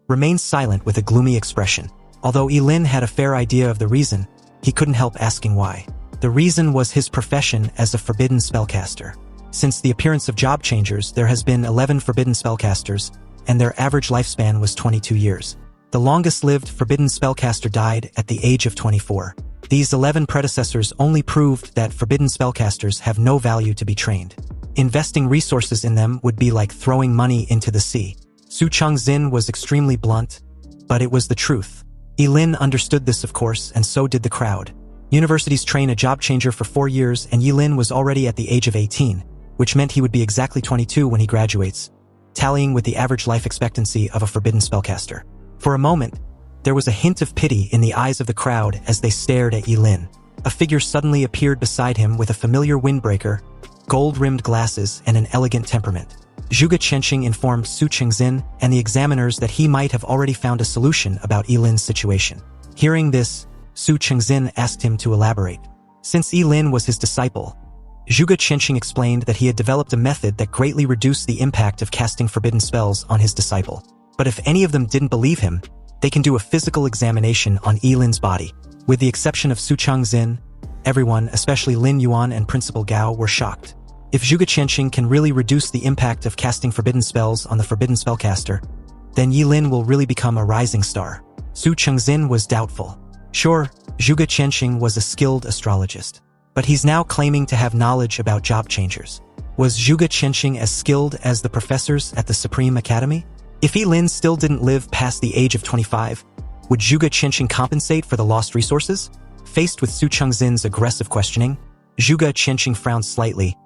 remained silent with a gloomy expression. Although Yilin had a fair idea of the reason, he couldn't help asking why. The reason was his profession as a forbidden spellcaster. Since the appearance of job changers, there has been 11 forbidden spellcasters, and their average lifespan was 22 years. The longest-lived forbidden spellcaster died at the age of 24. These 11 predecessors only proved that forbidden spellcasters have no value to be trained. Investing resources in them would be like throwing money into the sea. Su Chengxin was extremely blunt, but it was the truth. Yilin understood this, of course, and so did the crowd. Universities train a job changer for 4 years, and Yilin was already at the age of 18, which meant he would be exactly 22 when he graduates, tallying with the average life expectancy of a forbidden spellcaster. For a moment, there was a hint of pity in the eyes of the crowd as they stared at Yilin. A figure suddenly appeared beside him with a familiar windbreaker, gold-rimmed glasses, and an elegant temperament. Zhuge Qianqing informed Su Chengxin and the examiners that he might have already found a solution about Yilin's situation. Hearing this, Su Chengxin asked him to elaborate. Since Yilin was his disciple, Zhuge Qianxing explained that he had developed a method that greatly reduced the impact of casting forbidden spells on his disciple. But if any of them didn't believe him, they can do a physical examination on Yilin's body. With the exception of Su Changxin, everyone, especially Lin Yuan and Principal Gao, were shocked. If Zhuge Qianxing can really reduce the impact of casting forbidden spells on the forbidden spellcaster, then Yilin will really become a rising star. Su Changxin was doubtful. Sure, Zhuge Qianxing was a skilled astrologist, but he's now claiming to have knowledge about job changers. Was Zhuge Qianxing as skilled as the professors at the Supreme Academy? If Yilin still didn't live past the age of 25, would Zhuge Qianxing compensate for the lost resources? Faced with Su Changxin's aggressive questioning, Zhuge Qianxing frowned slightly,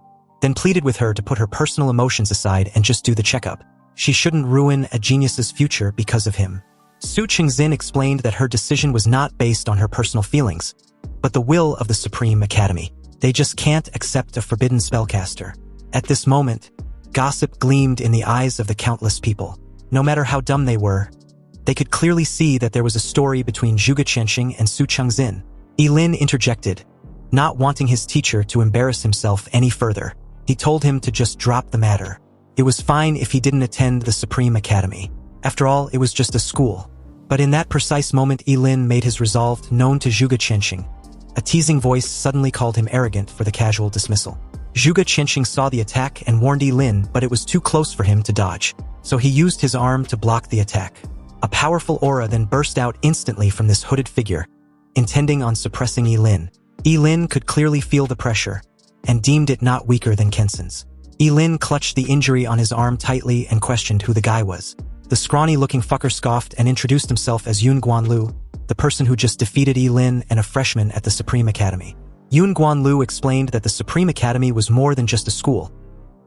then pleaded with her to put her personal emotions aside and just do the checkup. She shouldn't ruin a genius's future because of him. Su Changxin explained that her decision was not based on her personal feelings, but the will of the Supreme Academy. They just can't accept a forbidden spellcaster. At this moment, gossip gleamed in the eyes of the countless people. No matter how dumb they were, they could clearly see that there was a story between Zhuge Qianxing and Su Changxin. Yilin interjected, not wanting his teacher to embarrass himself any further. He told him to just drop the matter. It was fine if he didn't attend the Supreme Academy. After all, it was just a school. But in that precise moment, Yilin made his resolve known to Zhuge Qianxing. A teasing voice suddenly called him arrogant for the casual dismissal. Zhuge Qianxing saw the attack and warned Yilin, but it was too close for him to dodge, so he used his arm to block the attack. A powerful aura then burst out instantly from this hooded figure, intending on suppressing Yilin. Yilin could clearly feel the pressure, and deemed it not weaker than Kenson's. Yilin clutched the injury on his arm tightly and questioned who the guy was. The scrawny-looking fucker scoffed and introduced himself as Yun Guanlu, the person who just defeated Yilin and a freshman at the Supreme Academy. Yun Guanlu explained that the Supreme Academy was more than just a school,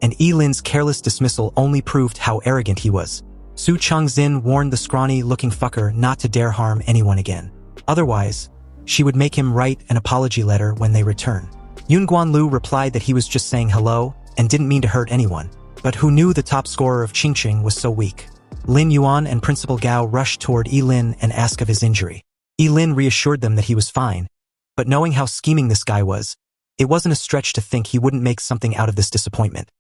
and Yilin's careless dismissal only proved how arrogant he was. Su Changxin warned the scrawny-looking fucker not to dare harm anyone again. Otherwise, she would make him write an apology letter when they return. Yun Guanlu replied that he was just saying hello and didn't mean to hurt anyone, but who knew the top scorer of Qingqing was so weak. Lin Yuan and Principal Gao rushed toward Yilin and asked of his injury. Yilin reassured them that he was fine, but knowing how scheming this guy was, it wasn't a stretch to think he wouldn't make something out of this disappointment.